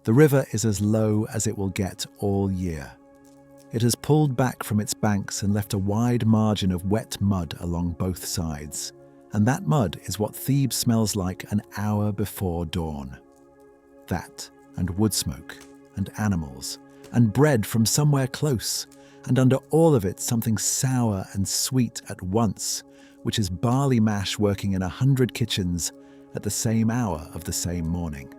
The river is as low as it will get all year. It has pulled back from its banks and left a wide margin of wet mud along both sides. And that mud is what Thebes smells like an hour before dawn. That, and wood smoke, and animals, and bread from somewhere close, and under all of it something sour and sweet at once, which is barley mash working in 100 kitchens at the same hour of the same morning.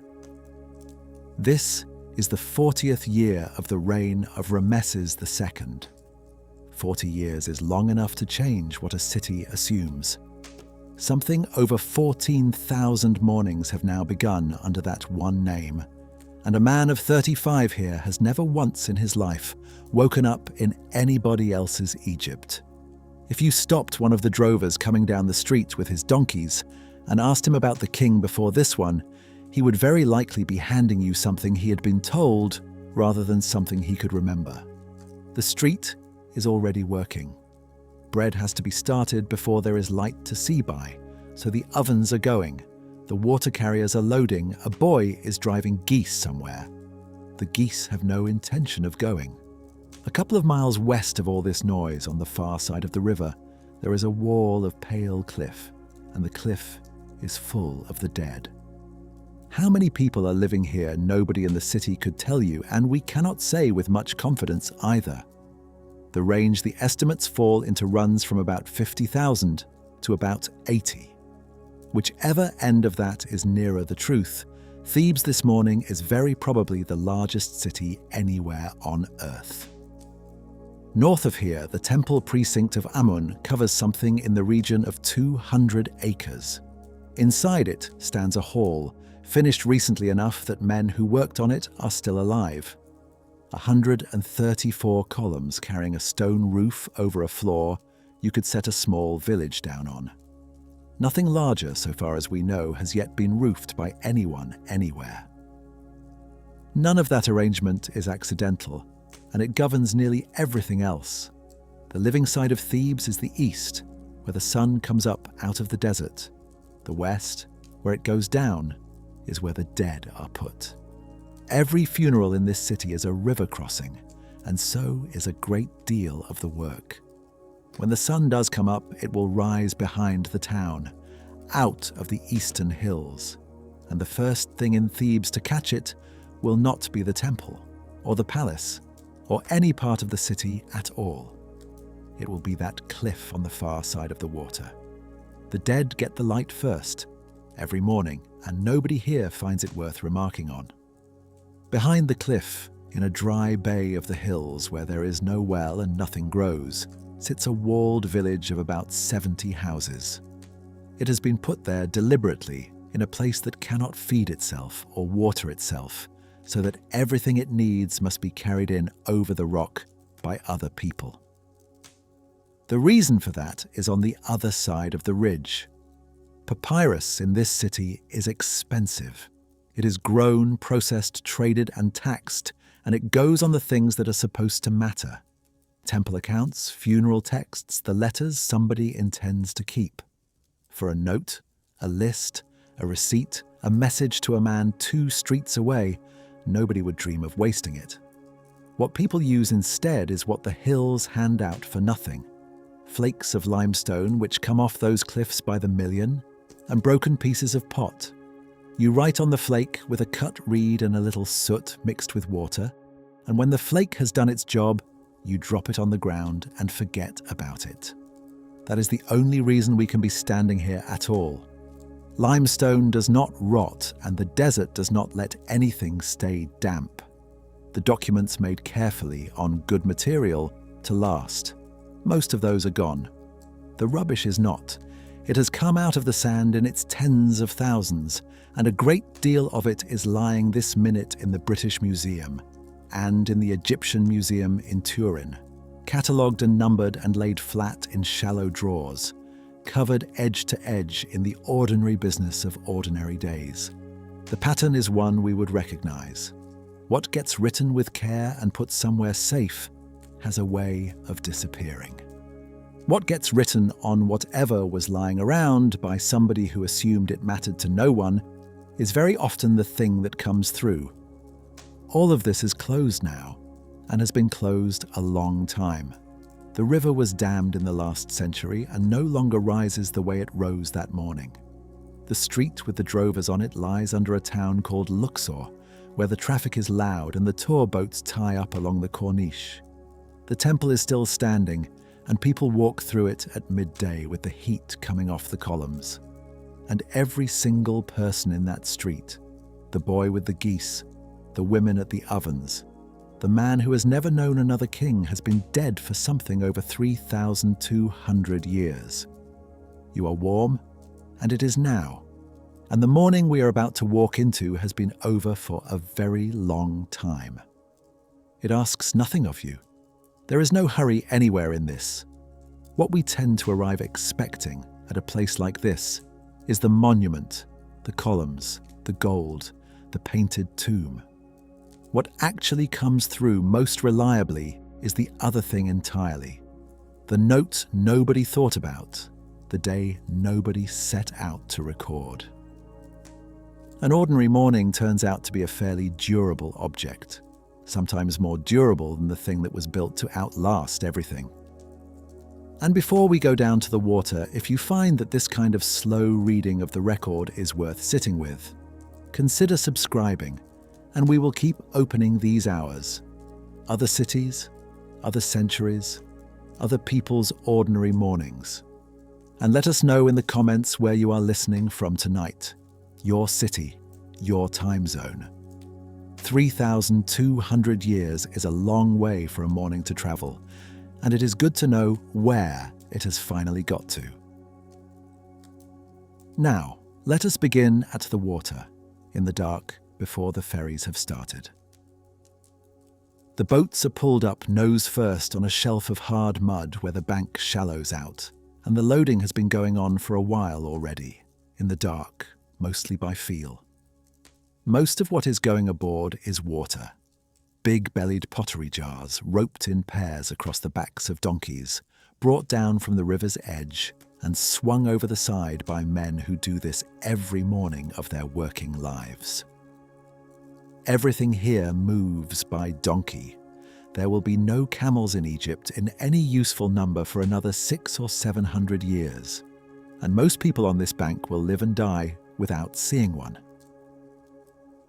This is the 40th year of the reign of Ramesses II. 40 years is long enough to change what a city assumes. Something over 14,000 mornings have now begun under that one name, and a man of 35 here has never once in his life woken up in anybody else's Egypt. If you stopped one of the drovers coming down the street with his donkeys and asked him about the king before this one, he would very likely be handing you something he had been told rather than something he could remember. The street is already working. Bread has to be started before there is light to see by, so the ovens are going, the water carriers are loading, a boy is driving geese somewhere. The geese have no intention of going. A couple of miles west of all this noise, on the far side of the river, there is a wall of pale cliff, and the cliff is full of the dead. How many people are living here nobody in the city could tell you, and we cannot say with much confidence either. The range the estimates fall into runs from about 50,000 to about 80. Whichever end of that is nearer the truth, Thebes this morning is very probably the largest city anywhere on Earth. North of here, the temple precinct of Amun covers something in the region of 200 acres. Inside it stands a hall, finished recently enough that men who worked on it are still alive. 134 columns carrying a stone roof over a floor you could set a small village down on. Nothing larger, so far as we know, has yet been roofed by anyone anywhere. None of that arrangement is accidental, and it governs nearly everything else. The living side of Thebes is the east, where the sun comes up out of the desert. The west, where it goes down, is where the dead are put. Every funeral in this city is a river crossing, and so is a great deal of the work. When the sun does come up, it will rise behind the town, out of the eastern hills, and the first thing in Thebes to catch it will not be the temple, or the palace, or any part of the city at all. It will be that cliff on the far side of the water. The dead get the light first, every morning, and nobody here finds it worth remarking on. Behind the cliff, in a dry bay of the hills where there is no well and nothing grows, sits a walled village of about 70 houses. It has been put there deliberately in a place that cannot feed itself or water itself, so that everything it needs must be carried in over the rock by other people. The reason for that is on the other side of the ridge. Papyrus in this city is expensive. It is grown, processed, traded, and taxed, and it goes on the things that are supposed to matter. Temple accounts, funeral texts, the letters somebody intends to keep. For a note, a list, a receipt, a message to a man 2 streets away, nobody would dream of wasting it. What people use instead is what the hills hand out for nothing. Flakes of limestone which come off those cliffs by the million, and broken pieces of pot. You write on the flake with a cut reed and a little soot mixed with water, and when the flake has done its job, you drop it on the ground and forget about it. That is the only reason we can be standing here at all. Limestone does not rot, and the desert does not let anything stay damp. The documents made carefully on good material to last. Most of those are gone. The rubbish is not. It has come out of the sand in its tens of thousands, and a great deal of it is lying this minute in the British Museum and in the Egyptian Museum in Turin, catalogued and numbered and laid flat in shallow drawers, covered edge to edge in the ordinary business of ordinary days. The pattern is one we would recognize. What gets written with care and put somewhere safe has a way of disappearing. What gets written on whatever was lying around by somebody who assumed it mattered to no one is very often the thing that comes through. All of this is closed now, and has been closed a long time. The river was dammed in the last century and no longer rises the way it rose that morning. The street with the drovers on it lies under a town called Luxor, where the traffic is loud and the tour boats tie up along the Corniche. The temple is still standing, and people walk through it at midday with the heat coming off the columns. And every single person in that street, the boy with the geese, the women at the ovens, the man who has never known another king has been dead for something over 3,200 years. You are warm, and it is now. And the morning we are about to walk into has been over for a very long time. It asks nothing of you. There is no hurry anywhere in this. What we tend to arrive expecting at a place like this is the monument, the columns, the gold, the painted tomb. What actually comes through most reliably is the other thing entirely. The note nobody thought about, the day nobody set out to record. An ordinary morning turns out to be a fairly durable object, sometimes more durable than the thing that was built to outlast everything. And before we go down to the water, if you find that this kind of slow reading of the record is worth sitting with, consider subscribing, and we will keep opening these hours. Other cities, other centuries, other people's ordinary mornings. And let us know in the comments where you are listening from tonight. Your city, your time zone. 3,200 years is a long way for a morning to travel, and it is good to know where it has finally got to. Now, let us begin at the water, in the dark, before the ferries have started. The boats are pulled up nose first on a shelf of hard mud where the bank shallows out, and the loading has been going on for a while already, in the dark, mostly by feel. Most of what is going aboard is water. Big-bellied pottery jars roped in pairs across the backs of donkeys, brought down from the river's edge and swung over the side by men who do this every morning of their working lives. Everything here moves by donkey. There will be no camels in Egypt in any useful number for another 600 or 700 years, and most people on this bank will live and die without seeing one.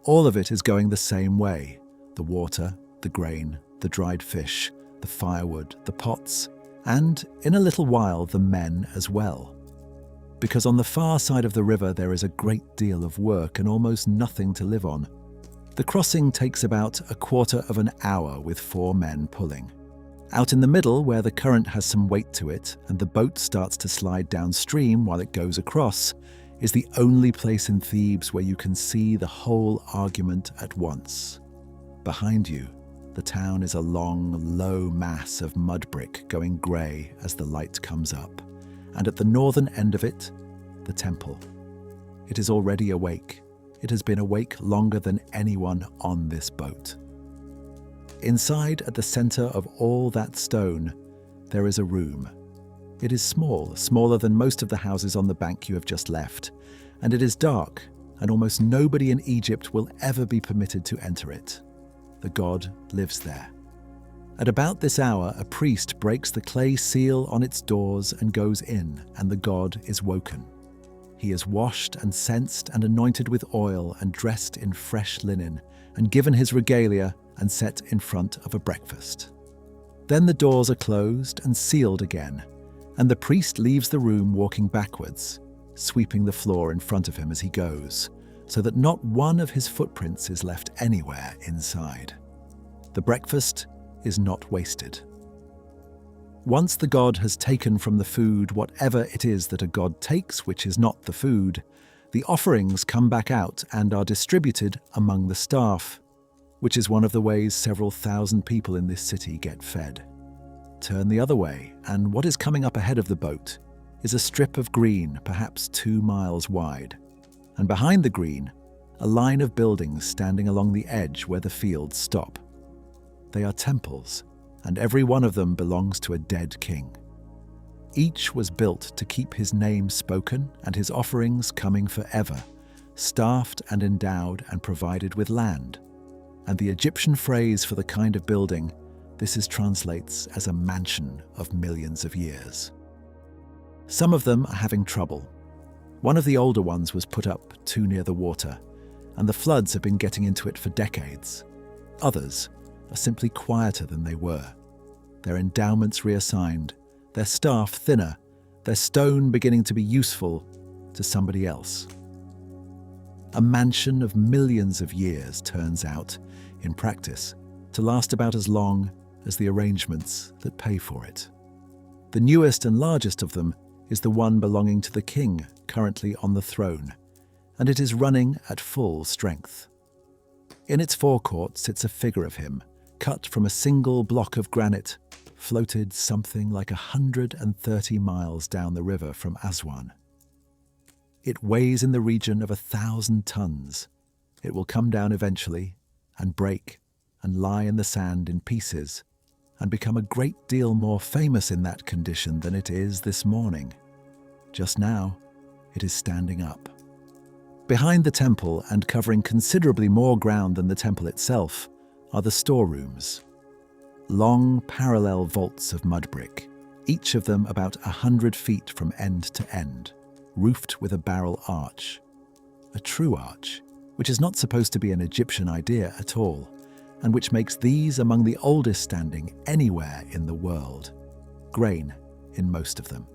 All of it is going the same way: the water, the grain, the dried fish, the firewood, the pots, and, in a little while, the men as well. Because on the far side of the river there is a great deal of work and almost nothing to live on. The crossing takes about a quarter of an hour with 4 men pulling. Out in the middle, where the current has some weight to it and the boat starts to slide downstream while it goes across, is the only place in Thebes where you can see the whole argument at once. Behind you, the town is a long, low mass of mud brick going grey as the light comes up, and at the northern end of it, the temple. It is already awake. It has been awake longer than anyone on this boat. Inside, at the centre of all that stone, there is a room. It is small, smaller than most of the houses on the bank you have just left, and it is dark, and almost nobody in Egypt will ever be permitted to enter it. The god lives there. At about this hour, a priest breaks the clay seal on its doors and goes in, and the god is woken. He is washed and censed and anointed with oil and dressed in fresh linen, and given his regalia and set in front of a breakfast. Then the doors are closed and sealed again, and the priest leaves the room walking backwards, sweeping the floor in front of him as he goes, so that not one of his footprints is left anywhere inside. The breakfast is not wasted. Once the god has taken from the food whatever it is that a god takes which is not the food, the offerings come back out and are distributed among the staff, which is one of the ways several thousand people in this city get fed. Turn the other way, and what is coming up ahead of the boat is a strip of green, perhaps 2 miles wide, and behind the green, a line of buildings standing along the edge where the fields stop. They are temples, and every one of them belongs to a dead king. Each was built to keep his name spoken and his offerings coming forever, staffed and endowed and provided with land. and the Egyptian phrase for the kind of building translates as a mansion of millions of years. Some of them are having trouble. One of the older ones was put up too near the water, and the floods have been getting into it for decades. Others are simply quieter than they were, their endowments reassigned, their staff thinner, their stone beginning to be useful to somebody else. A mansion of millions of years turns out, in practice, to last about as long as the arrangements that pay for it. The newest and largest of them is the one belonging to the king currently on the throne, and it is running at full strength. In its forecourt sits a figure of him, cut from a single block of granite, floated something like 130 miles down the river from Aswan. It weighs in the region of 1,000 tons. It will come down eventually and break and lie in the sand in pieces and become a great deal more famous in that condition than it is this morning. Just now, it is standing up. Behind the temple and covering considerably more ground than the temple itself are the storerooms. Long parallel vaults of mud brick, each of them about 100 feet from end to end, roofed with a barrel arch. A true arch, which is not supposed to be an Egyptian idea at all, and which makes these among the oldest standing anywhere in the world. Grain in most of them.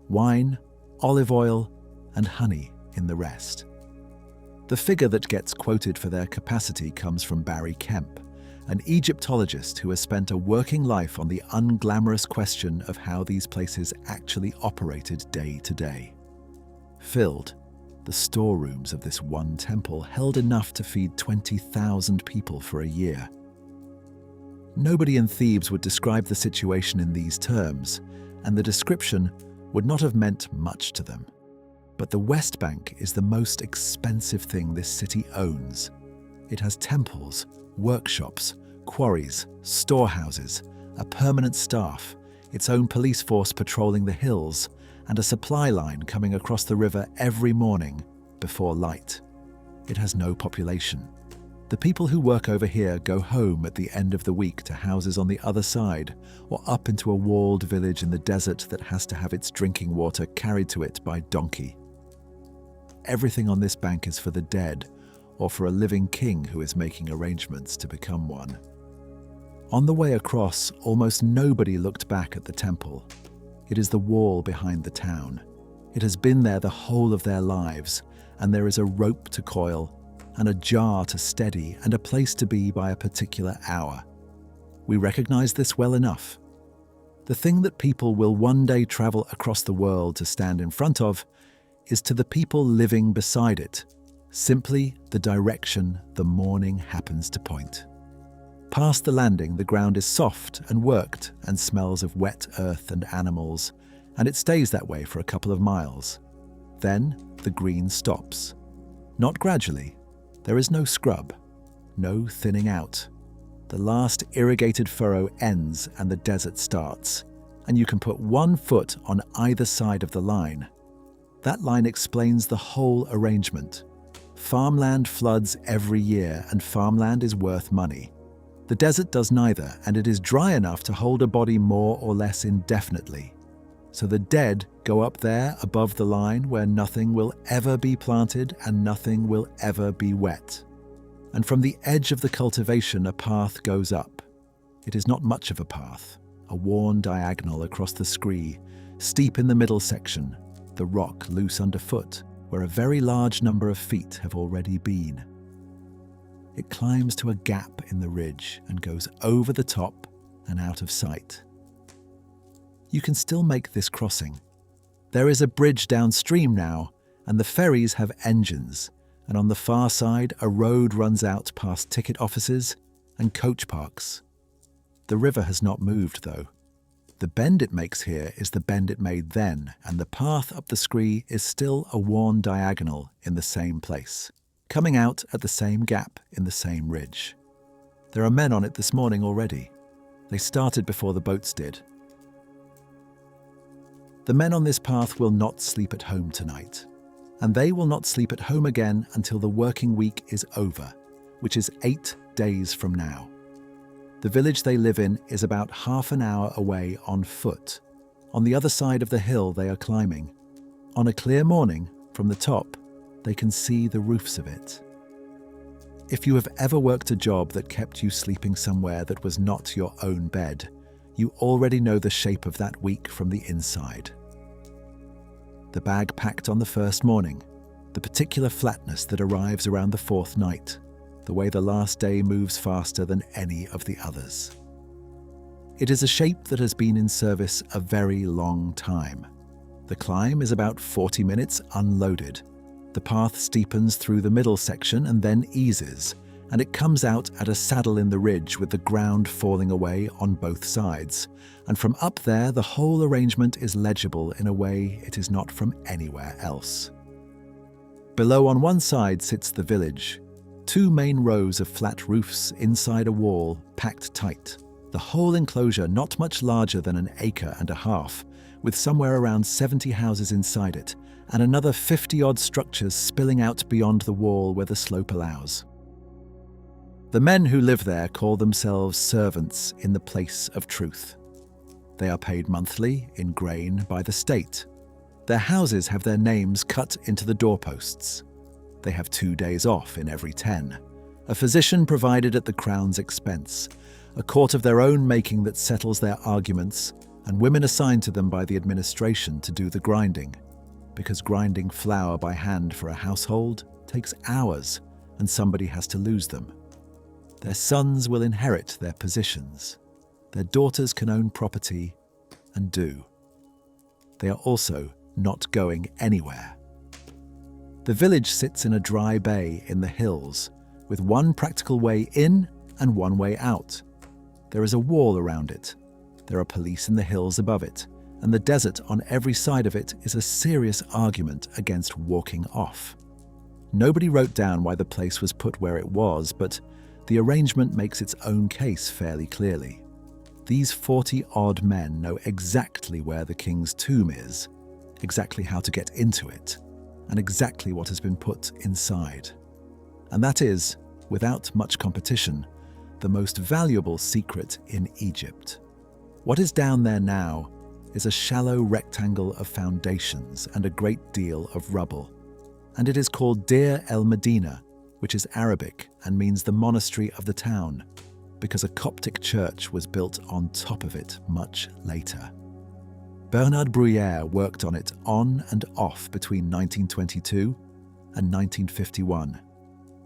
Wine, olive oil, and honey in the rest. The figure that gets quoted for their capacity comes from Barry Kemp, an Egyptologist who has spent a working life on the unglamorous question of how these places actually operated day to day. Filled, the storerooms of this one temple held enough to feed 20,000 people for a year. Nobody in Thebes would describe the situation in these terms, and the description would not have meant much to them. But the West Bank is the most expensive thing this city owns. It has temples, workshops, quarries, storehouses, a permanent staff, its own police force patrolling the hills, and a supply line coming across the river every morning before light. It has no population. The people who work over here go home at the end of the week to houses on the other side, or up into a walled village in the desert that has to have its drinking water carried to it by donkey. Everything on this bank is for the dead, or for a living king who is making arrangements to become one. On the way across, almost nobody looked back at the temple. It is the wall behind the town. It has been there the whole of their lives, and there is a rope to coil, and a jar to steady, and a place to be by a particular hour. We recognize this well enough. The thing that people will one day travel across the world to stand in front of is to the people living beside it, simply the direction the morning happens to point. Past the landing, the ground is soft and worked and smells of wet earth and animals, and it stays that way for a couple of miles. Then the green stops. Not gradually. There is no scrub, no thinning out. The last irrigated furrow ends and the desert starts, and you can put 1 foot on either side of the line. That line explains the whole arrangement. Farmland floods every year, and farmland is worth money. The desert does neither, and it is dry enough to hold a body more or less indefinitely. So the dead go up there above the line where nothing will ever be planted and nothing will ever be wet. And from the edge of the cultivation a path goes up. It is not much of a path, a worn diagonal across the scree, steep in the middle section, the rock loose underfoot, where a very large number of feet have already been. It climbs to a gap in the ridge and goes over the top and out of sight. You can still make this crossing. There is a bridge downstream now, and the ferries have engines, and on the far side a road runs out past ticket offices and coach parks. The river has not moved, though. The bend it makes here is the bend it made then, and the path up the scree is still a worn diagonal in the same place, coming out at the same gap in the same ridge. There are men on it this morning already. They started before the boats did. The men on this path will not sleep at home tonight, and they will not sleep at home again until the working week is over, which is 8 days from now. The village they live in is about half an hour away on foot. On the other side of the hill they are climbing. On a clear morning, from the top, they can see the roofs of it. If you have ever worked a job that kept you sleeping somewhere that was not your own bed, you already know the shape of that week from the inside. The bag packed on the first morning, the particular flatness that arrives around the fourth night, the way the last day moves faster than any of the others. It is a shape that has been in service a very long time. The climb is about 40 minutes unloaded. The path steepens through the middle section and then eases, and it comes out at a saddle in the ridge with the ground falling away on both sides. And from up there, the whole arrangement is legible in a way it is not from anywhere else. Below on one side sits the village, 2 main rows of flat roofs inside a wall packed tight. The whole enclosure not much larger than an acre and a half, with somewhere around 70 houses inside it, and another 50-odd structures spilling out beyond the wall where the slope allows. The men who live there call themselves servants in the place of truth. They are paid monthly in grain by the state. Their houses have their names cut into the doorposts. They have 2 days off in every 10, a physician provided at the crown's expense, a court of their own making that settles their arguments, and women assigned to them by the administration to do the grinding, because grinding flour by hand for a household takes hours and somebody has to lose them. Their sons will inherit their positions. Their daughters can own property, and do. They are also not going anywhere. The village sits in a dry bay in the hills, with one practical way in and one way out. There is a wall around it. There are police in the hills above it, and the desert on every side of it is a serious argument against walking off. Nobody wrote down why the place was put where it was, but the arrangement makes its own case fairly clearly. These 40-odd men know exactly where the king's tomb is, exactly how to get into it, and exactly what has been put inside. And that is, without much competition, the most valuable secret in Egypt. What is down there now is a shallow rectangle of foundations and a great deal of rubble. And it is called Deir el-Medina, which is Arabic and means the monastery of the town, because a Coptic church was built on top of it much later. Bernard Bruyère worked on it on and off between 1922 and 1951.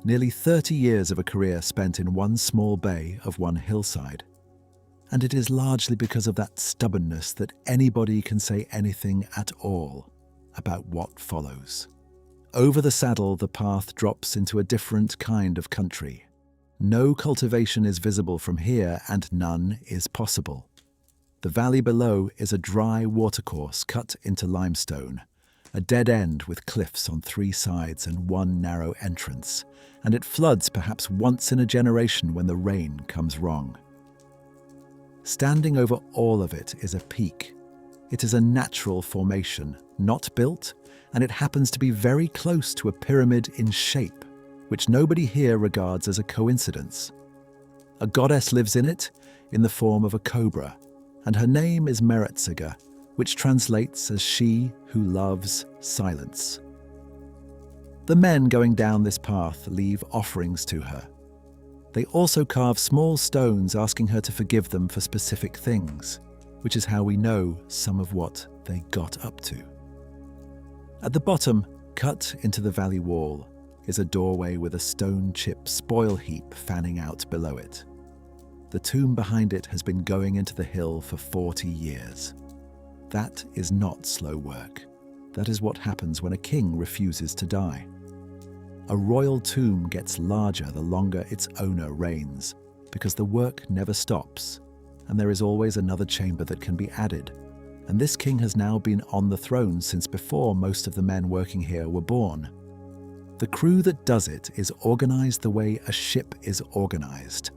Nearly 30 years of a career spent in one small bay of one hillside. And it is largely because of that stubbornness that anybody can say anything at all about what follows. Over the saddle, the path drops into a different kind of country. No cultivation is visible from here, and none is possible. The valley below is a dry watercourse cut into limestone, a dead end with cliffs on 3 sides and one narrow entrance, and it floods perhaps once in a generation when the rain comes wrong. Standing over all of it is a peak. It is a natural formation, not built, and it happens to be very close to a pyramid in shape, which nobody here regards as a coincidence. A goddess lives in it in the form of a cobra, and her name is Meretzega, which translates as she who loves silence. The men going down this path leave offerings to her. They also carve small stones asking her to forgive them for specific things, which is how we know some of what they got up to. At the bottom, cut into the valley wall, is a doorway with a stone chip spoil heap fanning out below it. The tomb behind it has been going into the hill for 40 years. That is not slow work. That is what happens when a king refuses to die. A royal tomb gets larger the longer its owner reigns, because the work never stops, and there is always another chamber that can be added. And this king has now been on the throne since before most of the men working here were born. The crew that does it is organized the way a ship is organized.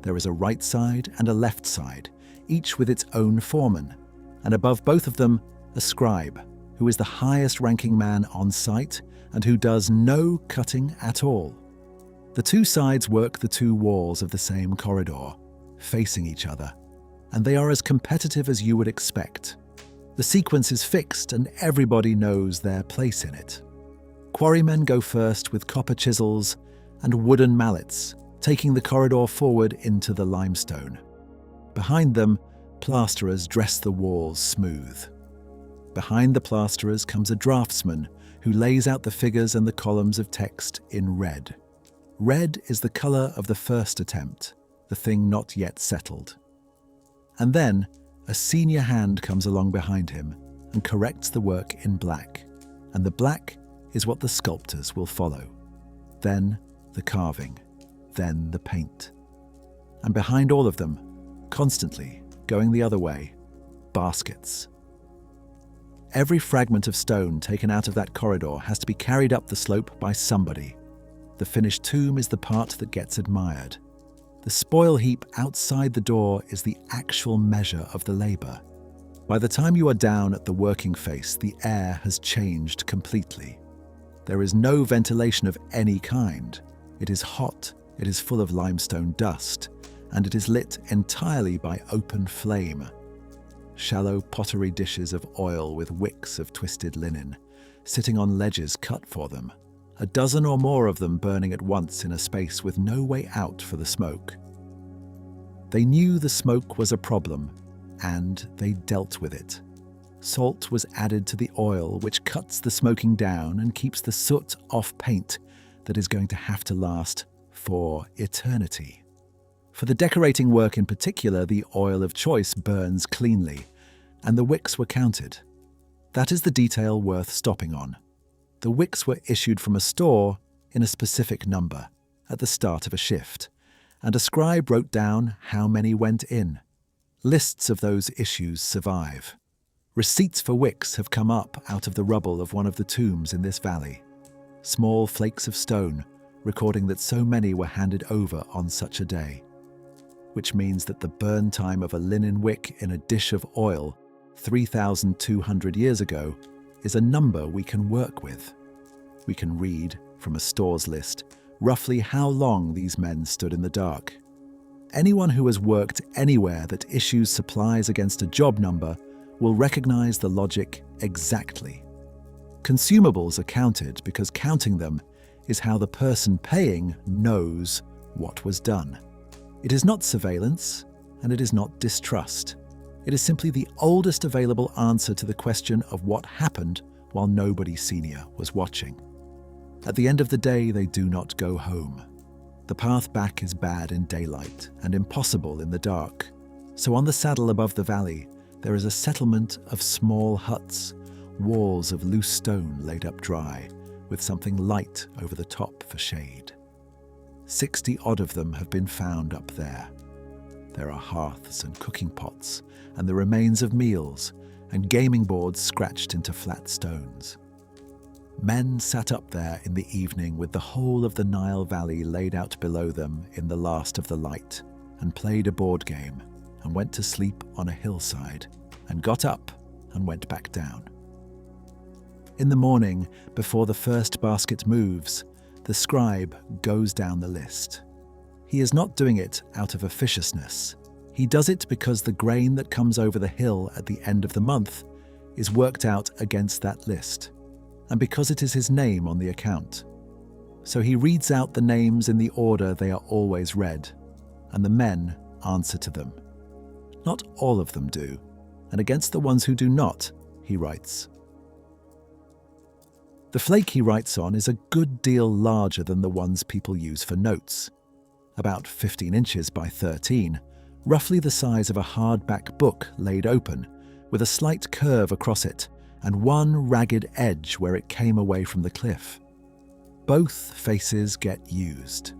There is a right side and a left side, each with its own foreman, and above both of them, a scribe, who is the highest ranking man on site and who does no cutting at all. The two sides work the two walls of the same corridor, facing each other, and they are as competitive as you would expect. The sequence is fixed and everybody knows their place in it. Quarrymen go first with copper chisels and wooden mallets, taking the corridor forward into the limestone. Behind them, plasterers dress the walls smooth. Behind the plasterers comes a draftsman who lays out the figures and the columns of text in red. Red is the colour of the first attempt, the thing not yet settled. And then, a senior hand comes along behind him and corrects the work in black, and the black is what the sculptors will follow. Then the carving, then the paint. And behind all of them, constantly going the other way, baskets. Every fragment of stone taken out of that corridor has to be carried up the slope by somebody. The finished tomb is the part that gets admired. The spoil heap outside the door is the actual measure of the labour. By the time you are down at the working face, the air has changed completely. There is no ventilation of any kind. It is hot, it is full of limestone dust, and it is lit entirely by open flame. Shallow pottery dishes of oil with wicks of twisted linen, sitting on ledges cut for them, a dozen or more of them burning at once in a space with no way out for the smoke. They knew the smoke was a problem, and they dealt with it. Salt was added to the oil, which cuts the smoking down and keeps the soot off paint that is going to have to last for eternity. For the decorating work in particular, the oil of choice burns cleanly, and the wicks were counted. That is the detail worth stopping on. The wicks were issued from a store in a specific number at the start of a shift, and a scribe wrote down how many went in. Lists of those issues survive. Receipts for wicks have come up out of the rubble of one of the tombs in this valley. Small flakes of stone, recording that so many were handed over on such a day. Which means that the burn time of a linen wick in a dish of oil 3,200 years ago is a number we can work with. We can read, from a store's list, roughly how long these men stood in the dark. Anyone who has worked anywhere that issues supplies against a job number will recognize the logic exactly. Consumables are counted because counting them is how the person paying knows what was done. It is not surveillance, and it is not distrust. It is simply the oldest available answer to the question of what happened while nobody senior was watching. At the end of the day, they do not go home. The path back is bad in daylight and impossible in the dark. So on the saddle above the valley, there is a settlement of small huts, walls of loose stone laid up dry, with something light over the top for shade. 60 odd of them have been found up there. There are hearths and cooking pots, and the remains of meals, and gaming boards scratched into flat stones. Men sat up there in the evening with the whole of the Nile Valley laid out below them in the last of the light, and played a board game, and went to sleep on a hillside, and got up and went back down. In the morning, before the first basket moves, the scribe goes down the list. He is not doing it out of officiousness. He does it because the grain that comes over the hill at the end of the month is worked out against that list, and because it is his name on the account. So he reads out the names in the order they are always read, and the men answer to them. Not all of them do, and against the ones who do not, he writes. The flake he writes on is a good deal larger than the ones people use for notes. About 15 inches by 13, roughly the size of a hardback book laid open, with a slight curve across it and one ragged edge where it came away from the cliff. Both faces get used.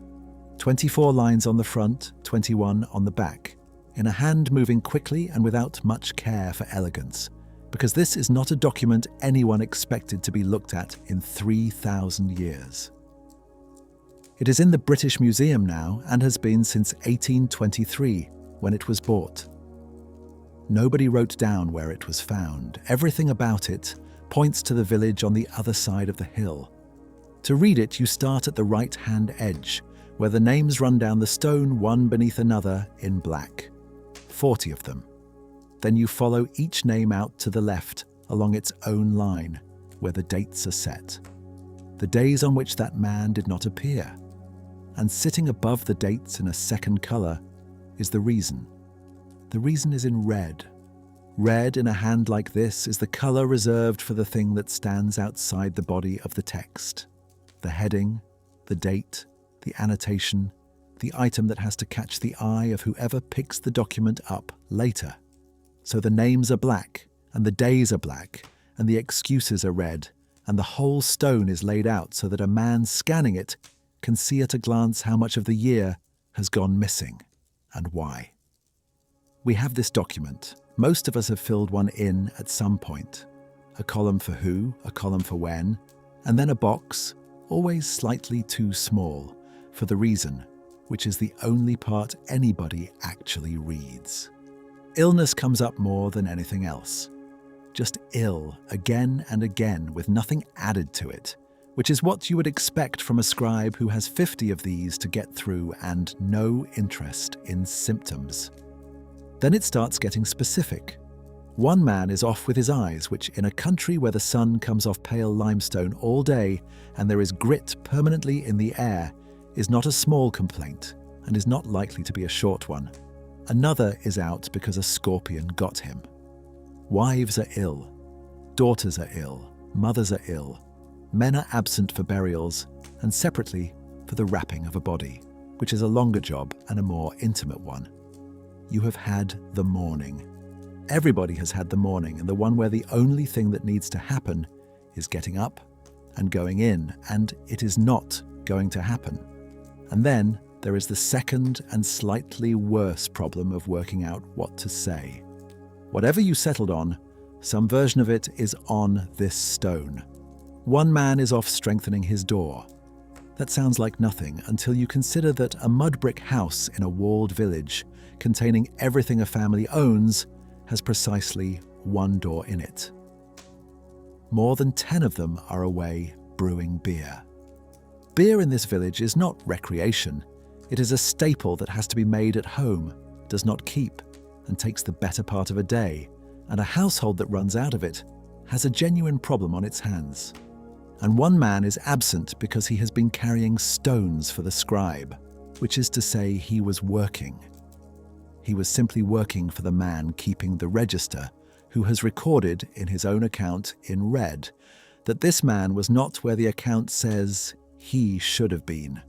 24 lines on the front, 21 on the back, in a hand moving quickly and without much care for elegance, because this is not a document anyone expected to be looked at in 3,000 years. It is in the British Museum now and has been since 1823, when it was bought. Nobody wrote down where it was found. Everything about it points to the village on the other side of the hill. To read it, you start at the right-hand edge, where the names run down the stone one beneath another in black. 40 of them. Then you follow each name out to the left along its own line, where the dates are set. The days on which that man did not appear. And sitting above the dates in a second color is the reason. The reason is in red. Red in a hand like this is the color reserved for the thing that stands outside the body of the text. The heading, the date, the annotation, the item that has to catch the eye of whoever picks the document up later. So the names are black, and the days are black, and the excuses are red, and the whole stone is laid out so that a man scanning it can see at a glance how much of the year has gone missing, and why. We have this document. Most of us have filled one in at some point. A column for who, a column for when, and then a box, always slightly too small, for the reason, which is the only part anybody actually reads. Illness comes up more than anything else. Just ill again and again with nothing added to it, which is what you would expect from a scribe who has 50 of these to get through and no interest in symptoms. Then it starts getting specific. One man is off with his eyes, which in a country where the sun comes off pale limestone all day and there is grit permanently in the air, is not a small complaint and is not likely to be a short one. Another is out because a scorpion got him. Wives are ill. Daughters are ill. Mothers are ill. Men are absent for burials and separately for the wrapping of a body, which is a longer job and a more intimate one. You have had the morning. Everybody has had the morning, and the one where the only thing that needs to happen is getting up and going in, and it is not going to happen. And then there is the second and slightly worse problem of working out what to say. Whatever you settled on, some version of it is on this stone. One man is off strengthening his door. That sounds like nothing until you consider that a mud brick house in a walled village containing everything a family owns has precisely one door in it. More than 10 of them are away brewing beer. Beer in this village is not recreation. It is a staple that has to be made at home, does not keep, and takes the better part of a day, and a household that runs out of it has a genuine problem on its hands. And one man is absent because he has been carrying stones for the scribe, which is to say he was working. He was simply working for the man keeping the register, who has recorded in his own account in red that this man was not where the account says he should have been.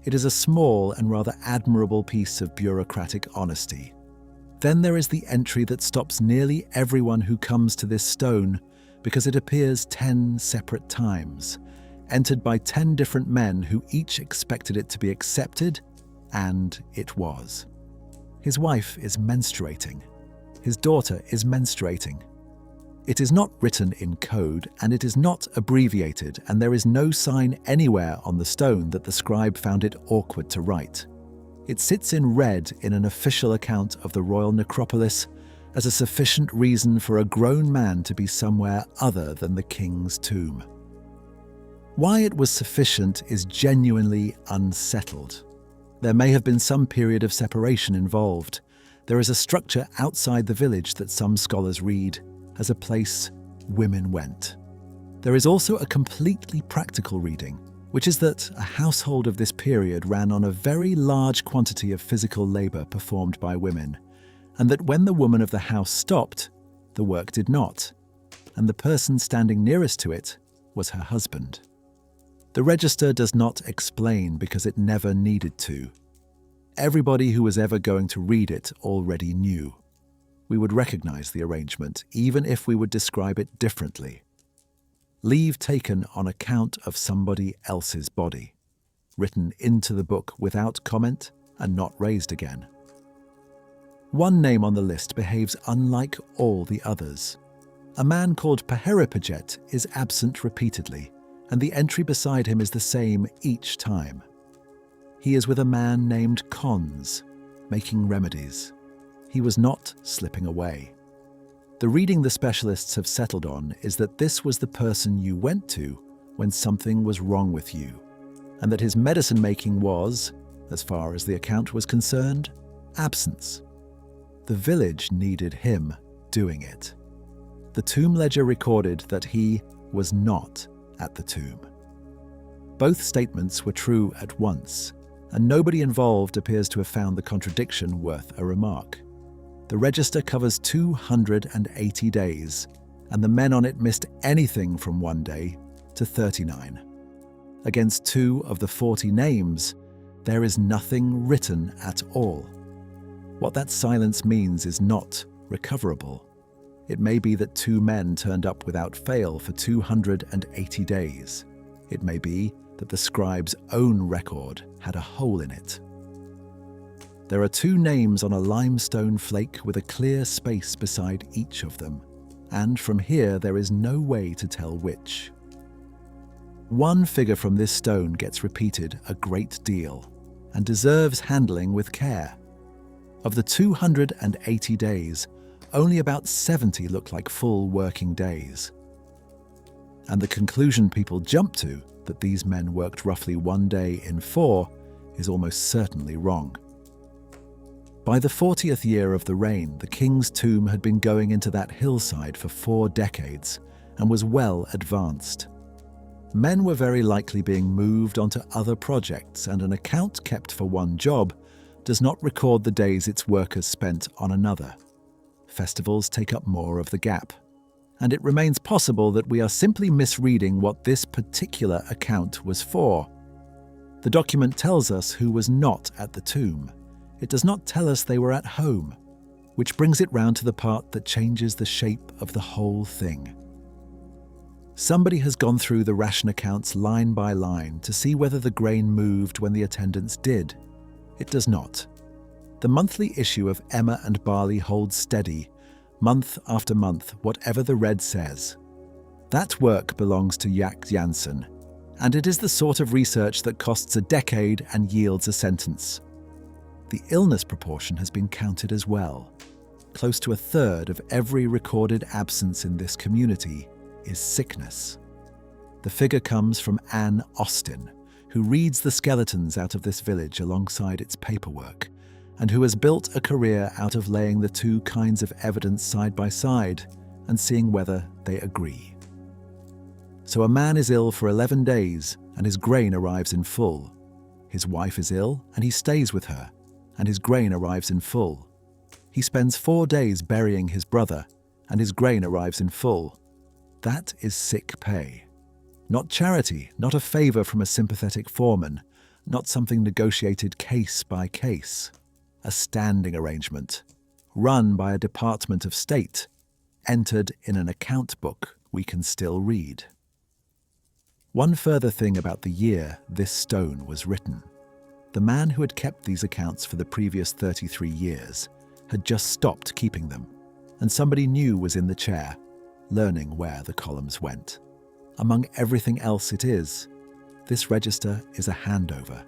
It is a small and rather admirable piece of bureaucratic honesty. Then there is the entry that stops nearly everyone who comes to this stone because it appears 10 separate times, entered by 10 different men who each expected it to be accepted, and it was. His wife is menstruating. His daughter is menstruating. It is not written in code, and it is not abbreviated, and there is no sign anywhere on the stone that the scribe found it awkward to write. It sits in red in an official account of the royal necropolis as a sufficient reason for a grown man to be somewhere other than the king's tomb. Why it was sufficient is genuinely unsettled. There may have been some period of separation involved. There is a structure outside the village that some scholars read as a place women went. There is also a completely practical reading, which is that a household of this period ran on a very large quantity of physical labour performed by women, and that when the woman of the house stopped, the work did not, and the person standing nearest to it was her husband. The register does not explain because it never needed to. Everybody who was ever going to read it already knew. We would recognize the arrangement, even if we would describe it differently. Leave taken on account of somebody else's body, written into the book without comment and not raised again. One name on the list behaves unlike all the others. A man called Papyri is absent repeatedly, and the entry beside him is the same each time. He is with a man named Cons, making remedies. He was not slipping away. The reading the specialists have settled on is that this was the person you went to when something was wrong with you. and that his medicine-making was, as far as the account was concerned, absence. The village needed him doing it. The tomb ledger recorded that he was not at the tomb. Both statements were true at once, and nobody involved appears to have found the contradiction worth a remark. The register covers 280 days, and the men on it missed anything from 1 day to 39. Against 2 of the 40 names, there is nothing written at all. What that silence means is not recoverable. It may be that 2 men turned up without fail for 280 days. It may be that the scribe's own record had a hole in it. There are 2 names on a limestone flake with a clear space beside each of them, and from here there is no way to tell which. One figure from this stone gets repeated a great deal and deserves handling with care. Of the 280 days, only about 70 look like full working days. And the conclusion people jump to, that these men worked roughly 1 day in 4, is almost certainly wrong. By the 40th year of the reign, the king's tomb had been going into that hillside for 4 decades and was well advanced. Men were very likely being moved onto other projects, and an account kept for one job does not record the days its workers spent on another. Festivals take up more of the gap, and it remains possible that we are simply misreading what this particular account was for. The document tells us who was not at the tomb. It does not tell us they were at home, which brings it round to the part that changes the shape of the whole thing. Somebody has gone through the ration accounts line by line to see whether the grain moved when the attendants did. It does not. The monthly issue of emmer and barley holds steady, month after month, whatever the red says. That work belongs to Jack Jansen, and it is the sort of research that costs a decade and yields a sentence. The illness proportion has been counted as well. Close to 1/3 of every recorded absence in this community is sickness. The figure comes from Anne Austin, who reads the skeletons out of this village alongside its paperwork, and who has built a career out of laying the 2 kinds of evidence side by side and seeing whether they agree. So a man is ill for 11 days and his grain arrives in full. His wife is ill and he stays with her, and his grain arrives in full. He spends 4 days burying his brother, and his grain arrives in full. That is sick pay. Not charity, not a favour from a sympathetic foreman, not something negotiated case by case. A standing arrangement, run by a Department of State, entered in an account book we can still read. One further thing about the year this stone was written. The man who had kept these accounts for the previous 33 years had just stopped keeping them, and somebody new was in the chair, learning where the columns went. Among everything else it is, this register is a handover.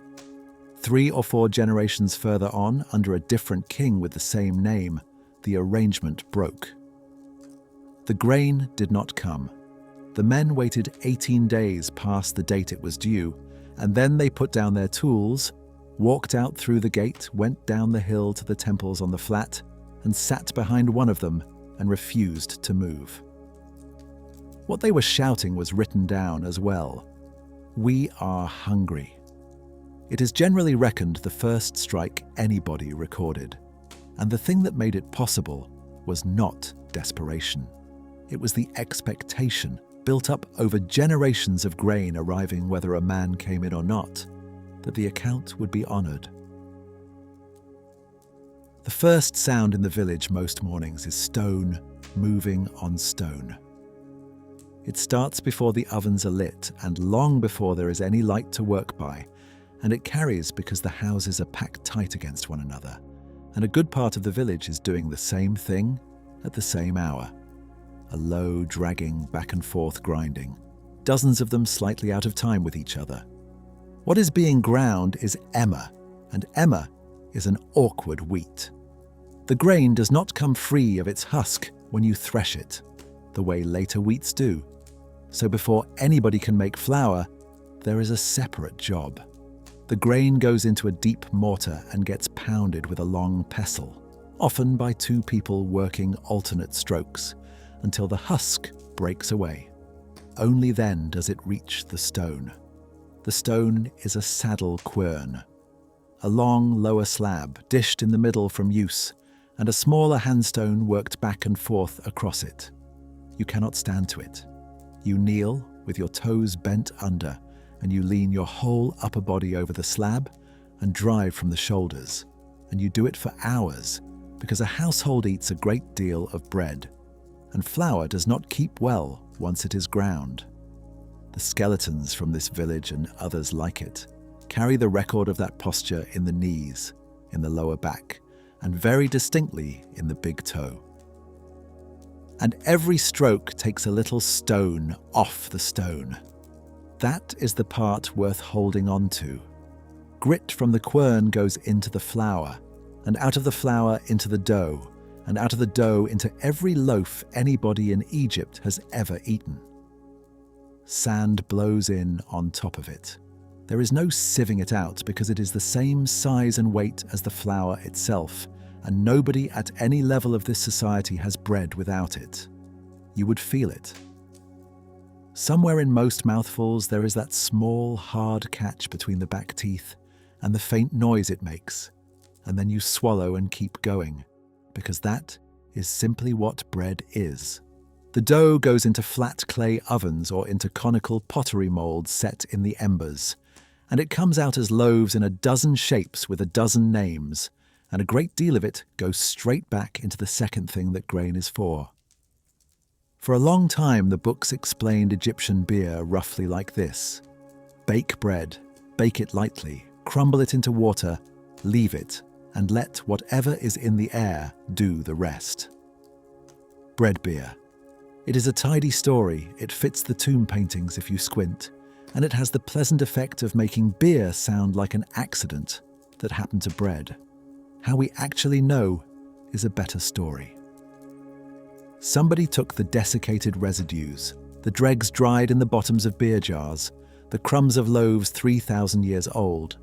3 or 4 generations further on, under a different king with the same name, the arrangement broke. The grain did not come. The men waited 18 days past the date it was due, and then they put down their tools, walked out through the gate, went down the hill to the temples on the flat, and sat behind one of them and refused to move. What they were shouting was written down as well. "We are hungry." It is generally reckoned the first strike anybody recorded, and the thing that made it possible was not desperation. It was the expectation, built up over generations of grain arriving whether a man came in or not, that the account would be honoured. The first sound in the village most mornings is stone moving on stone. It starts before the ovens are lit and long before there is any light to work by, and it carries because the houses are packed tight against one another, and a good part of the village is doing the same thing at the same hour. A low, dragging, back and forth grinding, dozens of them slightly out of time with each other. What is being ground is emmer, and emmer is an awkward wheat. The grain does not come free of its husk when you thresh it, the way later wheats do. So before anybody can make flour, there is a separate job. The grain goes into a deep mortar and gets pounded with a long pestle, often by two people working alternate strokes, until the husk breaks away. Only then does it reach the stone. The stone is a saddle quern, a long lower slab dished in the middle from use, and a smaller handstone worked back and forth across it. You cannot stand to it. You kneel with your toes bent under, and you lean your whole upper body over the slab and drive from the shoulders. And you do it for hours, because a household eats a great deal of bread, and flour does not keep well once it is ground. The skeletons from this village and others like it carry the record of that posture in the knees, in the lower back, and very distinctly in the big toe. And every stroke takes a little stone off the stone. That is the part worth holding on to. Grit from the quern goes into the flour, and out of the flour into the dough, and out of the dough into every loaf anybody in Egypt has ever eaten. Sand blows in on top of it. There is no sieving it out because it is the same size and weight as the flour itself, and nobody at any level of this society has bread without it. You would feel it. Somewhere in most mouthfuls there is that small, hard catch between the back teeth and the faint noise it makes, and then you swallow and keep going, because that is simply what bread is. The dough goes into flat clay ovens or into conical pottery molds set in the embers, and it comes out as loaves in a dozen shapes with a dozen names, and a great deal of it goes straight back into the second thing that grain is for. For a long time, the books explained Egyptian beer roughly like this: bake bread, bake it lightly, crumble it into water, leave it, and let whatever is in the air do the rest. Bread beer. It is a tidy story, it fits the tomb paintings if you squint, and it has the pleasant effect of making beer sound like an accident that happened to bread. How we actually know is a better story. Somebody took the desiccated residues, the dregs dried in the bottoms of beer jars, the crumbs of loaves 3,000 years old,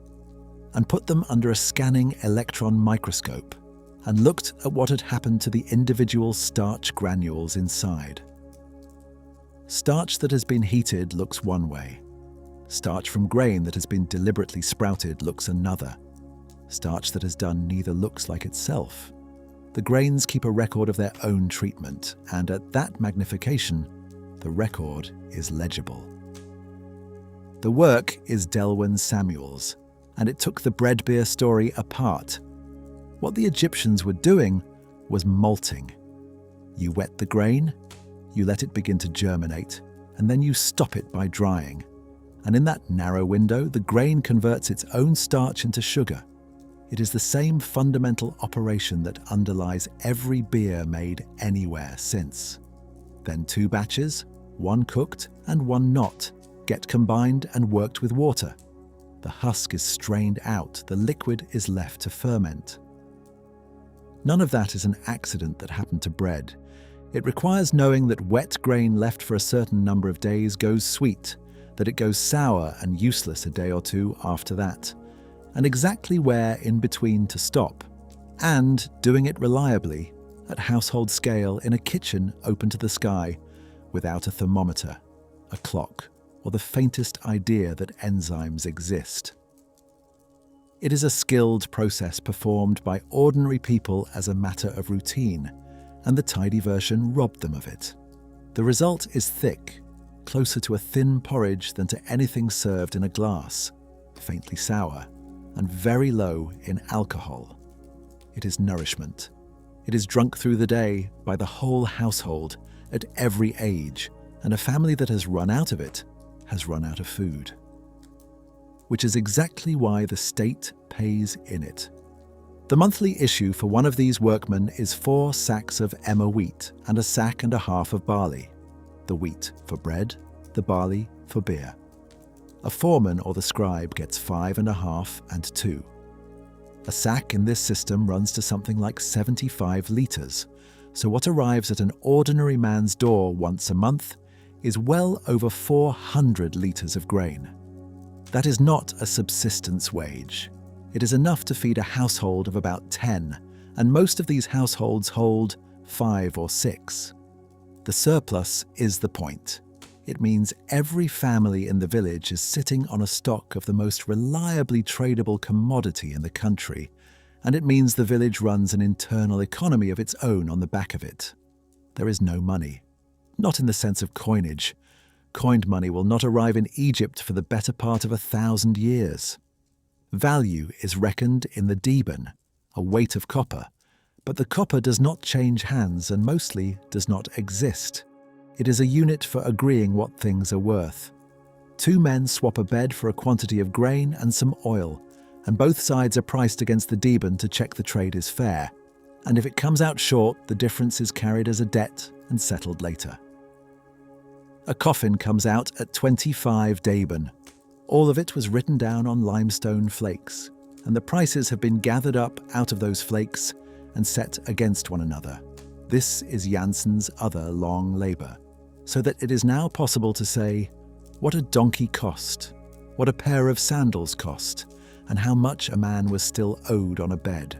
and put them under a scanning electron microscope and looked at what had happened to the individual starch granules inside. Starch that has been heated looks one way. Starch from grain that has been deliberately sprouted looks another. Starch that has done neither looks like itself. The grains keep a record of their own treatment, and at that magnification, the record is legible. The work is Delwyn Samuel's, and it took the bread beer story apart. What the Egyptians were doing was malting. You wet the grain, you let it begin to germinate, and then you stop it by drying. And in that narrow window, the grain converts its own starch into sugar. It is the same fundamental operation that underlies every beer made anywhere since. Then two batches, one cooked and one not, get combined and worked with water. The husk is strained out, the liquid is left to ferment. None of that is an accident that happened to bread. It requires knowing that wet grain left for a certain number of days goes sweet, that it goes sour and useless a day or two after that, and exactly where in between to stop, and doing it reliably, at household scale in a kitchen open to the sky, without a thermometer, a clock, or the faintest idea that enzymes exist. It is a skilled process performed by ordinary people as a matter of routine, and the tidy version robbed them of it. The result is thick, closer to a thin porridge than to anything served in a glass, faintly sour, and very low in alcohol. It is nourishment. It is drunk through the day by the whole household at every age, and a family that has run out of it has run out of food. Which is exactly why the state pays in it. The monthly issue for one of these workmen is 4 sacks of emmer wheat and a sack and a half of barley. The wheat for bread, the barley for beer. A foreman or the scribe gets 5.5 and 2. A sack in this system runs to something like 75 litres, so what arrives at an ordinary man's door once a month is well over 400 litres of grain. That is not a subsistence wage. It is enough to feed a household of about 10, and most of these households hold 5 or 6. The surplus is the point. It means every family in the village is sitting on a stock of the most reliably tradable commodity in the country, and it means the village runs an internal economy of its own on the back of it. There is no money. Not in the sense of coinage. Coined money will not arrive in Egypt for the better part of 1,000 years. Value is reckoned in the diben, a weight of copper, but the copper does not change hands and mostly does not exist. It is a unit for agreeing what things are worth. 2 men swap a bed for a quantity of grain and some oil, and both sides are priced against the diben to check the trade is fair, and if it comes out short, the difference is carried as a debt and settled later. A coffin comes out at 25 daben. All of it was written down on limestone flakes, and the prices have been gathered up out of those flakes and set against one another. This is Janssen's other long labour, so that it is now possible to say what a donkey cost, what a pair of sandals cost, and how much a man was still owed on a bed.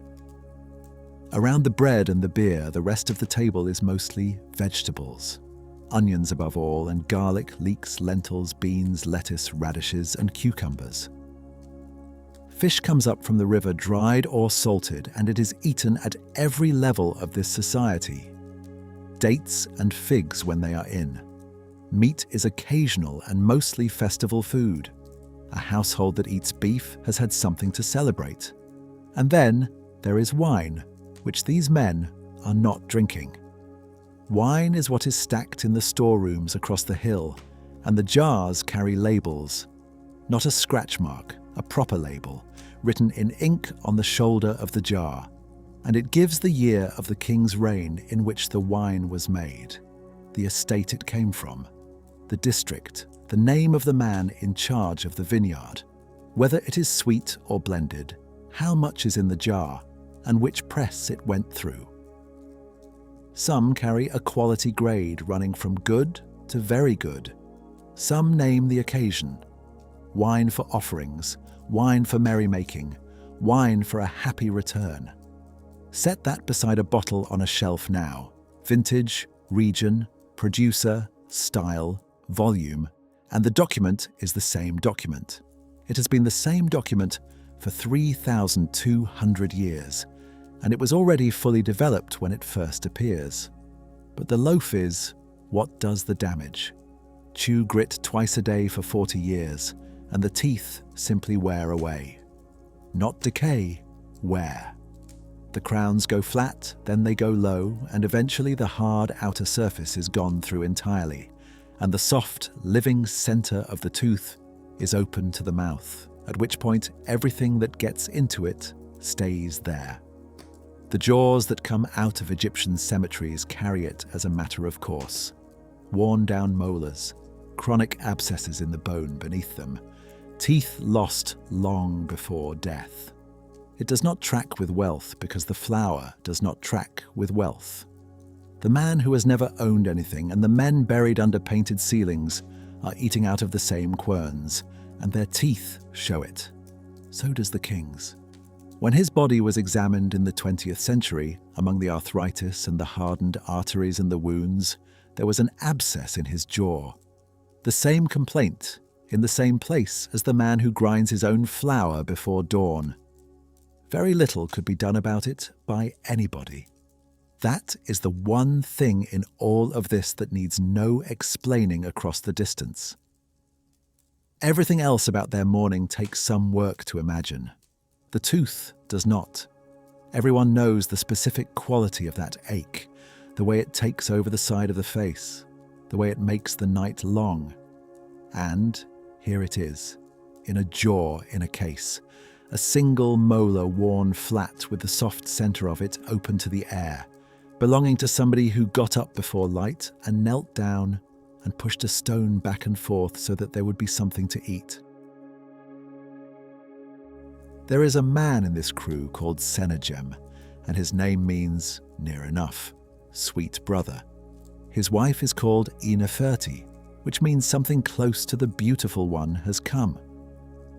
Around the bread and the beer, the rest of the table is mostly vegetables. Onions above all, and garlic, leeks, lentils, beans, lettuce, radishes, and cucumbers. Fish comes up from the river dried or salted, and it is eaten at every level of this society. Dates and figs when they are in. Meat is occasional and mostly festival food. A household that eats beef has had something to celebrate. And then there is wine, which these men are not drinking. Wine is what is stacked in the storerooms across the hill, and the jars carry labels. Not a scratch mark, a proper label, written in ink on the shoulder of the jar, and it gives the year of the king's reign in which the wine was made, the estate it came from, the district, the name of the man in charge of the vineyard, whether it is sweet or blended, how much is in the jar, and which press it went through. Some carry a quality grade running from good to very good. Some name the occasion. Wine for offerings, wine for merrymaking, wine for a happy return. Set that beside a bottle on a shelf now. Vintage, region, producer, style, volume, and the document is the same document. It has been the same document for 3,200 years, and it was already fully developed when it first appears. But the loaf is, what does the damage? Chew grit twice a day for 40 years, and the teeth simply wear away. Not decay, wear. The crowns go flat, then they go low, and eventually the hard outer surface is gone through entirely, and the soft, living center of the tooth is open to the mouth, at which point everything that gets into it stays there. The jaws that come out of Egyptian cemeteries carry it as a matter of course. Worn-down molars, chronic abscesses in the bone beneath them, teeth lost long before death. It does not track with wealth because the flour does not track with wealth. The man who has never owned anything and the men buried under painted ceilings are eating out of the same querns, and their teeth show it. So does the king's. When his body was examined in the 20th century, among the arthritis and the hardened arteries and the wounds, there was an abscess in his jaw. The same complaint, in the same place as the man who grinds his own flour before dawn. Very little could be done about it by anybody. That is the one thing in all of this that needs no explaining across the distance. Everything else about their mourning takes some work to imagine. The tooth does not. Everyone knows the specific quality of that ache, the way it takes over the side of the face, the way it makes the night long. And here it is, in a jaw in a case, a single molar worn flat with the soft center of it open to the air, belonging to somebody who got up before light and knelt down and pushed a stone back and forth so that there would be something to eat. There is a man in this crew called Sennacherib, and his name means, near enough, sweet brother. His wife is called Nefertiti, which means something close to the beautiful one has come.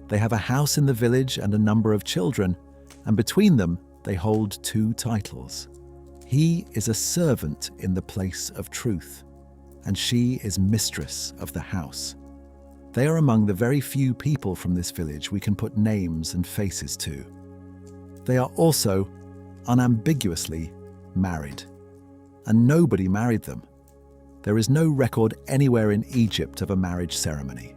They have a house in the village and a number of children, and between them they hold 2 titles. He is a servant in the place of truth, and she is mistress of the house. They are among the very few people from this village we can put names and faces to. They are also unambiguously married, and nobody married them. There is no record anywhere in Egypt of a marriage ceremony.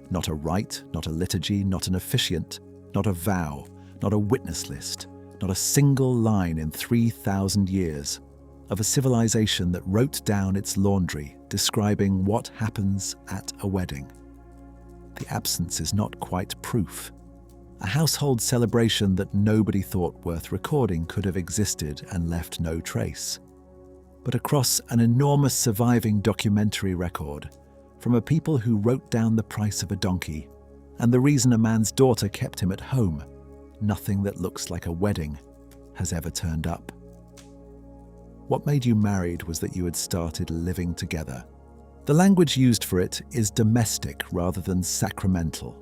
Not a rite, not a liturgy, not an officiant, not a vow, not a witness list, not a single line in 3,000 years of a civilization that wrote down its laundry describing what happens at a wedding. The absence is not quite proof. A household celebration that nobody thought worth recording could have existed and left no trace. But across an enormous surviving documentary record, from a people who wrote down the price of a donkey and the reason a man's daughter kept him at home, nothing that looks like a wedding has ever turned up. What made you married was that you had started living together. The language used for it is domestic rather than sacramental.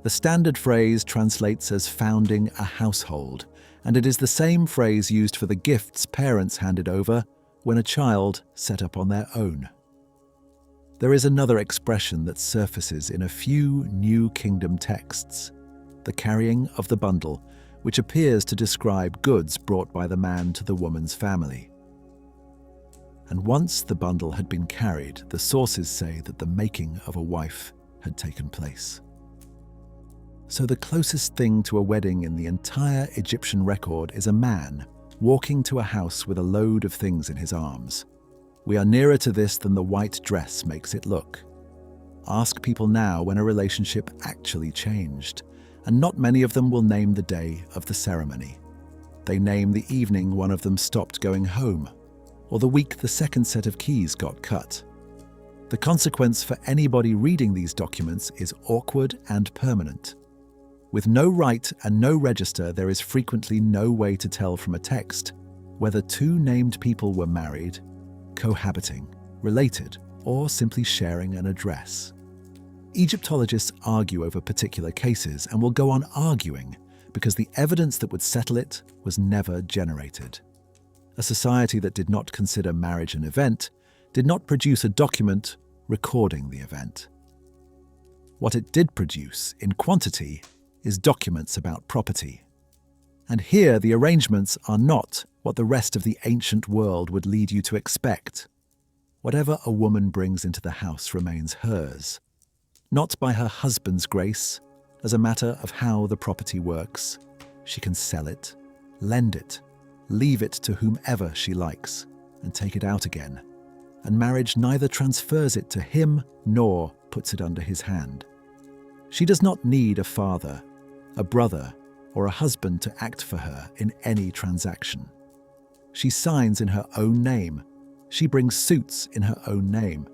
The standard phrase translates as founding a household, and it is the same phrase used for the gifts parents handed over when a child set up on their own. There is another expression that surfaces in a few New Kingdom texts, the carrying of the bundle, which appears to describe goods brought by the man to the woman's family. And once the bundle had been carried, the sources say that the making of a wife had taken place. So the closest thing to a wedding in the entire Egyptian record is a man walking to a house with a load of things in his arms. We are nearer to this than the white dress makes it look. Ask people now when a relationship actually changed, and not many of them will name the day of the ceremony. They name the evening one of them stopped going home, or the week the second set of keys got cut. The consequence for anybody reading these documents is awkward and permanent. With no rite and no register, there is frequently no way to tell from a text whether 2 named people were married, cohabiting, related, or simply sharing an address. Egyptologists argue over particular cases and will go on arguing because the evidence that would settle it was never generated. A society that did not consider marriage an event did not produce a document recording the event. What it did produce, in quantity, is documents about property. And here the arrangements are not what the rest of the ancient world would lead you to expect. Whatever a woman brings into the house remains hers, not by her husband's grace, as a matter of how the property works. She can sell it, lend it, leave it to whomever she likes, and take it out again. And marriage neither transfers it to him nor puts it under his hand. She does not need a father, a brother, or a husband to act for her in any transaction. She signs in her own name. She brings suits in her own name.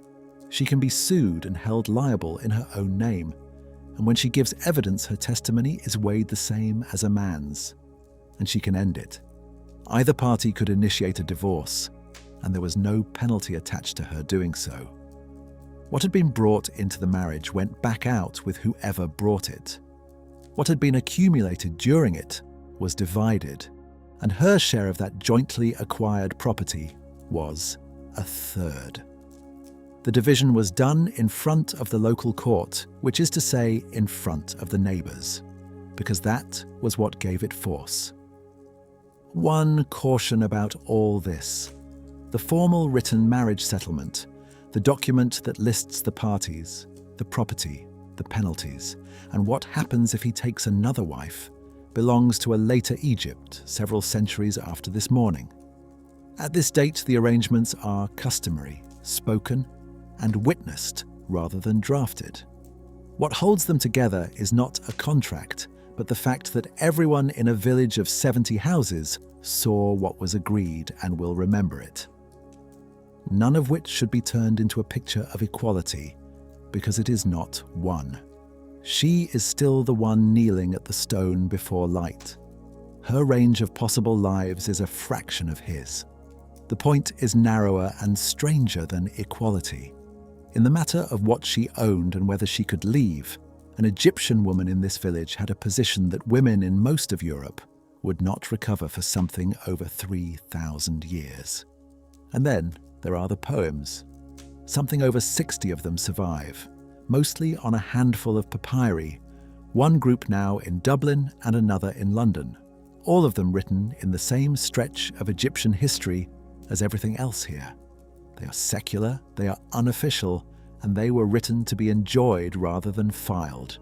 She can be sued and held liable in her own name. And when she gives evidence, her testimony is weighed the same as a man's. And she can end it. Either party could initiate a divorce, and there was no penalty attached to her doing so. What had been brought into the marriage went back out with whoever brought it. What had been accumulated during it was divided, and her share of that jointly acquired property was 1/3. The division was done in front of the local court, which is to say, in front of the neighbours, because that was what gave it force. One caution about all this: the formal written marriage settlement, the document that lists the parties, the property, the penalties, and what happens if he takes another wife, belongs to a later Egypt, several centuries after this morning. At this date, the arrangements are customary, spoken, and witnessed rather than drafted. What holds them together is not a contract, but the fact that everyone in a village of 70 houses saw what was agreed and will remember it. None of which should be turned into a picture of equality, because it is not one. She is still the one kneeling at the stone before light. Her range of possible lives is a fraction of his. The point is narrower and stranger than equality. In the matter of what she owned and whether she could leave, An Egyptian woman in this village had a position that women in most of Europe would not recover for something over 3,000 years. And then there are the poems. Something over 60 of them survive, mostly on a handful of papyri, one group now in Dublin and another in London, all of them written in the same stretch of Egyptian history as everything else here. They are secular, they are unofficial, and they were written to be enjoyed rather than filed.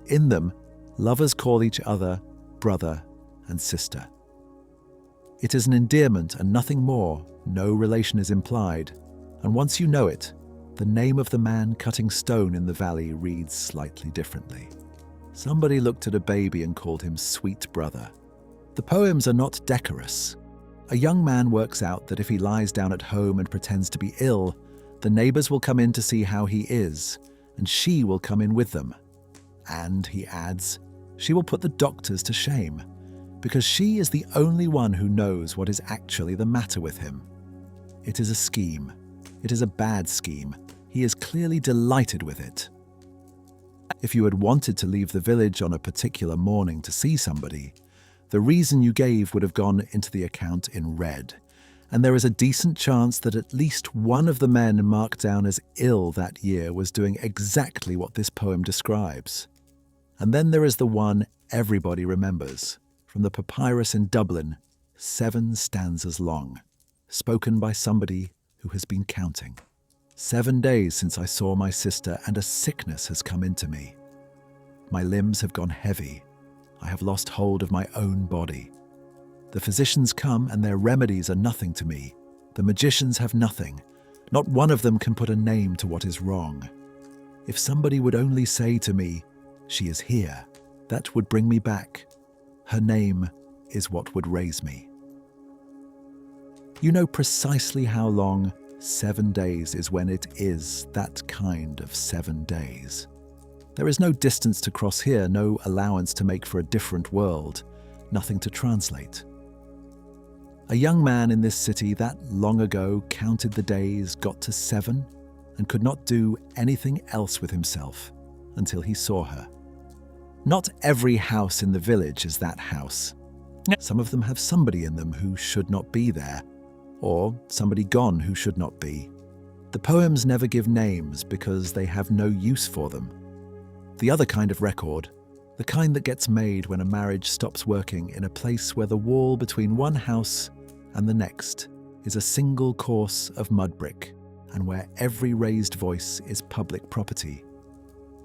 In them, lovers call each other brother and sister. It is an endearment and nothing more, no relation is implied, and once you know it, the name of the man cutting stone in the valley reads slightly differently. Somebody looked at a baby and called him sweet brother. The poems are not decorous. A young man works out that if he lies down at home and pretends to be ill, the neighbors will come in to see how he is, and she will come in with them. And, he adds, she will put the doctors to shame, because she is the only one who knows what is actually the matter with him. It is a scheme. It is a bad scheme. He is clearly delighted with it. If you had wanted to leave the village on a particular morning to see somebody, the reason you gave would have gone into the account in red, and there is a decent chance that at least one of the men marked down as ill that year was doing exactly what this poem describes. And then there is the one everybody remembers, from the papyrus in Dublin, 7 stanzas long, spoken by somebody who has been counting. 7 days since I saw my sister, and a sickness has come into me. My limbs have gone heavy. I have lost hold of my own body. The physicians come, and their remedies are nothing to me. The magicians have nothing. Not one of them can put a name to what is wrong. If somebody would only say to me, "She is here," that would bring me back. Her name is what would raise me. You know precisely how long 7 days is when it is that kind of 7 days. There is no distance to cross here, no allowance to make for a different world, nothing to translate. A young man in this city that long ago counted the days, got to 7, and could not do anything else with himself until he saw her. Not every house in the village is that house. Some of them have somebody in them who should not be there, or somebody gone who should not be. The poems never give names because they have no use for them. The other kind of record, the kind that gets made when a marriage stops working in a place where the wall between one house and the next is a single course of mud brick, and where every raised voice is public property,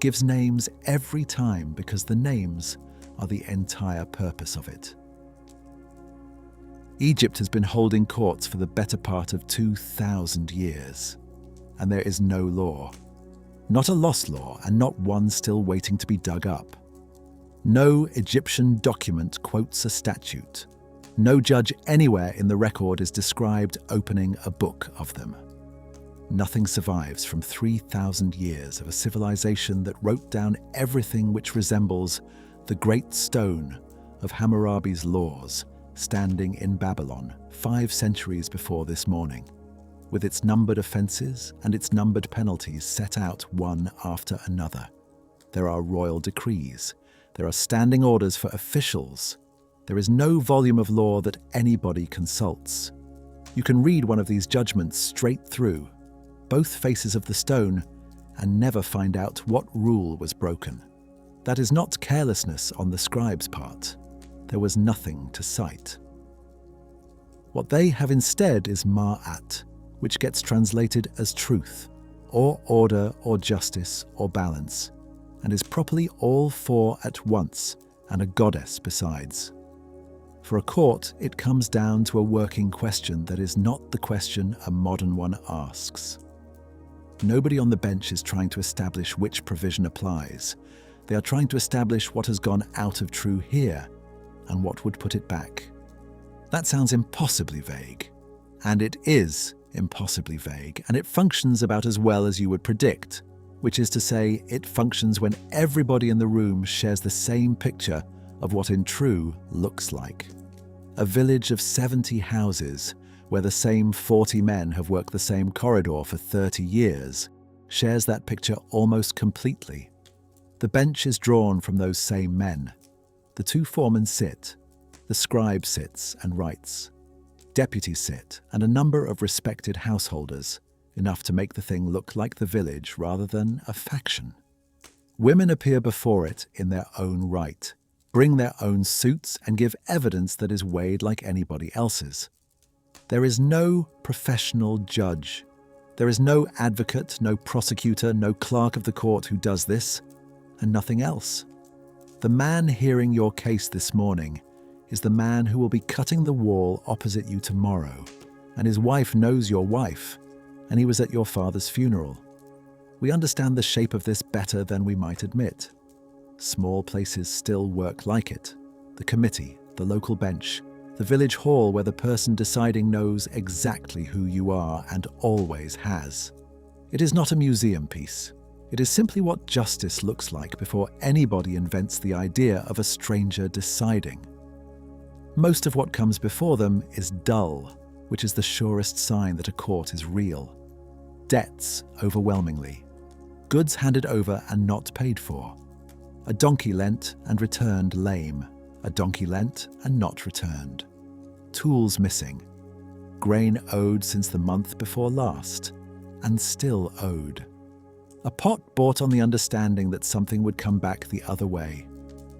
gives names every time because the names are the entire purpose of it. Egypt has been holding courts for the better part of 2,000 years, and there is no law. Not a lost law, and not one still waiting to be dug up. No Egyptian document quotes a statute. No judge anywhere in the record is described opening a book of them. Nothing survives from 3,000 years of a civilization that wrote down everything which resembles the great stone of Hammurabi's laws standing in Babylon 5 centuries before this morning, with its numbered offences and its numbered penalties set out one after another. There are royal decrees. There are standing orders for officials. There is no volume of law that anybody consults. You can read one of these judgments straight through, both faces of the stone, and never find out what rule was broken. That is not carelessness on the scribe's part. There was nothing to cite. What they have instead is ma'at, which gets translated as truth, or order, or justice, or balance, and is properly all 4 at once, and a goddess besides. For a court, it comes down to a working question that is not the question a modern one asks. Nobody on the bench is trying to establish which provision applies. They are trying to establish what has gone out of true here, and what would put it back. That sounds impossibly vague. And it is impossibly vague, and it functions about as well as you would predict, which is to say, it functions when everybody in the room shares the same picture of what in true looks like. A village of 70 houses, where the same 40 men have worked the same corridor for 30 years, shares that picture almost completely. The bench is drawn from those same men. The two foremen sit, the scribe sits and writes. Deputies sit, and a number of respected householders, enough to make the thing look like the village rather than a faction. Women appear before it in their own right, bring their own suits and give evidence that is weighed like anybody else's. There is no professional judge. There is no advocate, no prosecutor, no clerk of the court who does this, and nothing else. The man hearing your case this morning is the man who will be cutting the wall opposite you tomorrow, and his wife knows your wife, and he was at your father's funeral. We understand the shape of this better than we might admit. Small places still work like it. The committee, the local bench, the village hall where the person deciding knows exactly who you are and always has. It is not a museum piece. It is simply what justice looks like before anybody invents the idea of a stranger deciding. Most of what comes before them is dull, which is the surest sign that a court is real. Debts, overwhelmingly. Goods handed over and not paid for. A donkey lent and returned lame. A donkey lent and not returned. Tools missing. Grain owed since the month before last, and still owed. A pot bought on the understanding that something would come back the other way,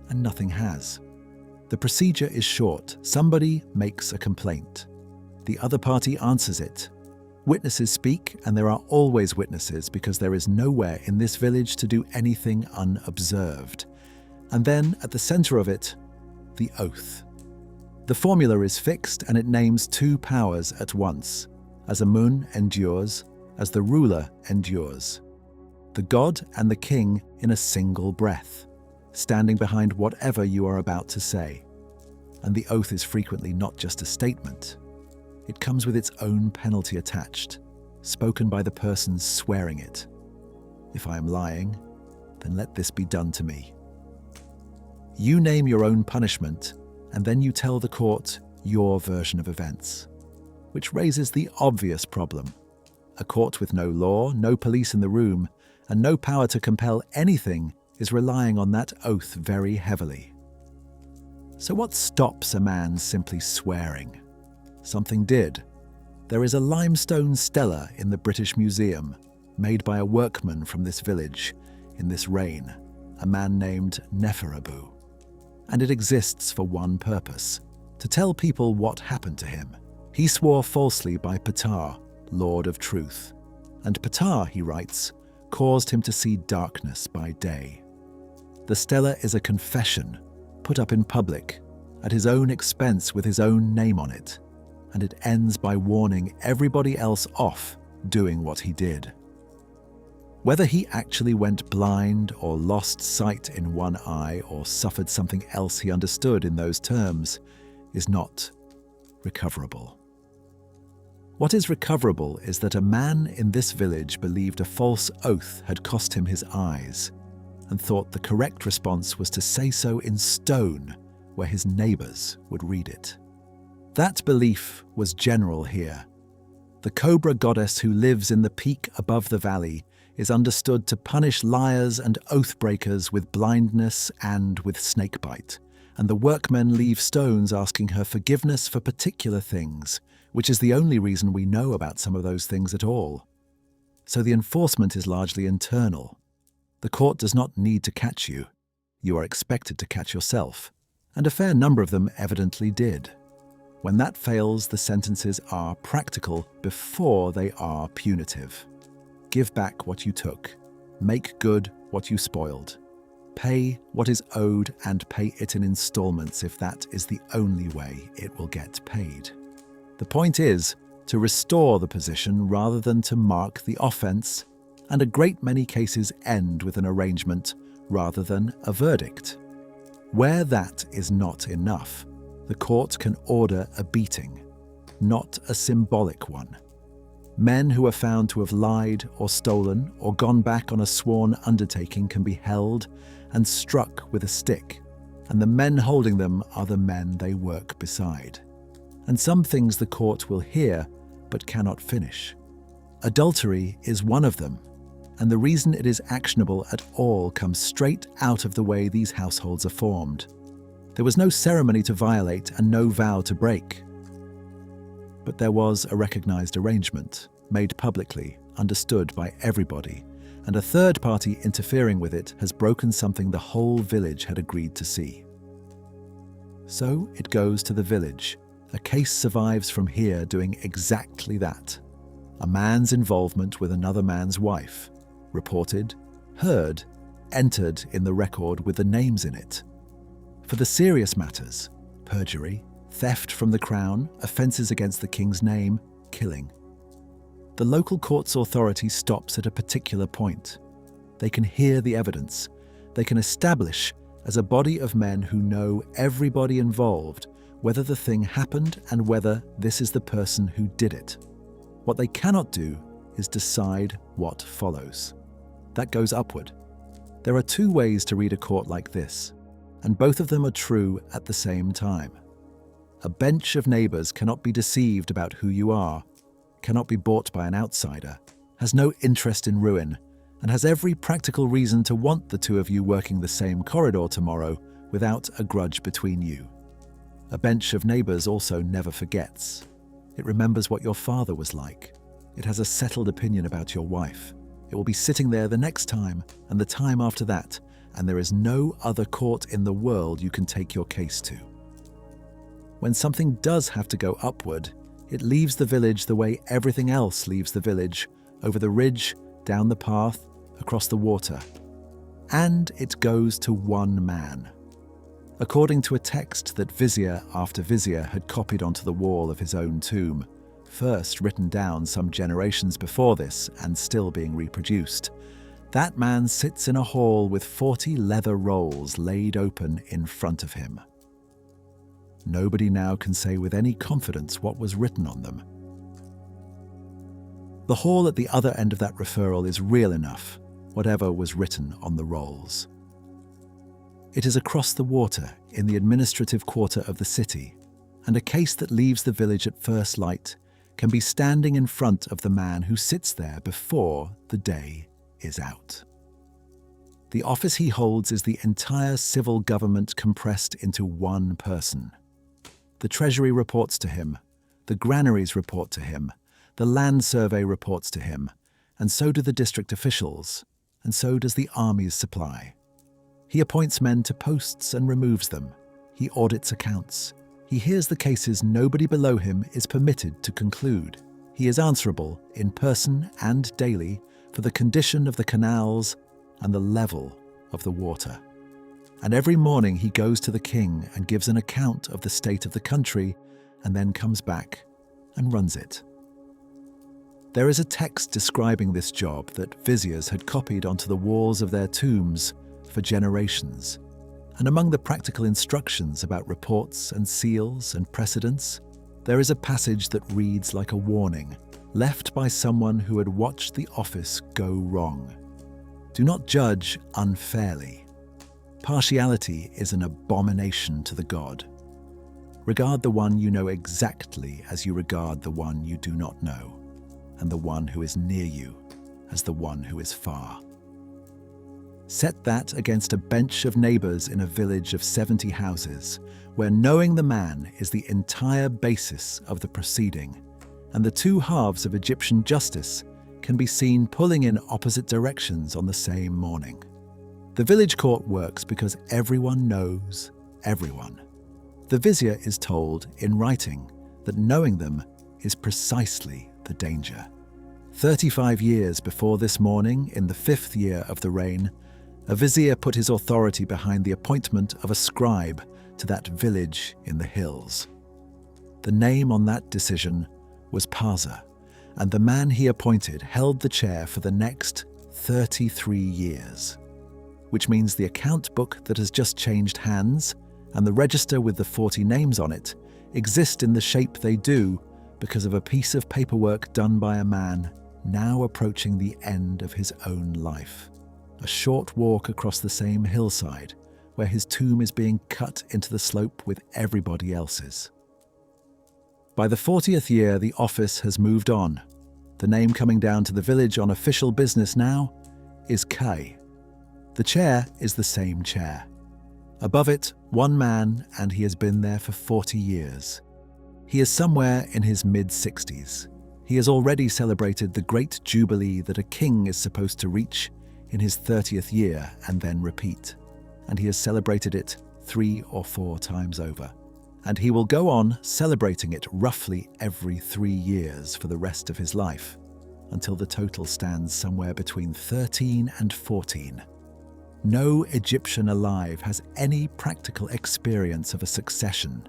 and nothing has. The procedure is short. Somebody makes a complaint. The other party answers it. Witnesses speak, and there are always witnesses because there is nowhere in this village to do anything unobserved. And then, at the center of it, the oath. The formula is fixed, and it names two powers at once, as Amun endures, as the ruler endures. The god and the king in a single breath, standing behind whatever you are about to say. And the oath is frequently not just a statement. It comes with its own penalty attached, spoken by the person swearing it. If I am lying, then let this be done to me. You name your own punishment, and then you tell the court your version of events, which raises the obvious problem. A court with no law, no police in the room, and no power to compel anything is relying on that oath very heavily. So what stops a man simply swearing? Something did. There is a limestone stela in the British Museum, made by a workman from this village, in this reign, a man named Neferabu. And it exists for one purpose, to tell people what happened to him. He swore falsely by Ptah, Lord of Truth. And Ptah, he writes, caused him to see darkness by day. The stela is a confession, put up in public, at his own expense with his own name on it, and it ends by warning everybody else off doing what he did. Whether he actually went blind or lost sight in one eye or suffered something else he understood in those terms is not recoverable. What is recoverable is that a man in this village believed a false oath had cost him his eyes and thought the correct response was to say so in stone where his neighbors would read it. That belief was general here. The cobra goddess who lives in the peak above the valley is understood to punish liars and oath-breakers with blindness and with snakebite, and the workmen leave stones asking her forgiveness for particular things, which is the only reason we know about some of those things at all. So the enforcement is largely internal. The court does not need to catch you. You are expected to catch yourself, and a fair number of them evidently did. When that fails, the sentences are practical before they are punitive. Give back what you took. Make good what you spoiled. Pay what is owed and pay it in installments if that is the only way it will get paid. The point is to restore the position rather than to mark the offense, and a great many cases end with an arrangement rather than a verdict. Where that is not enough, the court can order a beating, not a symbolic one. Men who are found to have lied or stolen or gone back on a sworn undertaking can be held and struck with a stick, and the men holding them are the men they work beside. And some things the court will hear but cannot finish. Adultery is one of them, and the reason it is actionable at all comes straight out of the way these households are formed. There was no ceremony to violate and no vow to break. But there was a recognized arrangement, made publicly, understood by everybody, and a third party interfering with it has broken something the whole village had agreed to see. So it goes to the village. A case survives from here doing exactly that. A man's involvement with another man's wife, reported, heard, entered in the record with the names in it. For the serious matters, perjury, theft from the crown, offences against the king's name, killing, the local court's authority stops at a particular point. They can hear the evidence. They can establish, as a body of men who know everybody involved, whether the thing happened and whether this is the person who did it. What they cannot do is decide what follows. That goes upward. There are two ways to read a court like this, and both of them are true at the same time. A bench of neighbours cannot be deceived about who you are, cannot be bought by an outsider, has no interest in ruin, and has every practical reason to want the two of you working the same corridor tomorrow without a grudge between you. A bench of neighbours also never forgets. It remembers what your father was like. It has a settled opinion about your wife. It will be sitting there the next time and the time after that, and there is no other court in the world you can take your case to. When something does have to go upward, it leaves the village the way everything else leaves the village, over the ridge, down the path, across the water. And it goes to one man. According to a text that vizier after vizier had copied onto the wall of his own tomb, first written down some generations before this and still being reproduced, that man sits in a hall with 40 leather rolls laid open in front of him. Nobody now can say with any confidence what was written on them. The hall at the other end of that referral is real enough, whatever was written on the rolls. It is across the water in the administrative quarter of the city, and a case that leaves the village at first light can be standing in front of the man who sits there before the day is out. The office he holds is the entire civil government compressed into one person. The Treasury reports to him, the granaries report to him, the land survey reports to him, and so do the district officials, and so does the army's supply. He appoints men to posts and removes them. He audits accounts. He hears the cases nobody below him is permitted to conclude. He is answerable, in person and daily, for the condition of the canals and the level of the water. And every morning he goes to the king and gives an account of the state of the country, and then comes back and runs it. There is a text describing this job that viziers had copied onto the walls of their tombs for generations, and among the practical instructions about reports and seals and precedents, there is a passage that reads like a warning, left by someone who had watched the office go wrong. Do not judge unfairly. Partiality is an abomination to the god. Regard the one you know exactly as you regard the one you do not know, and the one who is near you as the one who is far. Set that against a bench of neighbours in a village of 70 houses, where knowing the man is the entire basis of the proceeding, and the two halves of Egyptian justice can be seen pulling in opposite directions on the same morning. The village court works because everyone knows everyone. The vizier is told in writing that knowing them is precisely the danger. 35 years before this morning, in the 5th year of the reign, a vizier put his authority behind the appointment of a scribe to that village in the hills. The name on that decision was Parza, and the man he appointed held the chair for the next 33 years. Which means the account book that has just changed hands and the register with the 40 names on it exist in the shape they do because of a piece of paperwork done by a man now approaching the end of his own life. A short walk across the same hillside where his tomb is being cut into the slope with everybody else's. By the 40th year, the office has moved on, the name coming down to the village on official business now is Kai. The chair is the same chair. Above it, one man, and he has been there for 40 years. He is somewhere in his mid-60s. He has already celebrated the great jubilee that a king is supposed to reach in his 30th year and then repeat. And he has celebrated it 3 or 4 times over. And he will go on celebrating it roughly every 3 years for the rest of his life, until the total stands somewhere between 13 and 14. No Egyptian alive has any practical experience of a succession.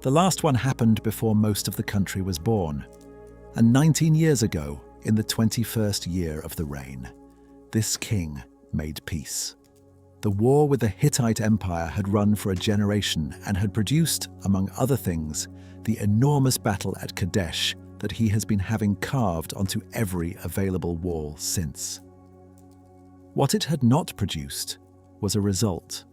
The last one happened before most of the country was born. And 19 years ago, in the 21st year of the reign, this king made peace. The war with the Hittite Empire had run for a generation and had produced, among other things, the enormous battle at Kadesh that he has been having carved onto every available wall since. What it had not produced was a result.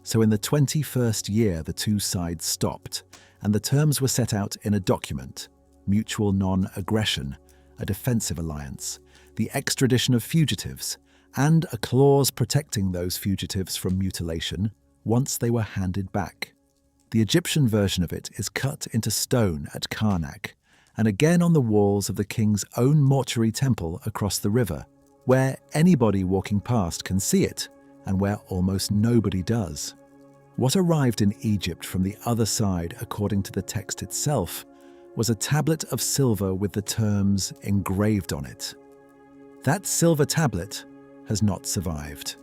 So in the 21st year, the two sides stopped, and the terms were set out in a document: mutual non-aggression, a defensive alliance, the extradition of fugitives, and a clause protecting those fugitives from mutilation once they were handed back. The Egyptian version of it is cut into stone at Karnak, and again on the walls of the king's own mortuary temple across the river, where anybody walking past can see it, and where almost nobody does. What arrived in Egypt from the other side, according to the text itself, was a tablet of silver with the terms engraved on it. That silver tablet has not survived.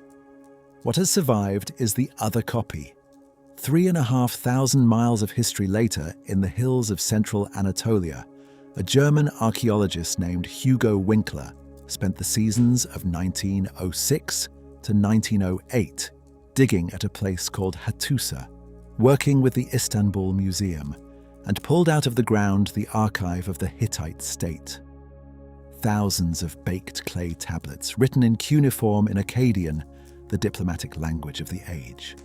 What has survived is the other copy. 3,500 miles of history later, in the hills of central Anatolia, a German archaeologist named Hugo Winkler spent the seasons of 1906 to 1908 digging at a place called Hattusa, working with the Istanbul Museum, and pulled out of the ground the archive of the Hittite state. Thousands of baked clay tablets written in cuneiform in Akkadian, the diplomatic language of the age.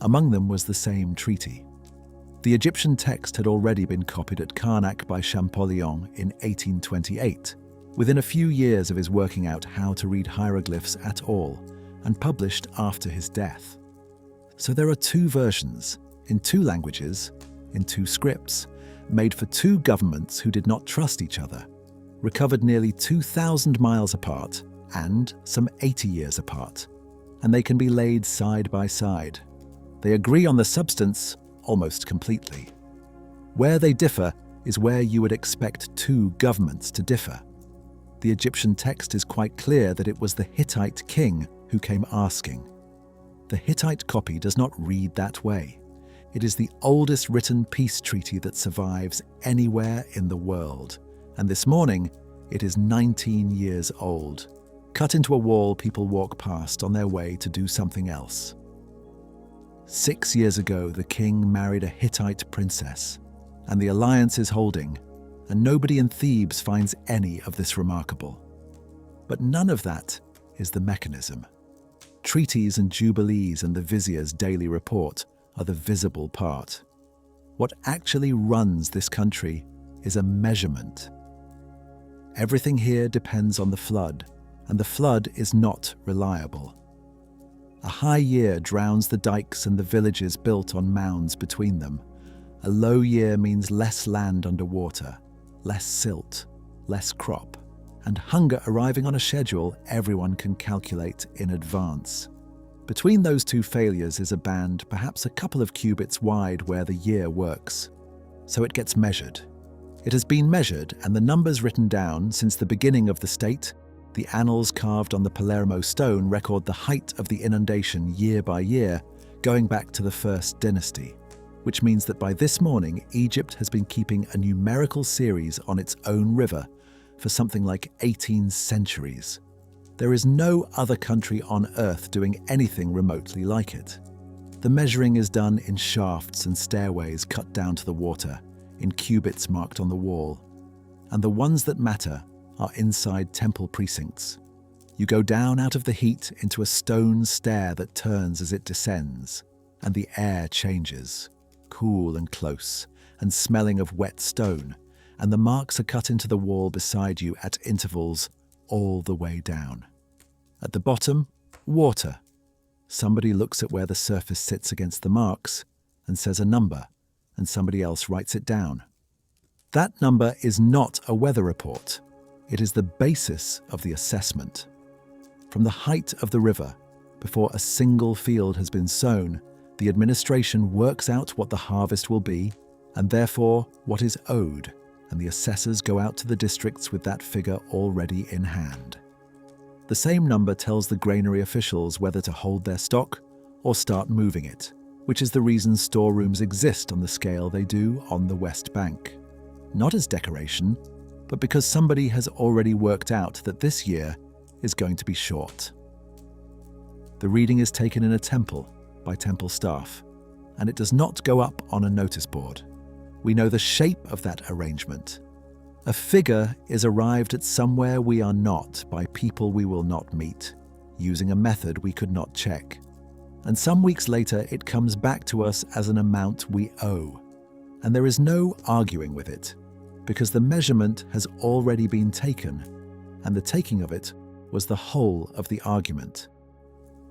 Among them was the same treaty. The Egyptian text had already been copied at Karnak by Champollion in 1828, within a few years of his working out how to read hieroglyphs at all, and published after his death. So there are 2 versions, in 2 languages, in 2 scripts, made for 2 governments who did not trust each other, recovered nearly 2,000 miles apart and some 80 years apart, and they can be laid side by side. They agree on the substance almost completely. Where they differ is where you would expect 2 governments to differ. The Egyptian text is quite clear that it was the Hittite king who came asking. The Hittite copy does not read that way. It is the oldest written peace treaty that survives anywhere in the world. And this morning, it is 19 years old, cut into a wall people walk past on their way to do something else. 6 years ago, the king married a Hittite princess, and the alliance is holding, and nobody in Thebes finds any of this remarkable. But none of that is the mechanism. Treaties and jubilees and the vizier's daily report are the visible part. What actually runs this country is a measurement. Everything here depends on the flood, and the flood is not reliable. A high year drowns the dikes and the villages built on mounds between them. A low year means less land underwater, less silt, less crop, and hunger arriving on a schedule everyone can calculate in advance. Between those 2 failures is a band perhaps a couple of cubits wide where the year works. So it gets measured. It has been measured, and the numbers written down since the beginning of the state, the annals carved on the Palermo stone record the height of the inundation year by year, going back to the first dynasty, which means that by this morning, Egypt has been keeping a numerical series on its own river for something like 18 centuries. There is no other country on Earth doing anything remotely like it. The measuring is done in shafts and stairways cut down to the water, in cubits marked on the wall, and the ones that matter are inside temple precincts. You go down out of the heat into a stone stair that turns as it descends, and the air changes, cool and close, and smelling of wet stone, and the marks are cut into the wall beside you at intervals all the way down. At the bottom, water. Somebody looks at where the surface sits against the marks and says a number, and somebody else writes it down. That number is not a weather report. It is the basis of the assessment. From the height of the river, before a single field has been sown, the administration works out what the harvest will be, and therefore what is owed, and the assessors go out to the districts with that figure already in hand. The same number tells the granary officials whether to hold their stock or start moving it, which is the reason storerooms exist on the scale they do on the West Bank. Not as decoration, but because somebody has already worked out that this year is going to be short. The reading is taken in a temple by temple staff, and it does not go up on a notice board. We know the shape of that arrangement. A figure is arrived at somewhere we are not by people we will not meet, using a method we could not check. And some weeks later it comes back to us as an amount we owe. And there is no arguing with it, because the measurement has already been taken, and the taking of it was the whole of the argument.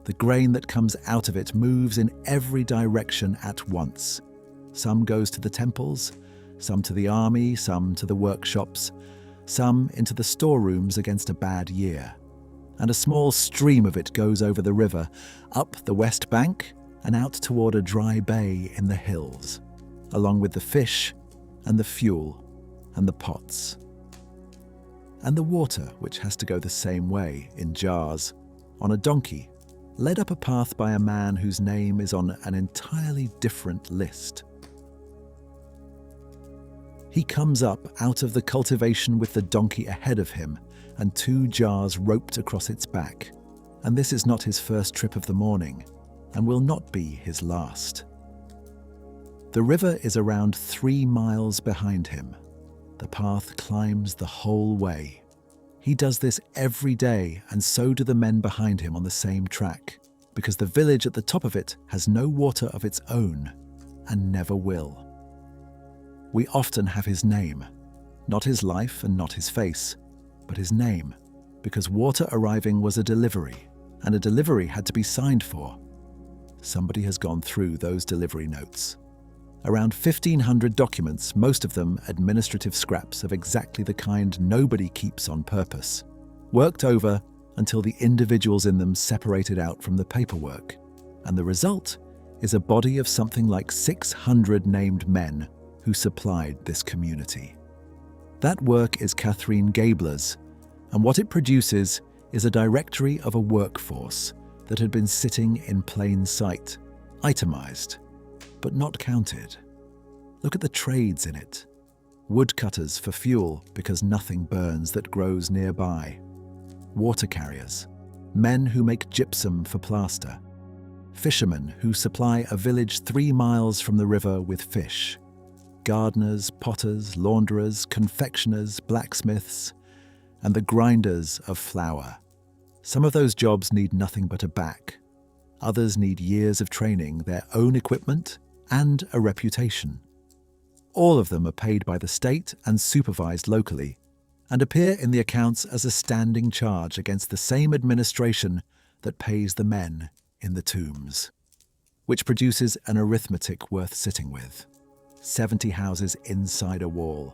The grain that comes out of it moves in every direction at once. Some goes to the temples, some to the army, some to the workshops, some into the storerooms against a bad year. And a small stream of it goes over the river, up the west bank and out toward a dry bay in the hills, along with the fish and the fuel and the pots. And the water, which has to go the same way, in jars, on a donkey, led up a path by a man whose name is on an entirely different list. He comes up out of the cultivation with the donkey ahead of him and 2 jars roped across its back, and this is not his first trip of the morning, and will not be his last. The river is around 3 miles behind him. The path climbs the whole way. He does this every day, and so do the men behind him on the same track, because the village at the top of it has no water of its own, and never will. We often have his name, not his life and not his face, but his name, because water arriving was a delivery, and a delivery had to be signed for. Somebody has gone through those delivery notes. Around 1,500 documents, most of them administrative scraps of exactly the kind nobody keeps on purpose, worked over until the individuals in them separated out from the paperwork, and the result is a body of something like 600 named men who supplied this community. That work is Catherine Gabler's, and what it produces is a directory of a workforce that had been sitting in plain sight, itemized, but not counted. Look at the trades in it. Woodcutters for fuel because nothing burns that grows nearby. Water carriers, men who make gypsum for plaster. Fishermen who supply a village 3 miles from the river with fish. Gardeners, potters, launderers, confectioners, blacksmiths, and the grinders of flour. Some of those jobs need nothing but a back. Others need years of training, their own equipment, and a reputation. All of them are paid by the state and supervised locally, and appear in the accounts as a standing charge against the same administration that pays the men in the tombs, which produces an arithmetic worth sitting with. 70 houses inside a wall,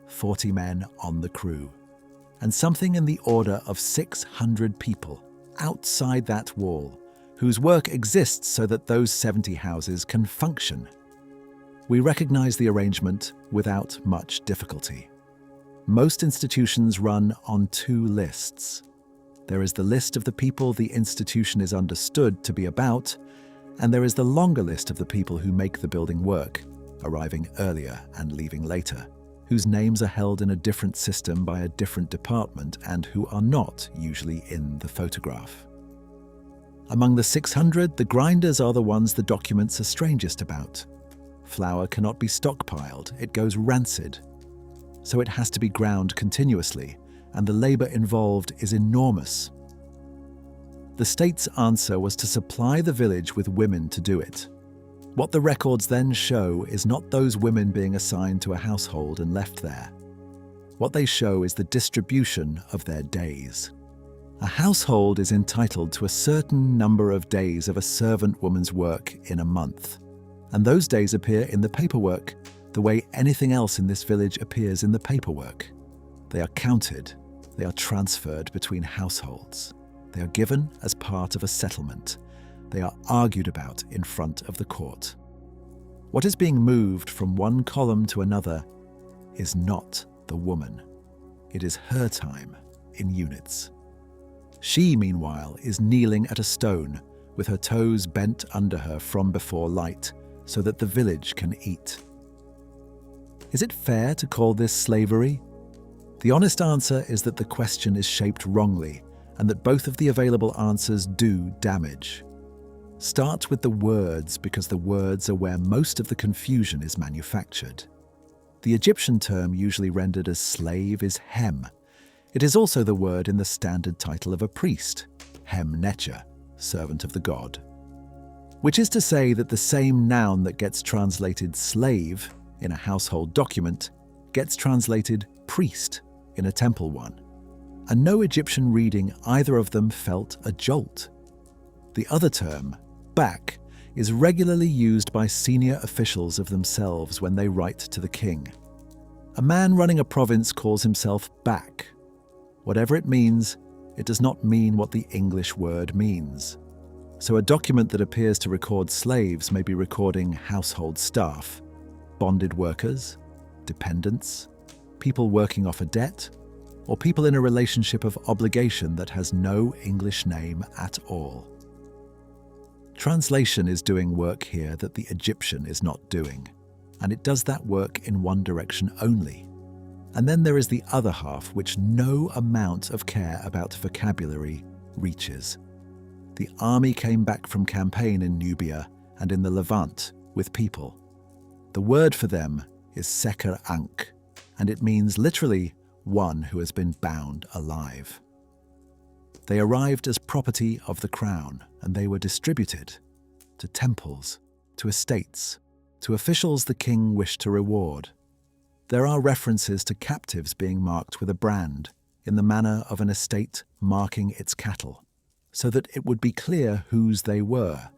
40 men on the crew, and something in the order of 600 people outside that wall, whose work exists so that those 70 houses can function. We recognize the arrangement without much difficulty. Most institutions run on 2 lists. There is the list of the people the institution is understood to be about, and there is the longer list of the people who make the building work, arriving earlier and leaving later, whose names are held in a different system by a different department and who are not usually in the photograph. Among the 600, the grinders are the ones the documents are strangest about. Flour cannot be stockpiled, it goes rancid. So it has to be ground continuously, and the labor involved is enormous. The state's answer was to supply the village with women to do it. What the records then show is not those women being assigned to a household and left there. What they show is the distribution of their days. A household is entitled to a certain number of days of a servant woman's work in a month, and those days appear in the paperwork the way anything else in this village appears in the paperwork. They are counted, they are transferred between households, they are given as part of a settlement, they are argued about in front of the court. What is being moved from one column to another is not the woman. It is her time in units. She, meanwhile, is kneeling at a stone with her toes bent under her from before light so that the village can eat. Is it fair to call this slavery? The honest answer is that the question is shaped wrongly and that both of the available answers do damage. Start with the words because the words are where most of the confusion is manufactured. The Egyptian term usually rendered as slave is hem. It is also the word in the standard title of a priest, hem-necher, servant of the god. Which is to say that the same noun that gets translated slave in a household document gets translated priest in a temple one. And no Egyptian reading either of them felt a jolt. The other term, bak, is regularly used by senior officials of themselves when they write to the king. A man running a province calls himself bak. Whatever it means, it does not mean what the English word means. So a document that appears to record slaves may be recording household staff, bonded workers, dependents, people working off a debt, or people in a relationship of obligation that has no English name at all. Translation is doing work here that the Egyptian is not doing, and it does that work in one direction only. And then there is the other half which no amount of care about vocabulary reaches. The army came back from campaign in Nubia and in the Levant with people. The word for them is seker ankh, and it means literally one who has been bound alive. They arrived as property of the crown, and they were distributed to temples, to estates, to officials the king wished to reward. There are references to captives being marked with a brand in the manner of an estate marking its cattle, so that it would be clear whose they were.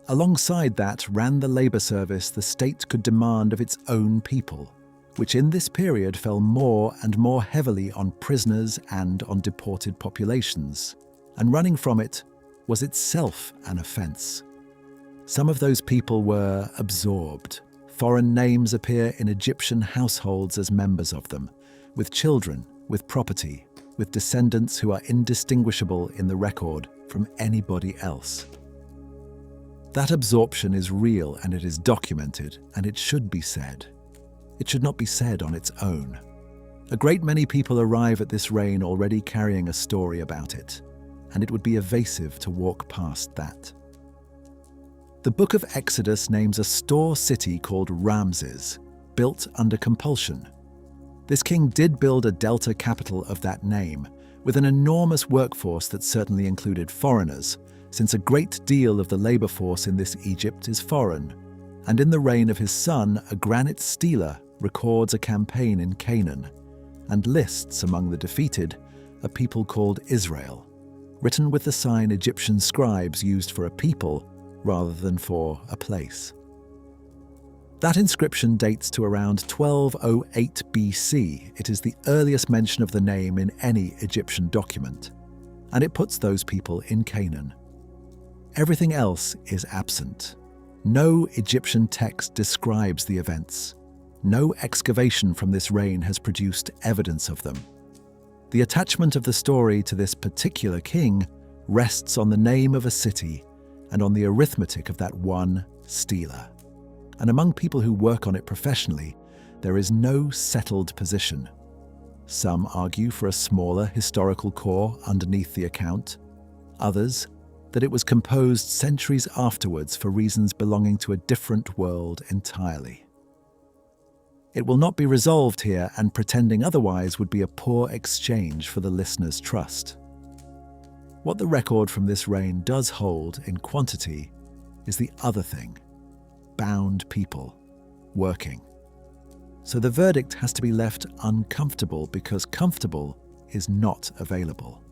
Alongside that ran the labour service the state could demand of its own people, which in this period fell more and more heavily on prisoners and on deported populations, and running from it was itself an offence. Some of those people were absorbed. Foreign names appear in Egyptian households as members of them, with children, with property, with descendants who are indistinguishable in the record from anybody else. That absorption is real and it is documented, and it should be said. It should not be said on its own. A great many people arrive at this reign already carrying a story about it, and it would be evasive to walk past that. The Book of Exodus names a store city called Ramesses, built under compulsion. This king did build a delta capital of that name, with an enormous workforce that certainly included foreigners, since a great deal of the labour force in this Egypt is foreign. And in the reign of his son, a granite stela records a campaign in Canaan, and lists among the defeated a people called Israel, written with the sign Egyptian scribes used for a people rather than for a place. That inscription dates to around 1208 BC. It is the earliest mention of the name in any Egyptian document, and it puts those people in Canaan. Everything else is absent. No Egyptian text describes the events. No excavation from this reign has produced evidence of them. The attachment of the story to this particular king rests on the name of a city and on the arithmetic of that one stela. And among people who work on it professionally, there is no settled position. Some argue for a smaller historical core underneath the account. Others, that it was composed centuries afterwards for reasons belonging to a different world entirely. It will not be resolved here, and pretending otherwise would be a poor exchange for the listener's trust. What the record from this reign does hold in quantity is the other thing: bound people, working. So the verdict has to be left uncomfortable because comfortable is not available.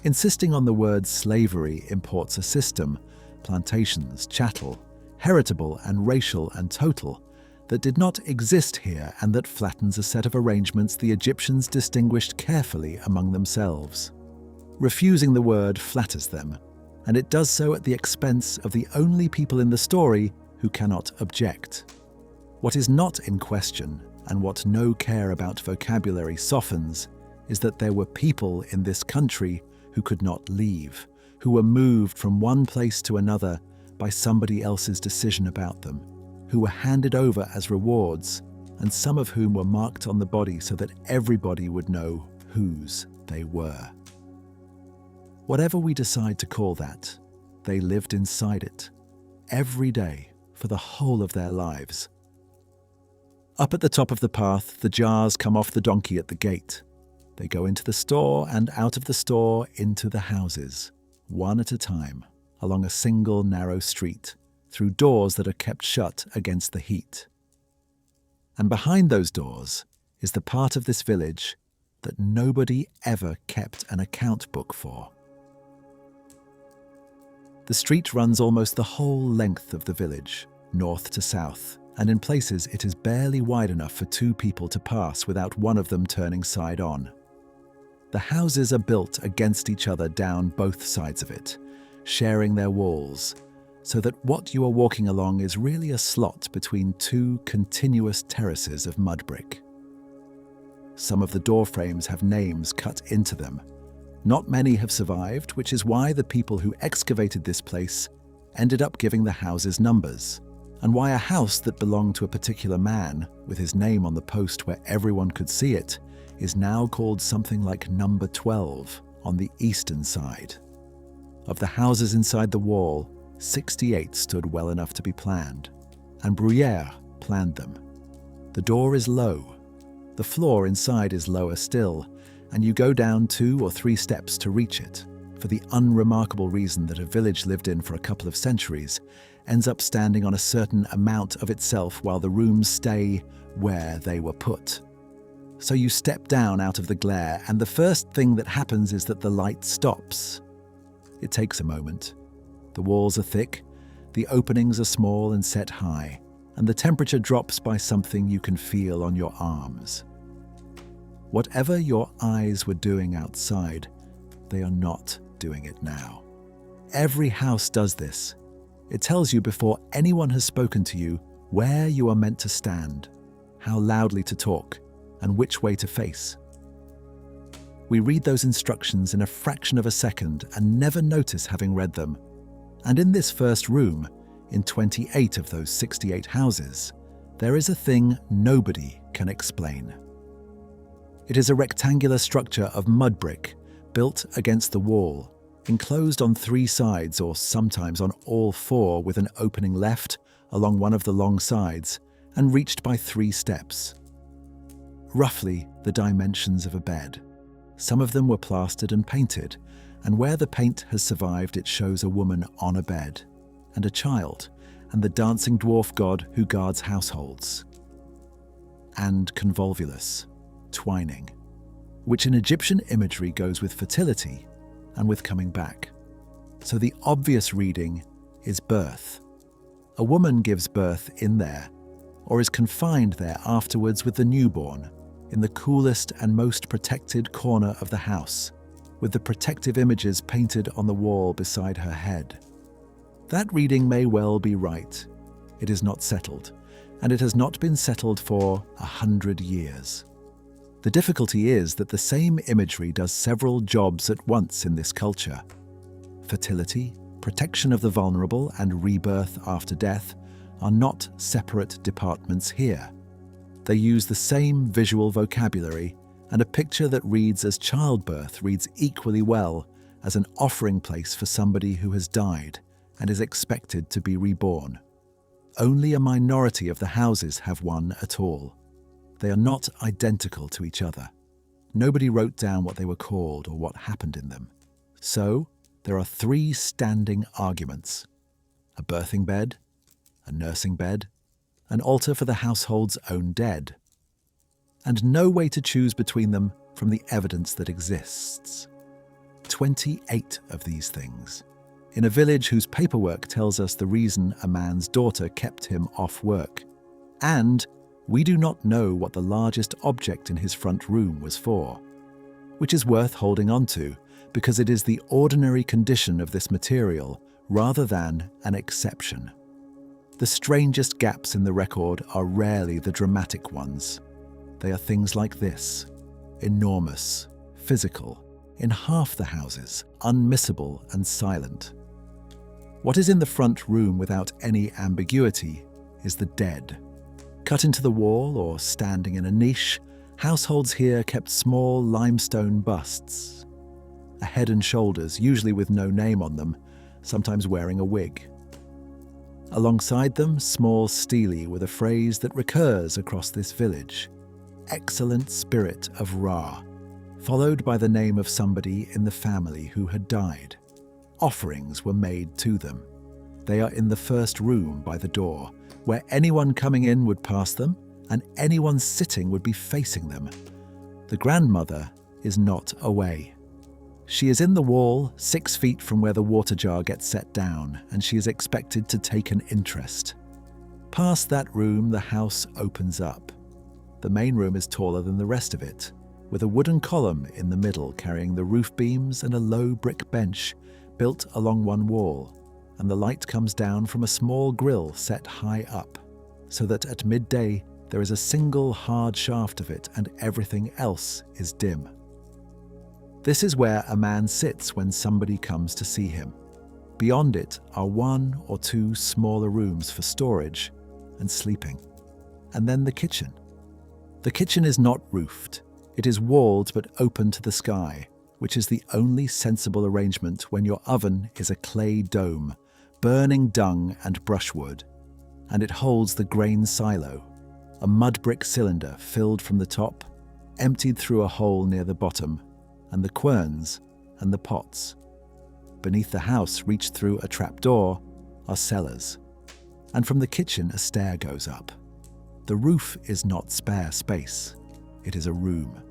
Insisting on the word slavery imports a system, plantations, chattel, heritable and racial and total, that did not exist here and that flattens a set of arrangements the Egyptians distinguished carefully among themselves. Refusing the word flatters them, and it does so at the expense of the only people in the story who cannot object. What is not in question, and what no care about vocabulary softens, is that there were people in this country who could not leave, who were moved from one place to another by somebody else's decision about them, who were handed over as rewards, and some of whom were marked on the body so that everybody would know whose they were. Whatever we decide to call that, they lived inside it, every day, for the whole of their lives. Up at the top of the path, the jars come off the donkey at the gate. They go into the store and out of the store into the houses, one at a time, along a single narrow street, through doors that are kept shut against the heat. And behind those doors is the part of this village that nobody ever kept an account book for. The street runs almost the whole length of the village, north to south, and in places it is barely wide enough for two people to pass without one of them turning side on. The houses are built against each other down both sides of it, sharing their walls, so that what you are walking along is really a slot between two continuous terraces of mud brick. Some of the door frames have names cut into them. Not many have survived, which is why the people who excavated this place ended up giving the houses numbers, and why a house that belonged to a particular man, with his name on the post where everyone could see it, is now called something like number 12 on the eastern side. Of the houses inside the wall, 68 stood well enough to be planned, and Bruyère planned them. The door is low. The floor inside is lower still, and you go down 2 or 3 steps to reach it, for the unremarkable reason that a village lived in for a couple of centuries ends up standing on a certain amount of itself while the rooms stay where they were put. So you step down out of the glare, and the first thing that happens is that the light stops. It takes a moment. The walls are thick, the openings are small and set high, and the temperature drops by something you can feel on your arms. Whatever your eyes were doing outside, they are not doing it now. Every house does this. It tells you before anyone has spoken to you where you are meant to stand, how loudly to talk, and which way to face. We read those instructions in a fraction of a second and never notice having read them. And in this first room, in 28 of those 68 houses, there is a thing nobody can explain. It is a rectangular structure of mud brick built against the wall, enclosed on 3 sides or sometimes on all 4 with an opening left along one of the long sides and reached by 3 steps. Roughly the dimensions of a bed. Some of them were plastered and painted, and where the paint has survived it shows a woman on a bed, and a child, and the dancing dwarf god who guards households. And convolvulus, twining, which in Egyptian imagery goes with fertility and with coming back. So the obvious reading is birth. A woman gives birth in there, or is confined there afterwards with the newborn, in the coolest and most protected corner of the house, with the protective images painted on the wall beside her head. That reading may well be right. It is not settled, and it has not been settled for 100 years. The difficulty is that the same imagery does several jobs at once in this culture. Fertility, protection of the vulnerable, and rebirth after death are not separate departments here. They use the same visual vocabulary, and a picture that reads as childbirth reads equally well as an offering place for somebody who has died and is expected to be reborn. Only a minority of the houses have one at all. They are not identical to each other. Nobody wrote down what they were called or what happened in them. So, there are 3 standing arguments: a birthing bed, a nursing bed, an altar for the household's own dead, and no way to choose between them from the evidence that exists. 28 of these things, in a village whose paperwork tells us the reason a man's daughter kept him off work. And we do not know what the largest object in his front room was for, which is worth holding on to because it is the ordinary condition of this material rather than an exception. The strangest gaps in the record are rarely the dramatic ones. They are things like this: enormous, physical, in half the houses, unmissable and silent. What is in the front room without any ambiguity is the dead. Cut into the wall or standing in a niche, households here kept small limestone busts. A head and shoulders, usually with no name on them, sometimes wearing a wig. Alongside them, small stelae with a phrase that recurs across this village: excellent spirit of Ra, followed by the name of somebody in the family who had died. Offerings were made to them. They are in the first room by the door, where anyone coming in would pass them, and anyone sitting would be facing them. The grandmother is not away. She is in the wall, 6 feet from where the water jar gets set down, and she is expected to take an interest. Past that room, the house opens up. The main room is taller than the rest of it, with a wooden column in the middle carrying the roof beams and a low brick bench built along one wall, and the light comes down from a small grill set high up, so that at midday there is a single hard shaft of it and everything else is dim. This is where a man sits when somebody comes to see him. Beyond it are 1 or 2 smaller rooms for storage and sleeping. And then the kitchen. The kitchen is not roofed. It is walled but open to the sky, which is the only sensible arrangement when your oven is a clay dome, burning dung and brushwood, and it holds the grain silo, a mud brick cylinder filled from the top, emptied through a hole near the bottom, and the querns and the pots. Beneath the house, reached through a trapdoor, are cellars, and from the kitchen a stair goes up. The roof is not spare space, it is a room.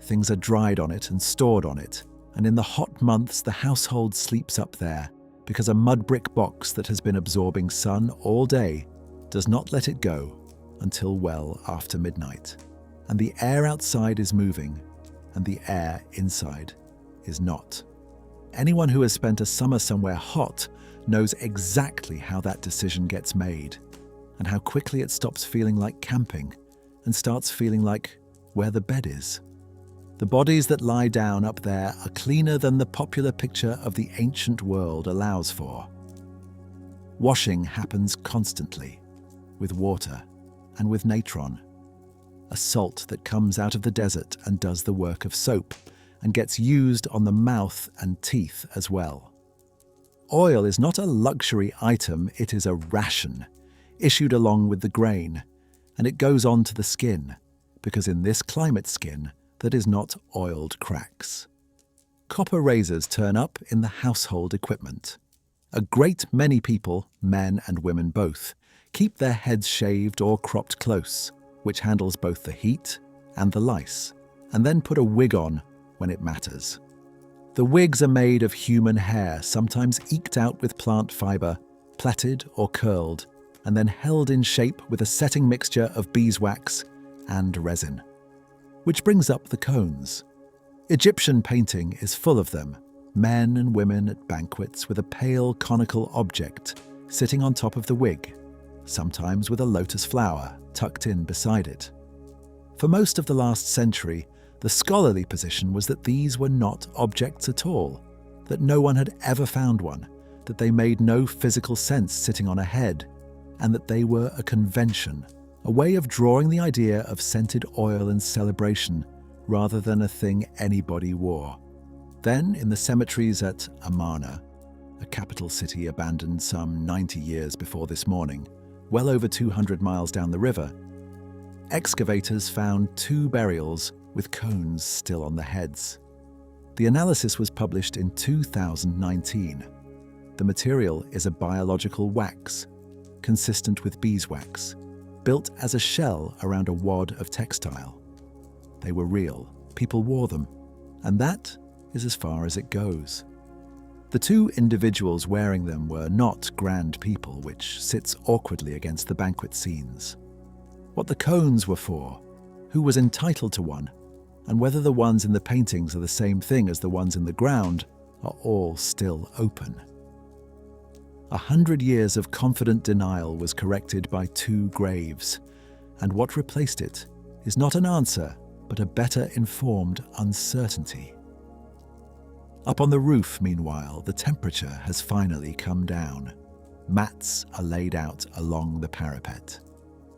Things are dried on it and stored on it, and in the hot months the household sleeps up there because a mud brick box that has been absorbing sun all day does not let it go until well after midnight. And the air outside is moving, and the air inside is not. Anyone who has spent a summer somewhere hot knows exactly how that decision gets made, and how quickly it stops feeling like camping and starts feeling like where the bed is. The bodies that lie down up there are cleaner than the popular picture of the ancient world allows for. Washing happens constantly, with water and with natron, a salt that comes out of the desert and does the work of soap and gets used on the mouth and teeth as well. Oil is not a luxury item, it is a ration, issued along with the grain, and it goes on to the skin, because in this climate skin that is not oiled cracks. Copper razors turn up in the household equipment. A great many people, men and women both, keep their heads shaved or cropped close, which handles both the heat and the lice, and then put a wig on when it matters. The wigs are made of human hair, sometimes eked out with plant fibre, plaited or curled, and then held in shape with a setting mixture of beeswax and resin. Which brings up the cones. Egyptian painting is full of them, men and women at banquets with a pale conical object sitting on top of the wig, sometimes with a lotus flower tucked in beside it. For most of the last century, the scholarly position was that these were not objects at all, that no one had ever found one, that they made no physical sense sitting on a head, and that they were a convention, a way of drawing the idea of scented oil and celebration rather than a thing anybody wore. Then, in the cemeteries at Amarna, a capital city abandoned some 90 years before this morning, well over 200 miles down the river, excavators found 2 burials with cones still on the heads. The analysis was published in 2019. The material is a biological wax, consistent with beeswax, built as a shell around a wad of textile. They were real, people wore them, and that is as far as it goes. The two individuals wearing them were not grand people, which sits awkwardly against the banquet scenes. What the cones were for, who was entitled to one, and whether the ones in the paintings are the same thing as the ones in the ground are all still open. 100 years of confident denial was corrected by 2 graves, and what replaced it is not an answer, but a better informed uncertainty. Up on the roof, meanwhile, the temperature has finally come down. Mats are laid out along the parapet.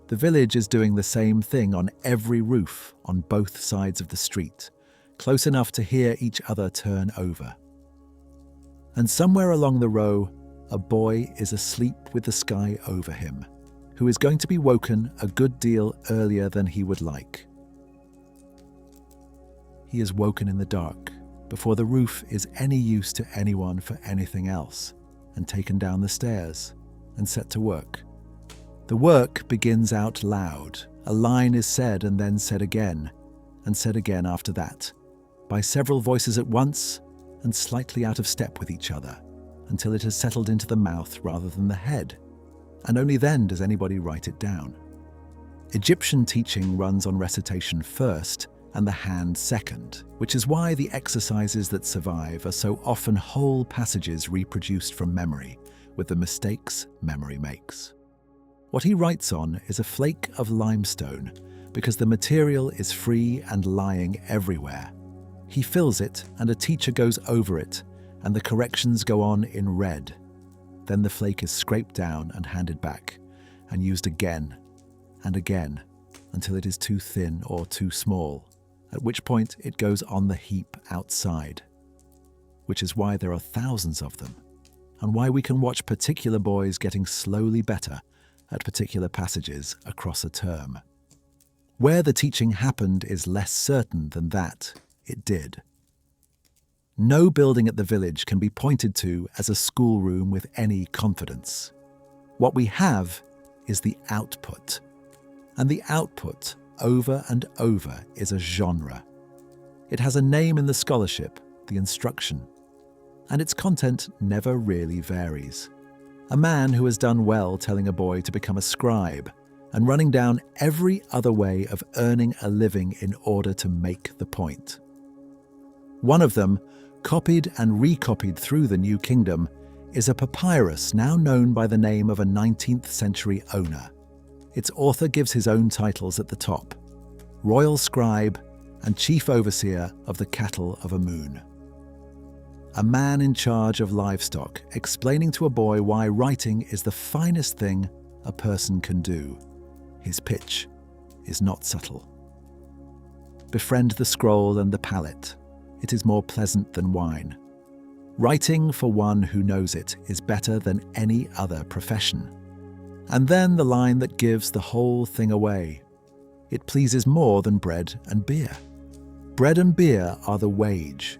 The village is doing the same thing on every roof on both sides of the street, close enough to hear each other turn over. And somewhere along the row, a boy is asleep with the sky over him, who is going to be woken a good deal earlier than he would like. He is woken in the dark, before the roof is any use to anyone for anything else, and taken down the stairs and set to work. The work begins out loud. A line is said and then said again, and said again after that, by several voices at once and slightly out of step with each other, until it has settled into the mouth rather than the head, and only then does anybody write it down. Egyptian teaching runs on recitation first and the hand second, which is why the exercises that survive are so often whole passages reproduced from memory, with the mistakes memory makes. What he writes on is a flake of limestone, because the material is free and lying everywhere. He fills it, and a teacher goes over it, and the corrections go on in red. Then the flake is scraped down and handed back, and used again and again, until it is too thin or too small, at which point it goes on the heap outside. Which is why there are thousands of them, and why we can watch particular boys getting slowly better at particular passages across a term. Where the teaching happened is less certain than that it did. No building at the village can be pointed to as a schoolroom with any confidence. What we have is the output, and the output over and over is a genre. It has a name in the scholarship, the instruction, and its content never really varies. A man who has done well telling a boy to become a scribe and running down every other way of earning a living in order to make the point. One of them, copied and recopied through the New Kingdom, is a papyrus now known by the name of a 19th century owner. Its author gives his own titles at the top: Royal Scribe and Chief Overseer of the Cattle of Amun. A man in charge of livestock explaining to a boy why writing is the finest thing a person can do. His pitch is not subtle. Befriend the scroll and the palate. It is more pleasant than wine. Writing for one who knows it is better than any other profession. And then the line that gives the whole thing away. It pleases more than bread and beer. Bread and beer are the wage.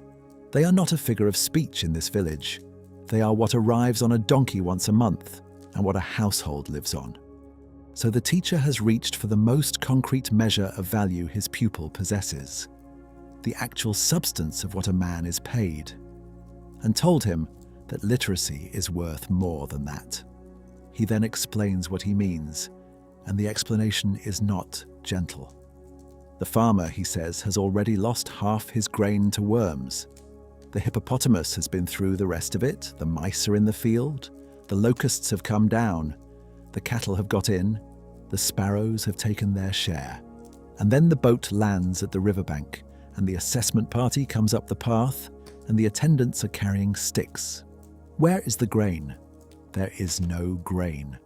They are not a figure of speech in this village. They are what arrives on a donkey once a month and what a household lives on. So the teacher has reached for the most concrete measure of value his pupil possesses, the actual substance of what a man is paid, and told him that literacy is worth more than that. He then explains what he means, and the explanation is not gentle. The farmer, he says, has already lost half his grain to worms. The hippopotamus has been through the rest of it, the mice are in the field, the locusts have come down, the cattle have got in, the sparrows have taken their share. And then the boat lands at the riverbank, and the assessment party comes up the path, and the attendants are carrying sticks. Where is the grain? There is no grain.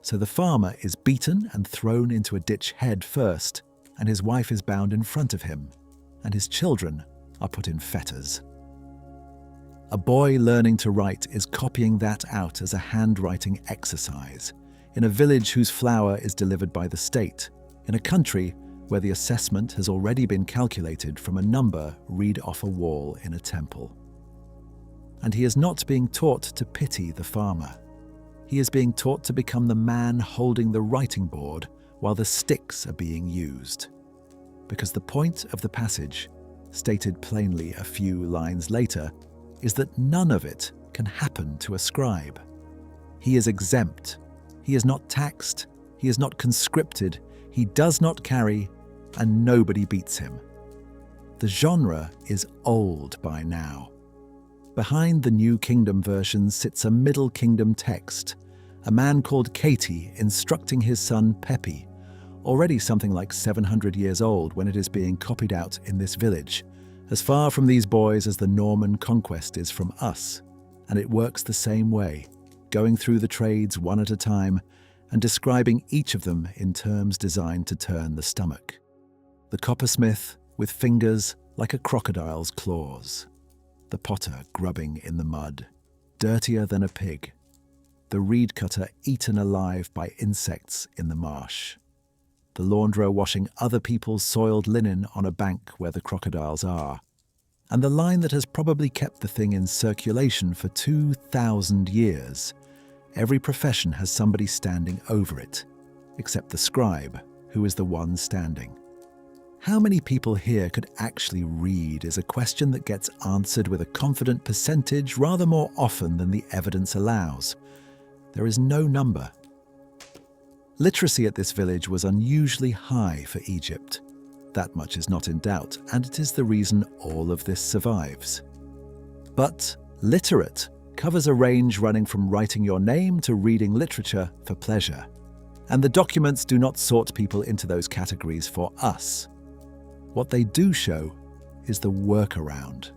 So the farmer is beaten and thrown into a ditch head first, and his wife is bound in front of him, and his children are put in fetters. A boy learning to write is copying that out as a handwriting exercise, in a village whose flour is delivered by the state, in a country where the assessment has already been calculated from a number read off a wall in a temple. And he is not being taught to pity the farmer. He is being taught to become the man holding the writing board while the sticks are being used. Because the point of the passage stated plainly a few lines later, is that none of it can happen to a scribe. He is exempt. He is not taxed. He is not conscripted. He does not carry, and nobody beats him. The genre is old by now. Behind the New Kingdom version sits a Middle Kingdom text, a man called Katie instructing his son Pepi, already something like 700 years old when it is being copied out in this village, as far from these boys as the Norman conquest is from us, and it works the same way, going through the trades one at a time and describing each of them in terms designed to turn the stomach. The coppersmith with fingers like a crocodile's claws. The potter grubbing in the mud, dirtier than a pig. The reed cutter eaten alive by insects in the marsh. The launderer washing other people's soiled linen on a bank where the crocodiles are. And the line that has probably kept the thing in circulation for 2,000 years. Every profession has somebody standing over it, except the scribe, who is the one standing. How many people here could actually read is a question that gets answered with a confident percentage rather more often than the evidence allows. There is no number. Literacy at this village was unusually high for Egypt. That much is not in doubt, and it is the reason all of this survives. But literate covers a range running from writing your name to reading literature for pleasure. And the documents do not sort people into those categories for us. What they do show is the workaround.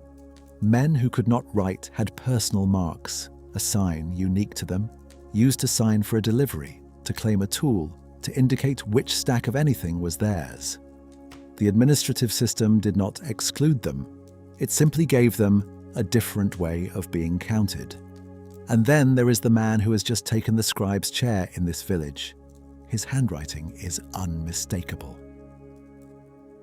Men who could not write had personal marks, a sign unique to them, used to sign for a delivery, to claim a tool, to indicate which stack of anything was theirs. The administrative system did not exclude them. It simply gave them a different way of being counted. And then there is the man who has just taken the scribe's chair in this village. His handwriting is unmistakable.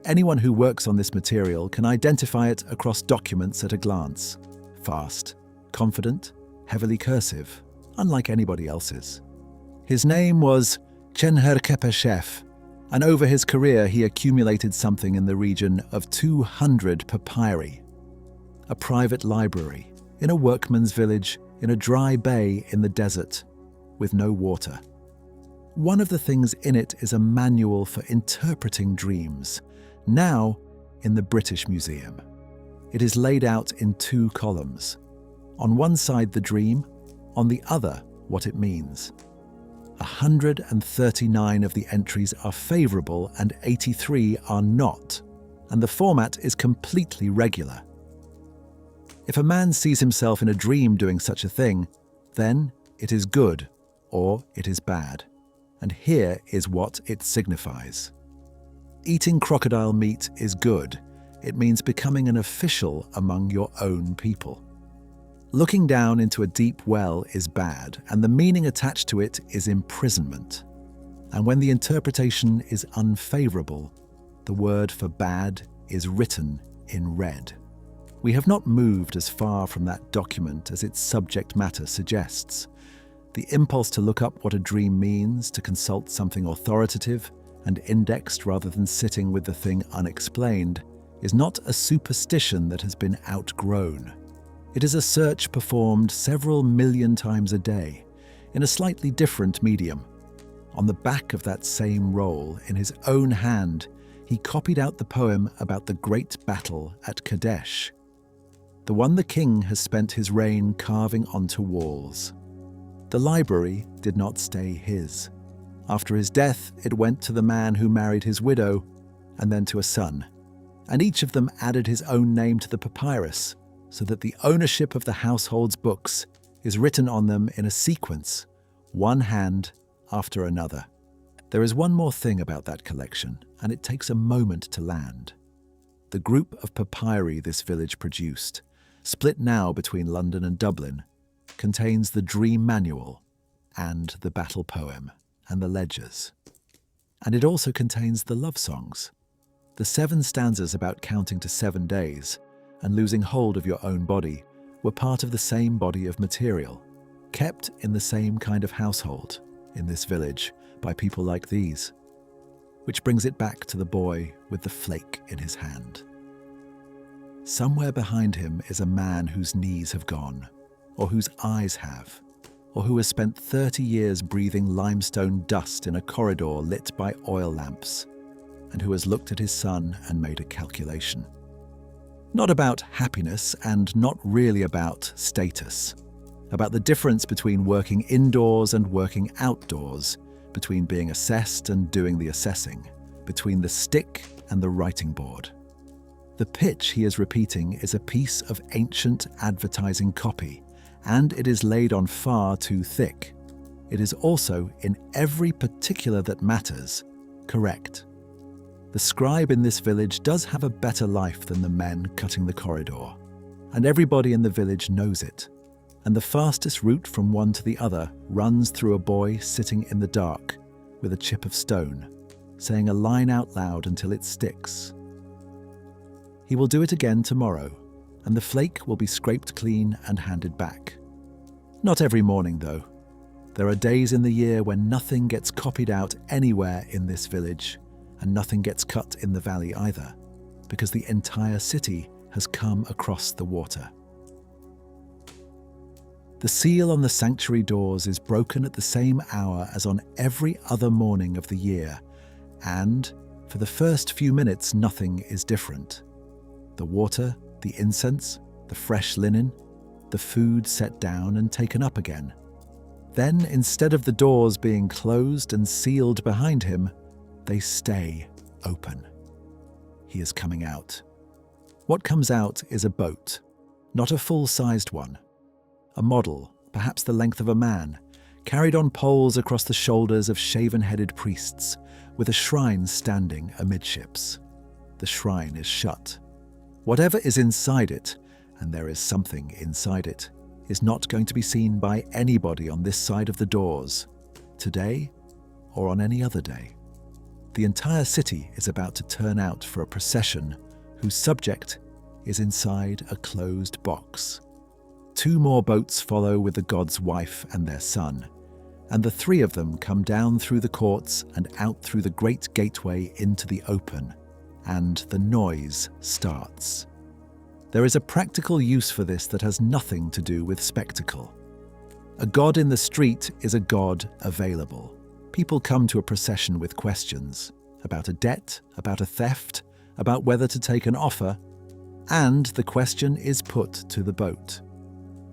Anyone who works on this material can identify it across documents at a glance. Fast, confident, heavily cursive, unlike anybody else's. His name was Chenherkepeshef, and over his career he accumulated something in the region of 200 papyri. A private library, in a workman's village, in a dry bay in the desert, with no water. One of the things in it is a manual for interpreting dreams, now in the British Museum. It is laid out in 2 columns. On one side the dream, on the other what it means. 139 of the entries are favourable and 83 are not, and the format is completely regular. If a man sees himself in a dream doing such a thing, then it is good or it is bad. And here is what it signifies. Eating crocodile meat is good. It means becoming an official among your own people. Looking down into a deep well is bad, and the meaning attached to it is imprisonment. And when the interpretation is unfavourable, the word for bad is written in red. We have not moved as far from that document as its subject matter suggests. The impulse to look up what a dream means, to consult something authoritative and indexed rather than sitting with the thing unexplained, is not a superstition that has been outgrown. It is a search performed several million times a day, in a slightly different medium. On the back of that same roll, in his own hand, he copied out the poem about the great battle at Kadesh, the one the king has spent his reign carving onto walls. The library did not stay his. After his death, it went to the man who married his widow, and then to a son. And each of them added his own name to the papyrus, so that the ownership of the household's books is written on them in a sequence, one hand after another. There is one more thing about that collection, and it takes a moment to land. The group of papyri this village produced, split now between London and Dublin, contains the dream manual and the battle poem and the ledgers. And it also contains the love songs. The 7 stanzas about counting to 7 days and losing hold of your own body were part of the same body of material, kept in the same kind of household in this village by people like these. Which brings it back to the boy with the flake in his hand. Somewhere behind him is a man whose knees have gone, or whose eyes have, or who has spent 30 years breathing limestone dust in a corridor lit by oil lamps, and who has looked at his son and made a calculation. Not about happiness and not really about status, about the difference between working indoors and working outdoors, between being assessed and doing the assessing, between the stick and the writing board. The pitch he is repeating is a piece of ancient advertising copy, and it is laid on far too thick. It is also, in every particular that matters, correct. The scribe in this village does have a better life than the men cutting the corridor, and everybody in the village knows it. And the fastest route from one to the other runs through a boy sitting in the dark with a chip of stone, saying a line out loud until it sticks. He will do it again tomorrow, and the flake will be scraped clean and handed back. Not every morning, though. There are days in the year when nothing gets copied out anywhere in this village, and nothing gets cut in the valley either, because the entire city has come across the water. The seal on the sanctuary doors is broken at the same hour as on every other morning of the year, and for the first few minutes nothing is different. The water, the incense, the fresh linen, the food set down and taken up again. Then, instead of the doors being closed and sealed behind him, they stay open. He is coming out. What comes out is a boat, not a full-sized one. A model, perhaps the length of a man, carried on poles across the shoulders of shaven-headed priests, with a shrine standing amidships. The shrine is shut. Whatever is inside it, and there is something inside it, is not going to be seen by anybody on this side of the doors, today or on any other day. The entire city is about to turn out for a procession whose subject is inside a closed box. 2 more boats follow with the god's wife and their son, and the 3 of them come down through the courts and out through the great gateway into the open, and the noise starts. There is a practical use for this that has nothing to do with spectacle. A god in the street is a god available. People come to a procession with questions about a debt, about a theft, about whether to take an offer, and the question is put to the boat.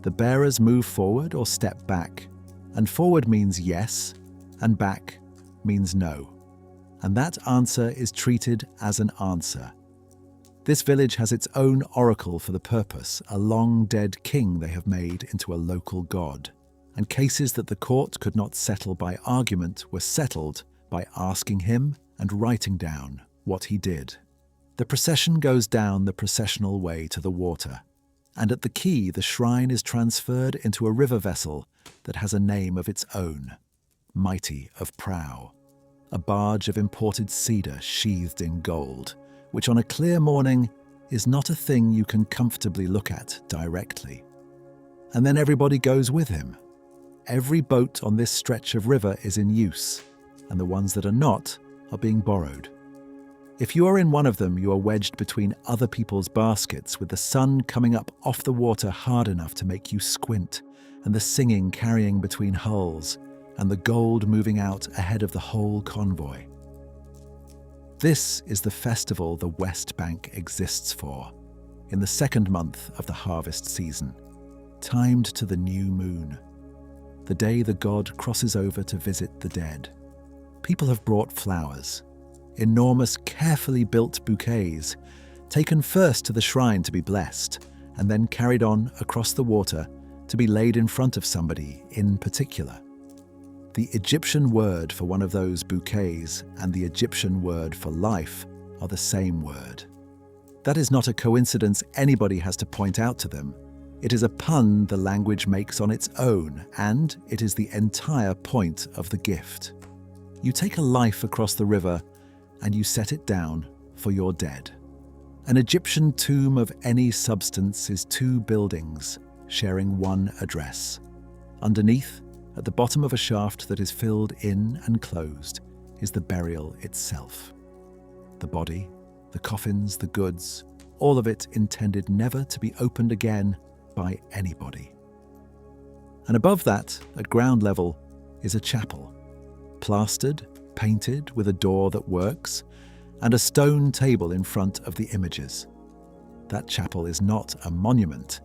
The bearers move forward or step back, and forward means yes, and back means no. And that answer is treated as an answer. This village has its own oracle for the purpose, a long-dead king they have made into a local god, and cases that the court could not settle by argument were settled by asking him and writing down what he did. The procession goes down the processional way to the water, and at the quay the shrine is transferred into a river vessel that has a name of its own, Mighty of Prow, a barge of imported cedar sheathed in gold, which on a clear morning is not a thing you can comfortably look at directly. And then everybody goes with him. Every boat on this stretch of river is in use, and the ones that are not are being borrowed. If you are in one of them, you are wedged between other people's baskets with the sun coming up off the water hard enough to make you squint, and the singing carrying between hulls, and the gold moving out ahead of the whole convoy. This is the festival the West Bank exists for, in the 2nd month of the harvest season, timed to the new moon, the day the god crosses over to visit the dead. People have brought flowers, enormous, carefully built bouquets, taken first to the shrine to be blessed, and then carried on across the water to be laid in front of somebody in particular. The Egyptian word for one of those bouquets and the Egyptian word for life are the same word. That is not a coincidence anybody has to point out to them. It is a pun the language makes on its own, and it is the entire point of the gift. You take a life across the river and you set it down for your dead. An Egyptian tomb of any substance is 2 buildings sharing one address. Underneath, at the bottom of a shaft that is filled in and closed, is the burial itself. The body, the coffins, the goods, all of it intended never to be opened again by anybody. And above that, at ground level, is a chapel, plastered, painted with a door that works, and a stone table in front of the images. That chapel is not a monument.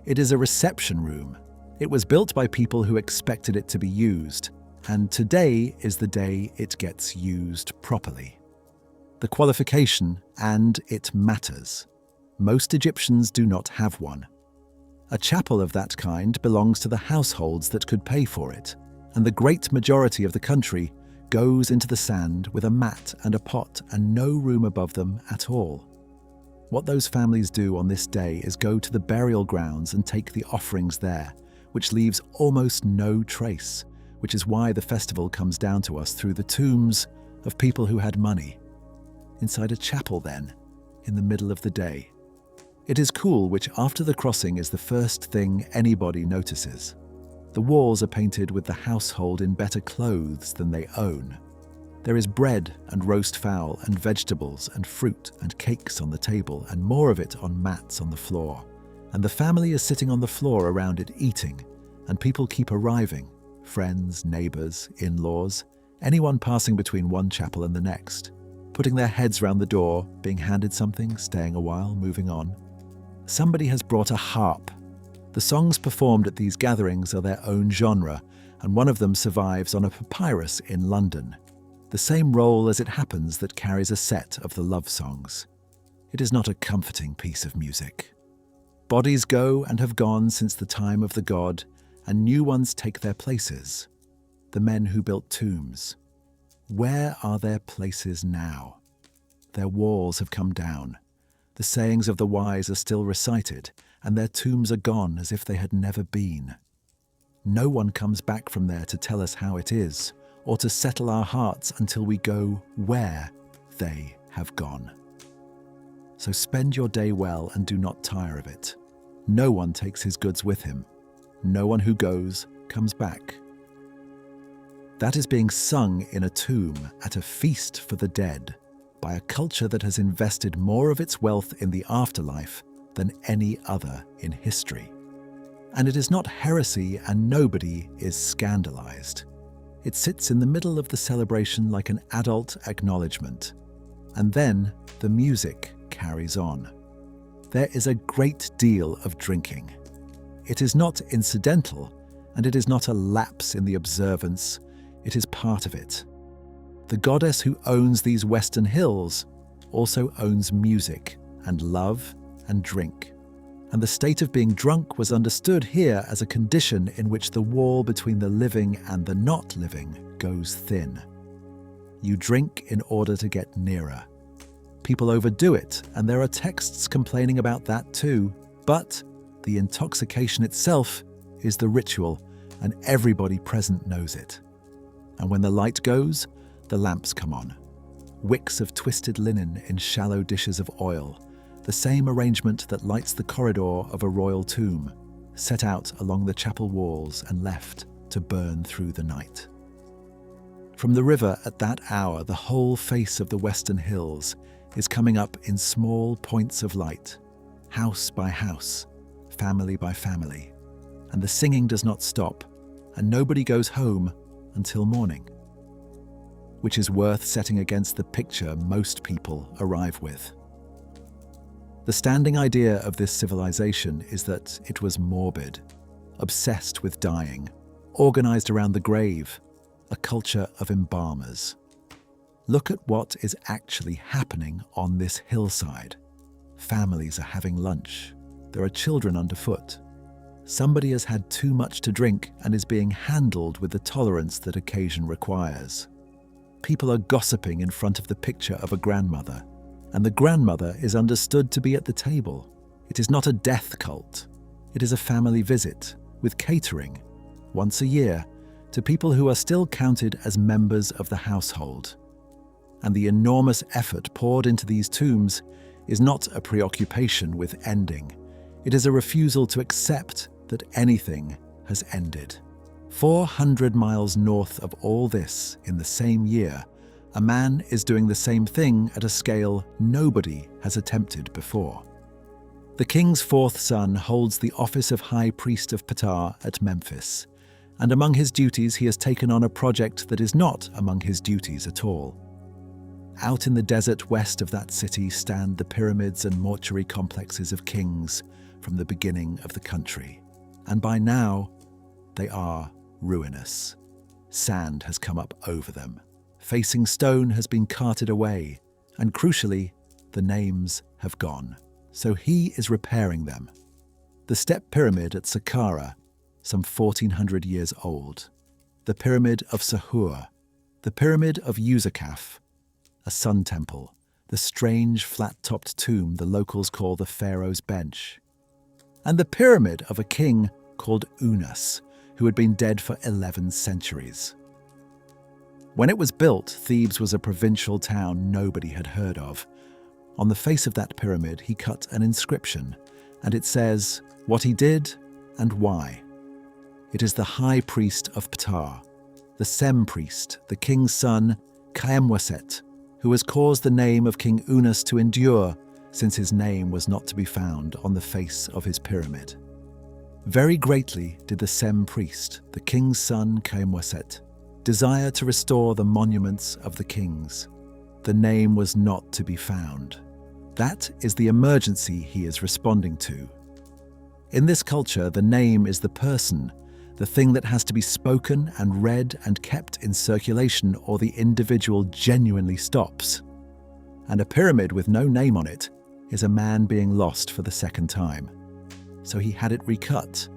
It is a reception room. It was built by people who expected it to be used, and today is the day it gets used properly. The qualification, and it matters. Most Egyptians do not have one. A chapel of that kind belongs to the households that could pay for it, and the great majority of the country goes into the sand with a mat and a pot and no room above them at all. What those families do on this day is go to the burial grounds and take the offerings there, which leaves almost no trace, which is why the festival comes down to us through the tombs of people who had money. Inside a chapel then, in the middle of the day. It is cool, which after the crossing is the first thing anybody notices. The walls are painted with the household in better clothes than they own. There is bread and roast fowl and vegetables and fruit and cakes on the table, and more of it on mats on the floor. And the family is sitting on the floor around it eating, and people keep arriving. Friends, neighbours, in-laws, anyone passing between one chapel and the next, putting their heads round the door, being handed something, staying a while, moving on. Somebody has brought a harp. The songs performed at these gatherings are their own genre, and one of them survives on a papyrus in London. The same roll as it happens that carries a set of the love songs. It is not a comforting piece of music. Bodies go and have gone since the time of the god, and new ones take their places. The men who built tombs. Where are their places now? Their walls have come down. The sayings of the wise are still recited, and their tombs are gone as if they had never been. No one comes back from there to tell us how it is, or to settle our hearts until we go where they have gone. So spend your day well and do not tire of it. No one takes his goods with him. No one who goes comes back. That is being sung in a tomb at a feast for the dead by a culture that has invested more of its wealth in the afterlife than any other in history. And it is not heresy, and nobody is scandalized. It sits in the middle of the celebration like an adult acknowledgement. And then the music carries on. There is a great deal of drinking. It is not incidental, and it is not a lapse in the observance. It is part of it. The goddess who owns these western hills also owns music and love and drink. And the state of being drunk was understood here as a condition in which the wall between the living and the not living goes thin. You drink in order to get nearer. People overdo it, and there are texts complaining about that too, but the intoxication itself is the ritual, and everybody present knows it. And when the light goes, the lamps come on. Wicks of twisted linen in shallow dishes of oil, the same arrangement that lights the corridor of a royal tomb, set out along the chapel walls and left to burn through the night. From the river at that hour, the whole face of the western hills is coming up in small points of light, house by house, family by family, and the singing does not stop, and nobody goes home until morning, which is worth setting against the picture most people arrive with. The standing idea of this civilization is that it was morbid, obsessed with dying, organized around the grave, a culture of embalmers. Look at what is actually happening on this hillside. Families are having lunch. There are children underfoot. Somebody has had too much to drink and is being handled with the tolerance that occasion requires. People are gossiping in front of the picture of a grandmother, and the grandmother is understood to be at the table. It is not a death cult. It is a family visit, with catering, once a year, to people who are still counted as members of the household. And the enormous effort poured into these tombs is not a preoccupation with ending. It is a refusal to accept that anything has ended. 400 miles north of all this, in the same year, a man is doing the same thing at a scale nobody has attempted before. The king's fourth son holds the office of High Priest of Ptah at Memphis, and among his duties he has taken on a project that is not among his duties at all. Out in the desert west of that city stand the pyramids and mortuary complexes of kings from the beginning of the country, and by now they are ruinous. Sand has come up over them. Facing stone has been carted away, and crucially, the names have gone. So he is repairing them. The step pyramid at Saqqara, some 1400 years old. The pyramid of Sahur. The pyramid of Uzakaf, a sun temple. The strange flat-topped tomb the locals call the Pharaoh's Bench. And the pyramid of a king called Unas, who had been dead for 11 centuries. When it was built, Thebes was a provincial town nobody had heard of. On the face of that pyramid, he cut an inscription, and it says what he did and why. It is the high priest of Ptah, the Sem priest, the king's son, Khaemwaset, who has caused the name of King Unas to endure, since his name was not to be found on the face of his pyramid. Very greatly did the Sem priest, the king's son Khaemwaset, desire to restore the monuments of the kings. The name was not to be found. That is the emergency he is responding to. In this culture, the name is the person, the thing that has to be spoken and read and kept in circulation, or the individual genuinely stops. And a pyramid with no name on it is a man being lost for the second time. So he had it recut,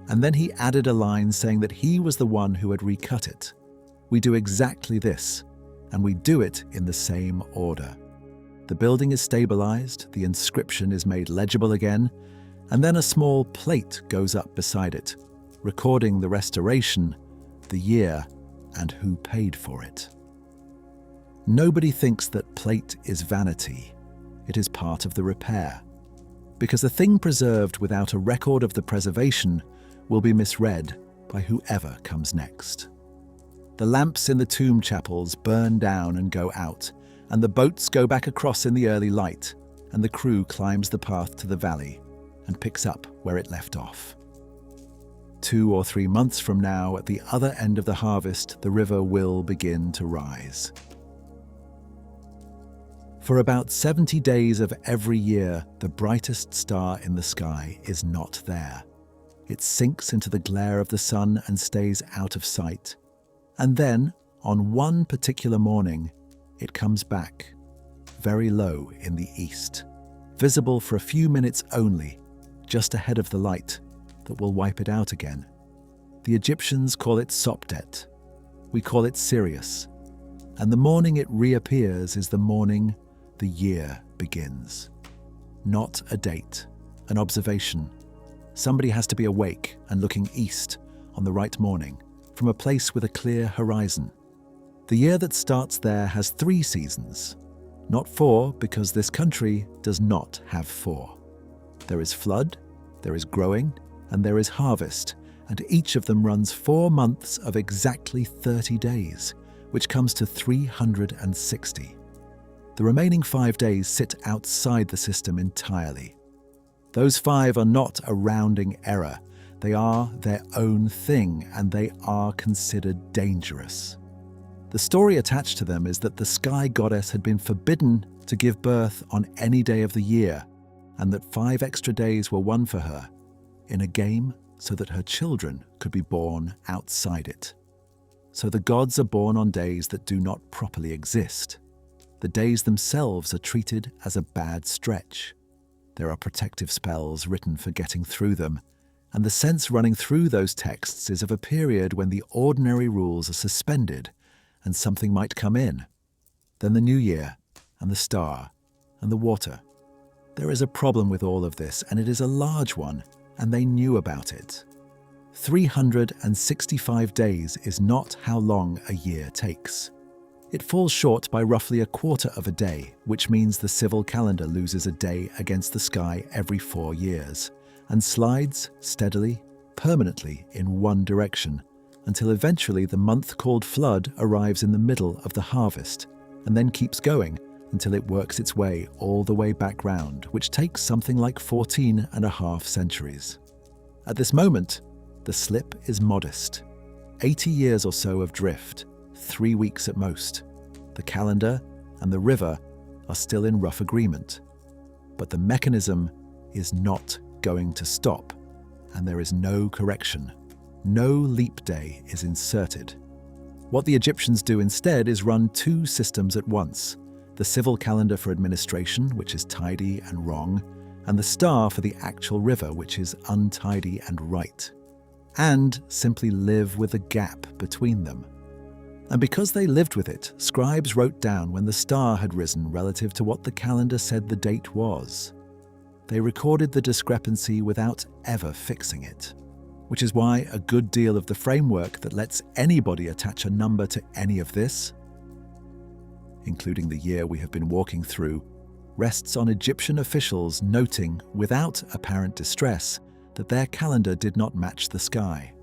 and then he added a line saying that he was the one who had recut it. We do exactly this, and we do it in the same order. The building is stabilized, the inscription is made legible again, and then a small plate goes up beside it, recording the restoration, the year, and who paid for it. Nobody thinks that plate is vanity. It is part of the repair, because a thing preserved without a record of the preservation will be misread by whoever comes next. The lamps in the tomb chapels burn down and go out, and the boats go back across in the early light, and the crew climbs the path to the valley and picks up where it left off. 2 or 3 months from now, at the other end of the harvest, the river will begin to rise. For about 70 days of every year, the brightest star in the sky is not there. It sinks into the glare of the sun and stays out of sight. And then, on one particular morning, it comes back, very low in the east, visible for a few minutes only, just ahead of the light that will wipe it out again. The Egyptians call it Sopdet. We call it Sirius. And the morning it reappears is the morning the year begins. Not a date, an observation. Somebody has to be awake and looking east on the right morning, from a place with a clear horizon. The year that starts there has 3 seasons, not 4, because this country does not have 4. There is flood, there is growing, and there is harvest, and each of them runs 4 months of exactly 30 days, which comes to 360. The remaining 5 days sit outside the system entirely. Those 5 are not a rounding error. They are their own thing, and they are considered dangerous. The story attached to them is that the sky goddess had been forbidden to give birth on any day of the year, and that 5 extra days were won for her in a game so that her children could be born outside it. So the gods are born on days that do not properly exist. The days themselves are treated as a bad stretch. There are protective spells written for getting through them, and the sense running through those texts is of a period when the ordinary rules are suspended and something might come in. Then the new year, and the star, and the water. There is a problem with all of this, and it is a large one, and they knew about it. 365 days is not how long a year takes. It falls short by roughly a quarter of a day, which means the civil calendar loses a day against the sky every 4 years, and slides steadily, permanently in one direction, until eventually the month called flood arrives in the middle of the harvest, and then keeps going until it works its way all the way back round, which takes something like 14.5 centuries. At this moment, the slip is modest. 80 years or so of drift, 3 weeks at most. The calendar and the river are still in rough agreement. But the mechanism is not going to stop, and there is no correction. No leap day is inserted. What the Egyptians do instead is run 2 systems at once: the civil calendar for administration, which is tidy and wrong, and the star for the actual river, which is untidy and right, and simply live with a gap between them. And because they lived with it, scribes wrote down when the star had risen relative to what the calendar said the date was. They recorded the discrepancy without ever fixing it, which is why a good deal of the framework that lets anybody attach a number to any of this, including the year we have been walking through, rests on Egyptian officials noting, without apparent distress, that their calendar did not match the sky.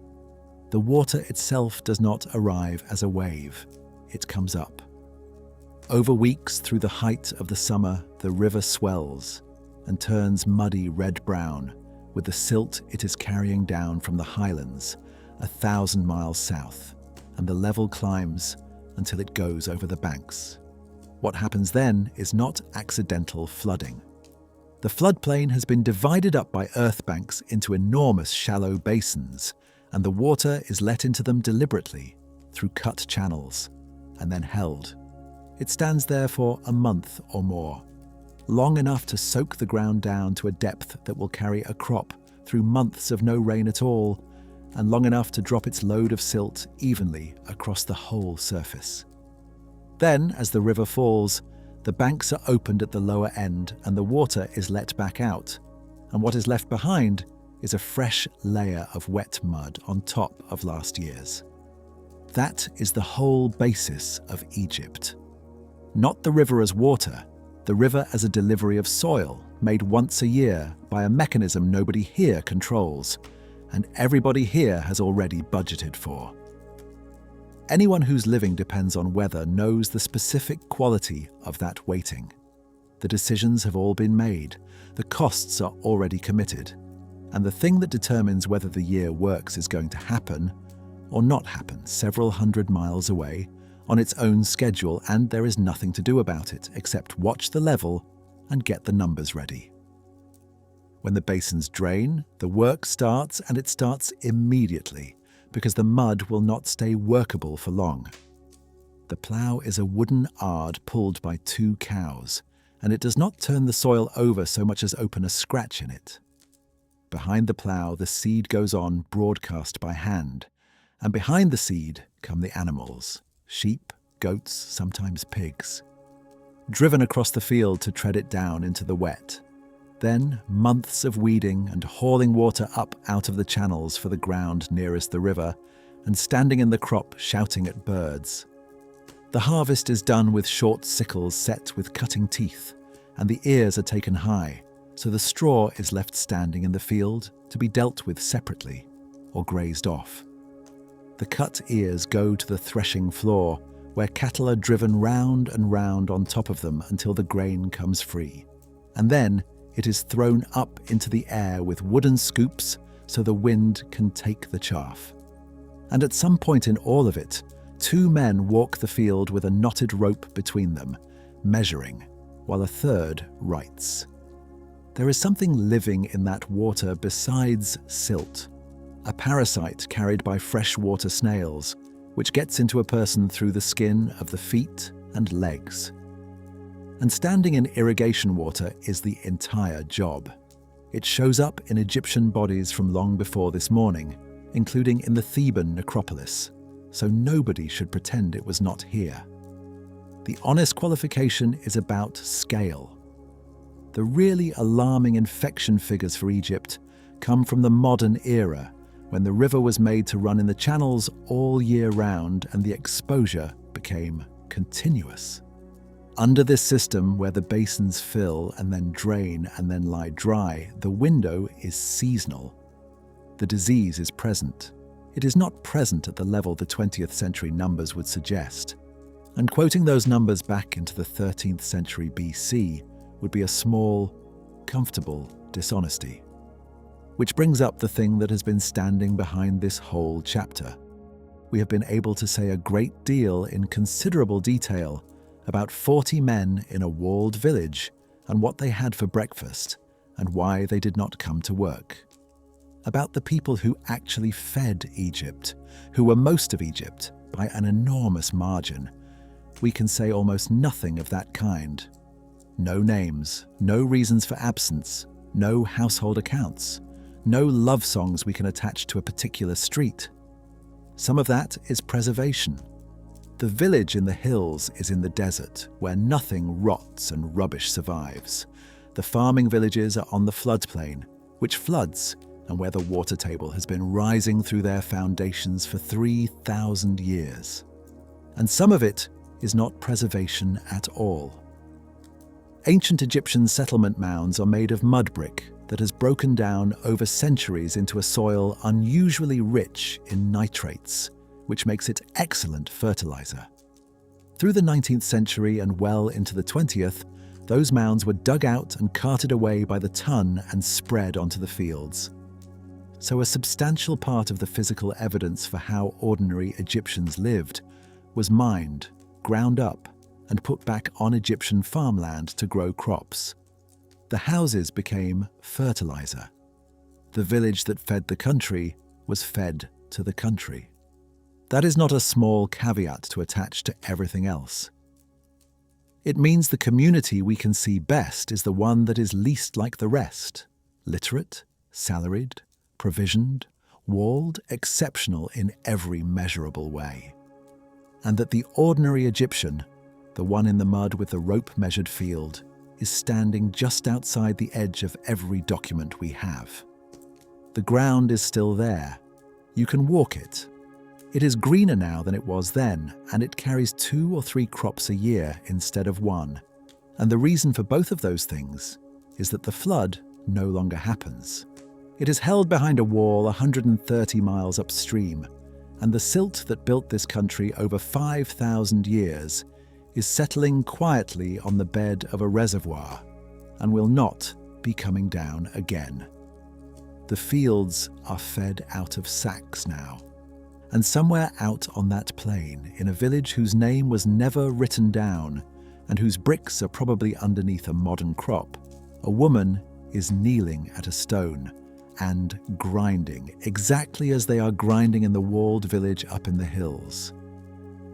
The water itself does not arrive as a wave, it comes up. Over weeks through the height of the summer, the river swells and turns muddy red-brown with the silt it is carrying down from the highlands 1,000 miles south, and the level climbs until it goes over the banks. What happens then is not accidental flooding. The floodplain has been divided up by earth banks into enormous shallow basins, and the water is let into them deliberately through cut channels and then held. It stands there for a month or more, long enough to soak the ground down to a depth that will carry a crop through months of no rain at all, and long enough to drop its load of silt evenly across the whole surface. Then, as the river falls, the banks are opened at the lower end and the water is let back out, and what is left behind is a fresh layer of wet mud on top of last year's. That is the whole basis of Egypt. Not the river as water, the river as a delivery of soil made once a year by a mechanism nobody here controls, and everybody here has already budgeted for. Anyone whose living depends on weather knows the specific quality of that waiting. The decisions have all been made, the costs are already committed, and the thing that determines whether the year works is going to happen or not happen several hundred miles away on its own schedule, and there is nothing to do about it except watch the level and get the numbers ready. When the basins drain, the work starts, and it starts immediately, because the mud will not stay workable for long. The plough is a wooden ard pulled by 2 cows, and it does not turn the soil over so much as open a scratch in it. Behind the plough, the seed goes on broadcast by hand, and behind the seed come the animals, sheep, goats, sometimes pigs, driven across the field to tread it down into the wet. Then months of weeding and hauling water up out of the channels for the ground nearest the river, and standing in the crop shouting at birds. The harvest is done with short sickles set with cutting teeth, and the ears are taken high, so the straw is left standing in the field to be dealt with separately or grazed off. The cut ears go to the threshing floor, where cattle are driven round and round on top of them until the grain comes free, and then it is thrown up into the air with wooden scoops so the wind can take the chaff. And at some point in all of it, 2 men walk the field with a knotted rope between them, measuring, while a third writes. There is something living in that water besides silt, a parasite carried by freshwater snails, which gets into a person through the skin of the feet and legs. And standing in irrigation water is the entire job. It shows up in Egyptian bodies from long before this morning, including in the Theban necropolis, so nobody should pretend it was not here. The honest qualification is about scale. The really alarming infection figures for Egypt come from the modern era, when the river was made to run in the channels all year round and the exposure became continuous. Under this system, where the basins fill and then drain and then lie dry, the window is seasonal. The disease is present. It is not present at the level the 20th century numbers would suggest. And quoting those numbers back into the 13th century BC would be a small, comfortable dishonesty. Which brings up the thing that has been standing behind this whole chapter. We have been able to say a great deal in considerable detail about 40 men in a walled village and what they had for breakfast and why they did not come to work. About the people who actually fed Egypt, who were most of Egypt by an enormous margin. We can say almost nothing of that kind. No names, no reasons for absence, no household accounts, no love songs we can attach to a particular street. Some of that is preservation. The village in the hills is in the desert, where nothing rots and rubbish survives. The farming villages are on the floodplain, which floods, and where the water table has been rising through their foundations for 3,000 years. And some of it is not preservation at all. Ancient Egyptian settlement mounds are made of mud brick that has broken down over centuries into a soil unusually rich in nitrates, which makes it excellent fertilizer. Through the 19th century and well into the 20th, those mounds were dug out and carted away by the ton and spread onto the fields. So a substantial part of the physical evidence for how ordinary Egyptians lived was mined, ground up, and put back on Egyptian farmland to grow crops. The houses became fertilizer. The village that fed the country was fed to the country. That is not a small caveat to attach to everything else. It means the community we can see best is the one that is least like the rest: literate, salaried, provisioned, walled, exceptional in every measurable way. And that the ordinary Egyptian, the one in the mud with the rope-measured field, is standing just outside the edge of every document we have. The ground is still there. You can walk it. It is greener now than it was then, and it carries 2 or 3 crops a year instead of 1. And the reason for both of those things is that the flood no longer happens. It is held behind a wall 130 miles upstream, and the silt that built this country over 5,000 years is settling quietly on the bed of a reservoir and will not be coming down again. The fields are fed out of sacks now, and somewhere out on that plain, in a village whose name was never written down and whose bricks are probably underneath a modern crop, a woman is kneeling at a stone and grinding, exactly as they are grinding in the walled village up in the hills.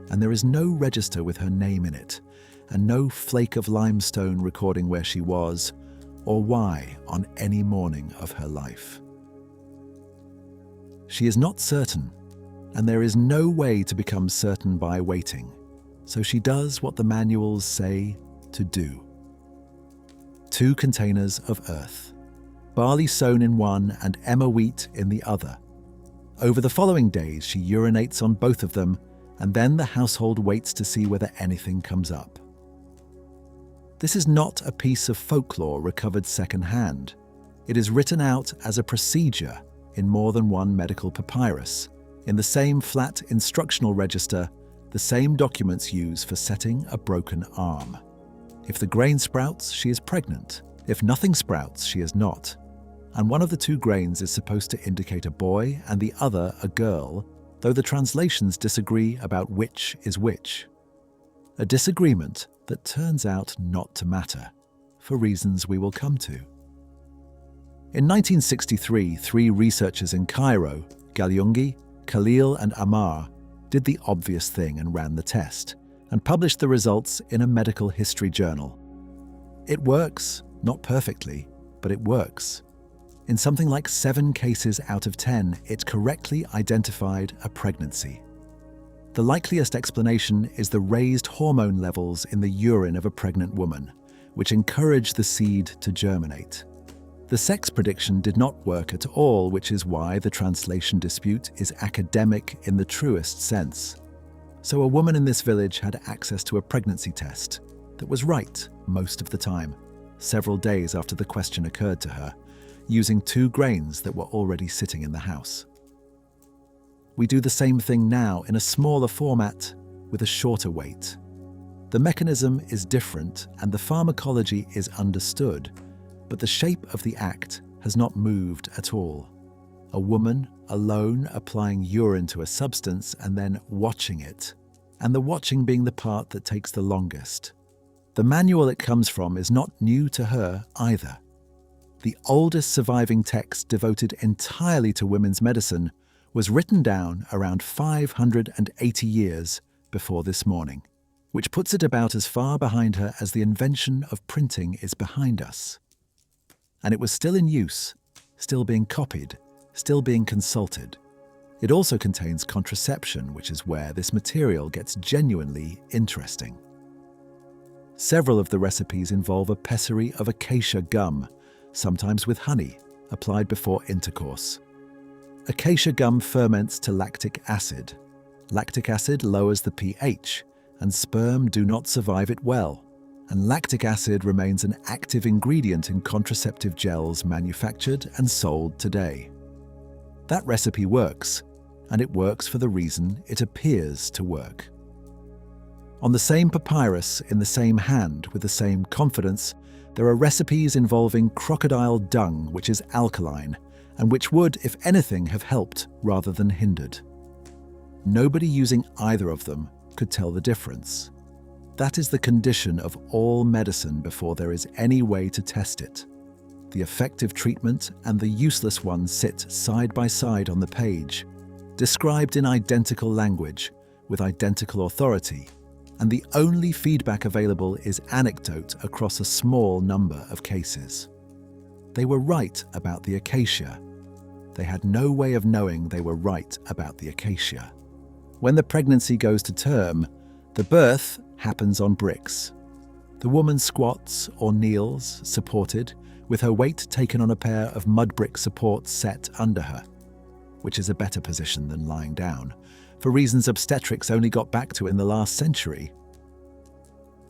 And there is no register with her name in it, and no flake of limestone recording where she was or why on any morning of her life. She is not certain, and there is no way to become certain by waiting, so she does what the manuals say to do. 2 containers of earth, barley sown in one and emmer wheat in the other. Over the following days, she urinates on both of them, and then the household waits to see whether anything comes up. This is not a piece of folklore recovered second-hand. It is written out as a procedure in more than one medical papyrus, in the same flat instructional register, the same documents used for setting a broken arm. If the grain sprouts, she is pregnant. If nothing sprouts, she is not. And one of the 2 grains is supposed to indicate a boy and the other a girl, though the translations disagree about which is which. A disagreement that turns out not to matter, for reasons we will come to. In 1963, 3 researchers in Cairo, Galyungi, Khalil and Amar, did the obvious thing and ran the test, and published the results in a medical history journal. It works, not perfectly, but it works. In something like 7 cases out of 10, it correctly identified a pregnancy. The likeliest explanation is the raised hormone levels in the urine of a pregnant woman, which encourage the seed to germinate. The sex prediction did not work at all, which is why the translation dispute is academic in the truest sense. So a woman in this village had access to a pregnancy test that was right most of the time, several days after the question occurred to her, using 2 grains that were already sitting in the house. We do the same thing now in a smaller format with a shorter wait, The mechanism is different and the pharmacology is understood, but the shape of the act has not moved at all. A woman alone applying urine to a substance and then watching it, and the watching being the part that takes the longest. The manual it comes from is not new to her either. The oldest surviving text devoted entirely to women's medicine was written down around 580 years before this morning, which puts it about as far behind her as the invention of printing is behind us. And it was still in use, still being copied, still being consulted. It also contains contraception, which is where this material gets genuinely interesting. Several of the recipes involve a pessary of acacia gum, sometimes with honey, applied before intercourse. Acacia gum ferments to lactic acid. Lactic acid lowers the pH, and sperm do not survive it well, and lactic acid remains an active ingredient in contraceptive gels manufactured and sold today. That recipe works, and it works for the reason it appears to work. On the same papyrus, in the same hand, with the same confidence, there are recipes involving crocodile dung, which is alkaline, and which would, if anything, have helped rather than hindered. Nobody using either of them could tell the difference. That is the condition of all medicine before there is any way to test it. The effective treatment and the useless one sit side by side on the page, described in identical language, with identical authority, and the only feedback available is anecdote across a small number of cases. They were right about the acacia. They had no way of knowing they were right about the acacia. When the pregnancy goes to term, the birth happens on bricks. The woman squats or kneels, supported, with her weight taken on a pair of mud brick supports set under her, which is a better position than lying down, for reasons obstetrics only got back to in the last century.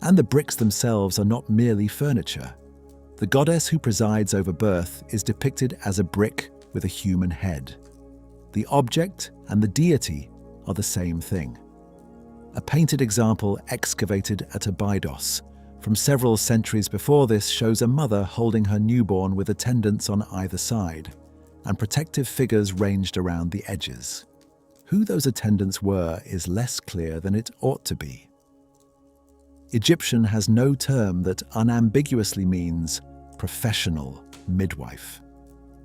And the bricks themselves are not merely furniture. The goddess who presides over birth is depicted as a brick with a human head. The object and the deity are the same thing. A painted example excavated at Abydos from several centuries before this shows a mother holding her newborn with attendants on either side, and protective figures ranged around the edges. Who those attendants were is less clear than it ought to be. Egyptian has no term that unambiguously means professional midwife.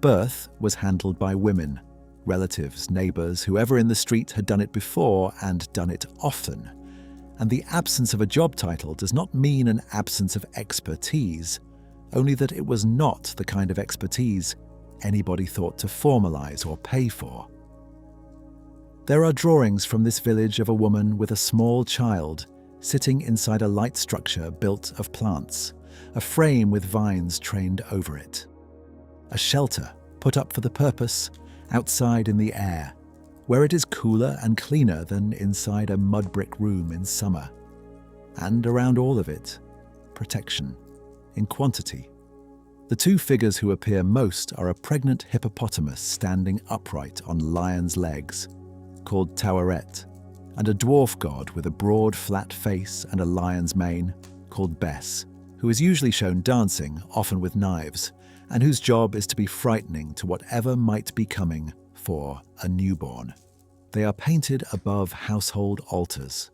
Birth was handled by women, relatives, neighbors, whoever in the street had done it before and done it often. And the absence of a job title does not mean an absence of expertise, only that it was not the kind of expertise anybody thought to formalize or pay for. There are drawings from this village of a woman with a small child sitting inside a light structure built of plants, a frame with vines trained over it. A shelter put up for the purpose, outside in the air, where it is cooler and cleaner than inside a mud brick room in summer. And around all of it, protection, in quantity. The two figures who appear most are a pregnant hippopotamus standing upright on lion's legs, called Taweret, and a dwarf god with a broad flat face and a lion's mane, called Bes, who is usually shown dancing, often with knives, and whose job is to be frightening to whatever might be coming for a newborn. They are painted above household altars.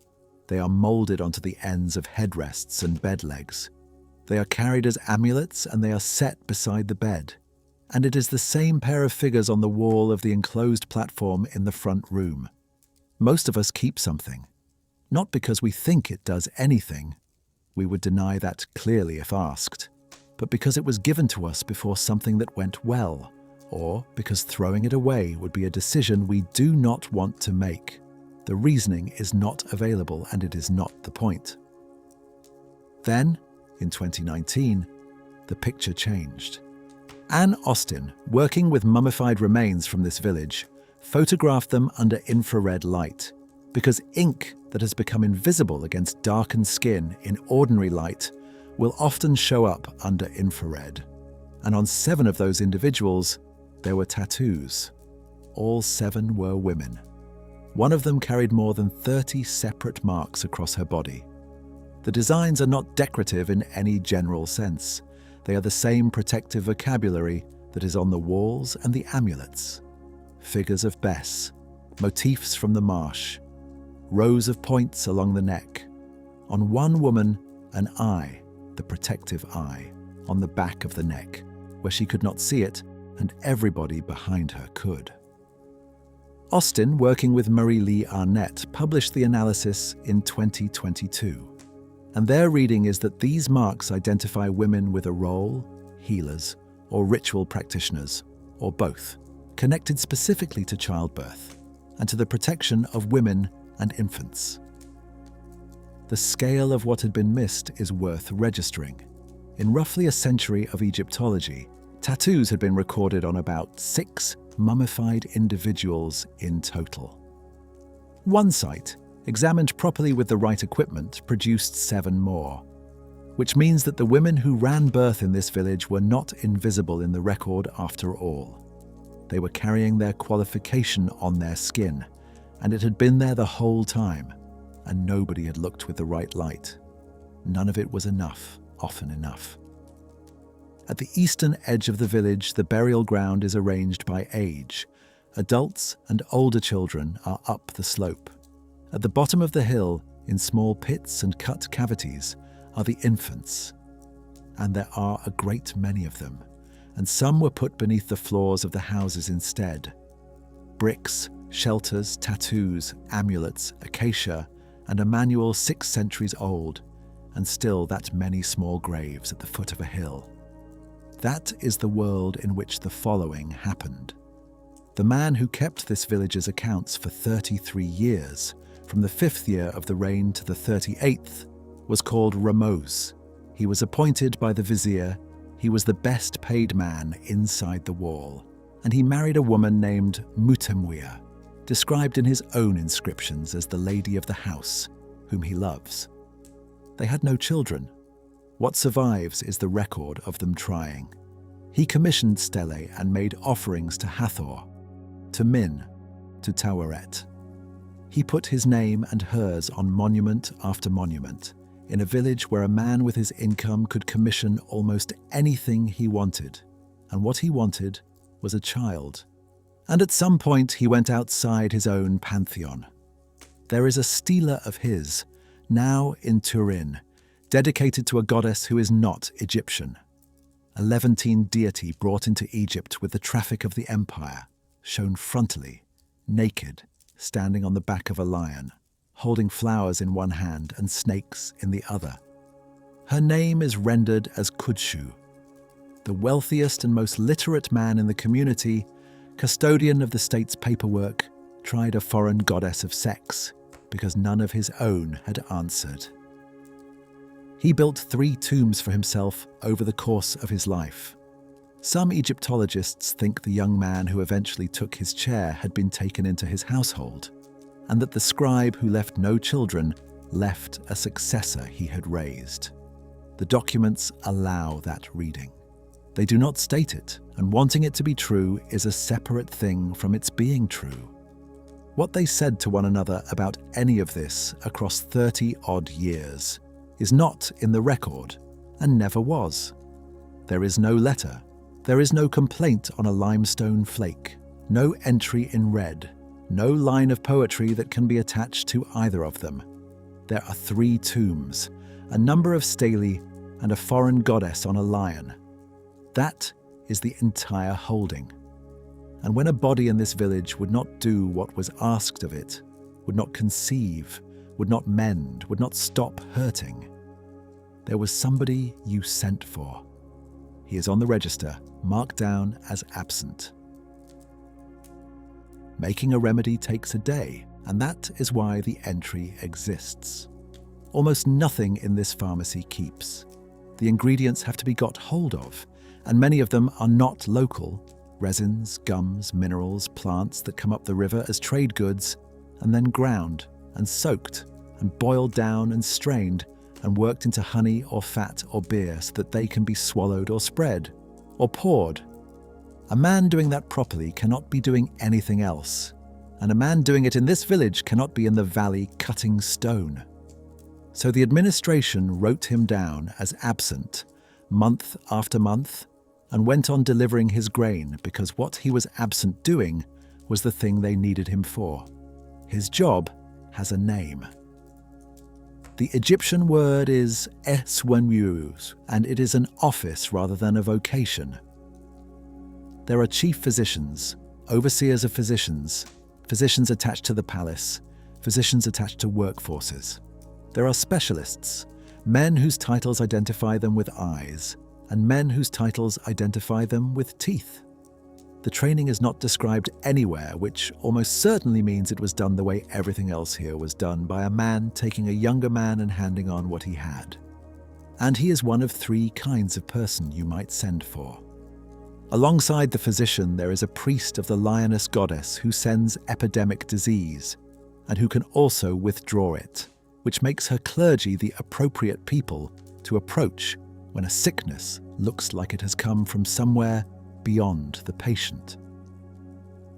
They are moulded onto the ends of headrests and bed legs. They are carried as amulets and they are set beside the bed. And it is the same pair of figures on the wall of the enclosed platform in the front room. Most of us keep something, not because we think it does anything. We would deny that clearly if asked. But because it was given to us before something that went well, or because throwing it away would be a decision we do not want to make. The reasoning is not available and it is not the point. Then, in 2019, the picture changed. Anne Austin, working with mummified remains from this village, photographed them under infrared light, because ink that has become invisible against darkened skin in ordinary light will often show up under infrared. And on 7 of those individuals, there were tattoos. All 7 were women. One of them carried more than 30 separate marks across her body. The designs are not decorative in any general sense. They are the same protective vocabulary that is on the walls and the amulets. Figures of Bes, motifs from the marsh, rows of points along the neck. On one woman, an eye, the protective eye, on the back of the neck, where she could not see it, and everybody behind her could. Austin, working with Marie Lee Arnett, published the analysis in 2022. And their reading is that these marks identify women with a role, healers, or ritual practitioners, or both, connected specifically to childbirth and to the protection of women and infants. The scale of what had been missed is worth registering. In roughly a century of Egyptology, tattoos had been recorded on about 6 mummified individuals in total. One site, examined properly with the right equipment, produced 7 more, which means that the women who ran birth in this village were not invisible in the record after all. They were carrying their qualification on their skin, and it had been there the whole time, and nobody had looked with the right light. None of it was enough, often enough. At the eastern edge of the village, the burial ground is arranged by age. Adults and older children are up the slope. At the bottom of the hill, in small pits and cut cavities, are the infants. And there are a great many of them, and some were put beneath the floors of the houses instead. Bricks, shelters, tattoos, amulets, acacia, and a manual 6 centuries old, and still that many small graves at the foot of a hill. That is the world in which the following happened. The man who kept this village's accounts for 33 years, from the 5th year of the reign to the 38th, was called Ramesses. He was appointed by the vizier. He was the best paid man inside the wall, and he married a woman named Mutemwia, described in his own inscriptions as the lady of the house, whom he loves. They had no children. What survives is the record of them trying. He commissioned stelae and made offerings to Hathor, to Min, to Taweret. He put his name and hers on monument after monument, in a village where a man with his income could commission almost anything he wanted, and what he wanted was a child. And at some point he went outside his own pantheon. There is a stela of his, now in Turin, dedicated to a goddess who is not Egyptian. A Levantine deity brought into Egypt with the traffic of the empire, shown frontally, naked, standing on the back of a lion, holding flowers in one hand and snakes in the other. Her name is rendered as Kudshu. The wealthiest and most literate man in the community, custodian of the state's paperwork, tried a foreign goddess of sex because none of his own had answered. He built 3 tombs for himself over the course of his life. Some Egyptologists think the young man who eventually took his chair had been taken into his household, and that the scribe who left no children left a successor he had raised. The documents allow that reading. They do not state it, and wanting it to be true is a separate thing from its being true. What they said to one another about any of this across 30-odd years is not in the record, and never was. There is no letter. There is no complaint on a limestone flake, no entry in red, no line of poetry that can be attached to either of them. There are 3 tombs, a number of stelae, and a foreign goddess on a lion. That is the entire holding. And when a body in this village would not do what was asked of it, would not conceive, would not mend, would not stop hurting, there was somebody you sent for. He is on the register, marked down as absent. Making a remedy takes a day, and that is why the entry exists. Almost nothing in this pharmacy keeps. The ingredients have to be got hold of, and many of them are not local. Resins, gums, minerals, plants that come up the river as trade goods, and then ground and soaked and boiled down and strained and worked into honey or fat or beer so that they can be swallowed or spread or poured. A man doing that properly cannot be doing anything else, and a man doing it in this village cannot be in the valley cutting stone. So the administration wrote him down as absent, month after month, and went on delivering his grain because what he was absent doing was the thing they needed him for. His job has a name. The Egyptian word is eswenmuz, and it is an office rather than a vocation. There are chief physicians, overseers of physicians, physicians attached to the palace, physicians attached to workforces. There are specialists, men whose titles identify them with eyes, and men whose titles identify them with teeth. The training is not described anywhere, which almost certainly means it was done the way everything else here was done, by a man taking a younger man and handing on what he had. And he is one of three kinds of person you might send for. Alongside the physician, there is a priest of the lioness goddess who sends epidemic disease, and who can also withdraw it, which makes her clergy the appropriate people to approach when a sickness looks like it has come from somewhere beyond the patient.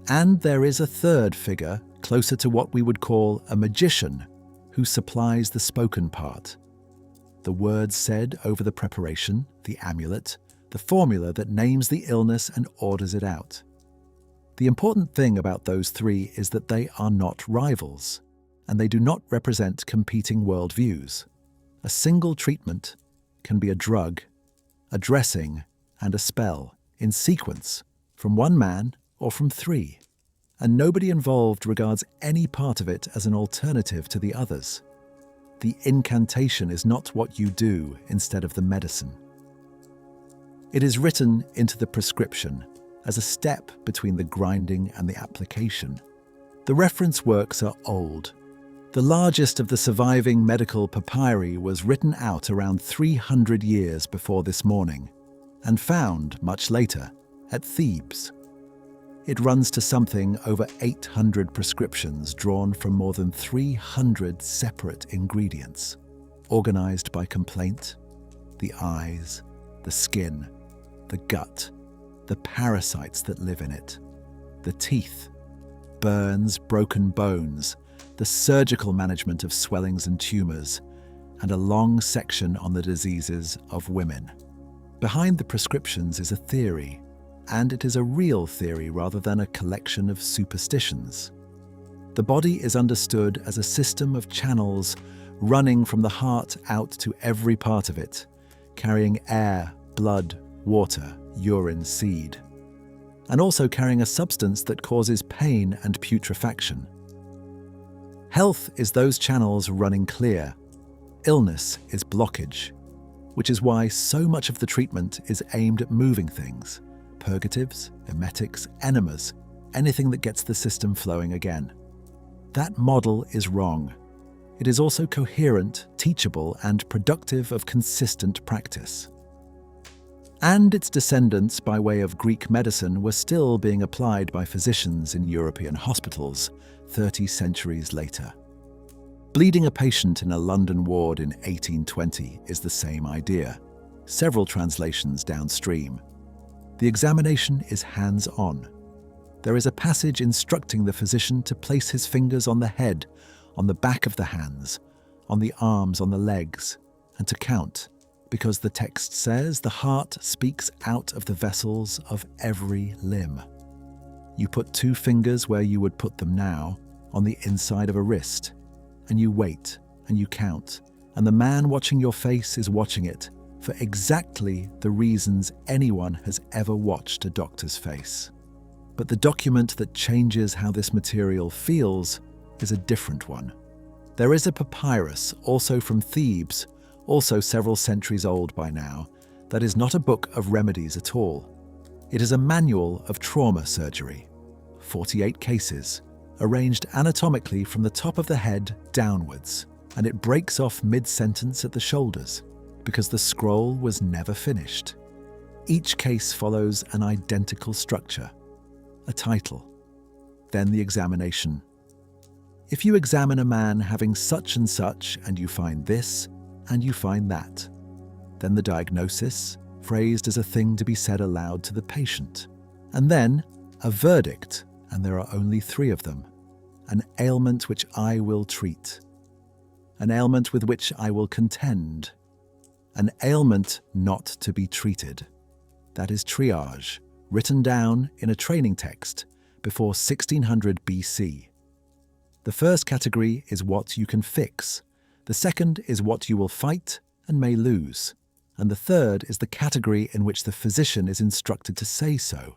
And there is a third figure, closer to what we would call a magician, who supplies the spoken part. The words said over the preparation, the amulet, the formula that names the illness and orders it out. The important thing about those three is that they are not rivals, and they do not represent competing worldviews. A single treatment can be a drug, a dressing, and a spell, in sequence, from one man or from three, and nobody involved regards any part of it as an alternative to the others. The incantation is not what you do instead of the medicine. It is written into the prescription as a step between the grinding and the application. The reference works are old. The largest of the surviving medical papyri was written out around 300 years before this morning, and found much later at Thebes. It runs to something over 800 prescriptions drawn from more than 300 separate ingredients, organized by complaint, the eyes, the skin, the gut, the parasites that live in it, the teeth, burns, broken bones, the surgical management of swellings and tumors, and a long section on the diseases of women. Behind the prescriptions is a theory, and it is a real theory rather than a collection of superstitions. The body is understood as a system of channels running from the heart out to every part of it, carrying air, blood, water, urine, seed, and also carrying a substance that causes pain and putrefaction. Health is those channels running clear. Illness is blockage, which is why so much of the treatment is aimed at moving things: purgatives, emetics, enemas, anything that gets the system flowing again. That model is wrong. It is also coherent, teachable, and productive of consistent practice. And its descendants, by way of Greek medicine, were still being applied by physicians in European hospitals 30 centuries later. Bleeding a patient in a London ward in 1820 is the same idea, several translations downstream. The examination is hands-on. There is a passage instructing the physician to place his fingers on the head, on the back of the hands, on the arms, on the legs, and to count, because the text says the heart speaks out of the vessels of every limb. You put 2 fingers where you would put them now, on the inside of a wrist, and you wait, and you count, and the man watching your face is watching it for exactly the reasons anyone has ever watched a doctor's face. But the document that changes how this material feels is a different one. There is a papyrus, also from Thebes, also several centuries old by now, that is not a book of remedies at all. It is a manual of trauma surgery. 48 cases, arranged anatomically from the top of the head downwards, and it breaks off mid-sentence at the shoulders, because the scroll was never finished. Each case follows an identical structure, a title, then the examination. If you examine a man having such and such, and you find this, and you find that, then the diagnosis, phrased as a thing to be said aloud to the patient, and then a verdict, and there are only 3 of them, an ailment which I will treat. an ailment with which I will contend. An ailment not to be treated. That is triage, written down in a training text before 1600 BC. The first category is what you can fix. The second is what you will fight and may lose. And the third is the category in which the physician is instructed to say so.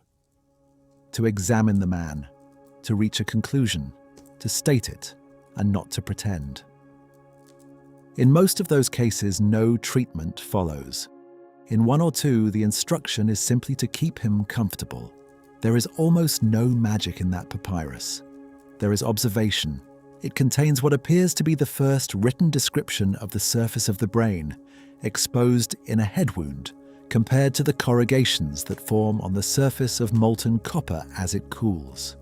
To examine the man, to reach a conclusion, to state it, and not to pretend. In most of those cases, no treatment follows. In one or two, the instruction is simply to keep him comfortable. There is almost no magic in that papyrus. There is observation. It contains what appears to be the first written description of the surface of the brain, exposed in a head wound, compared to the corrugations that form on the surface of molten copper as it cools.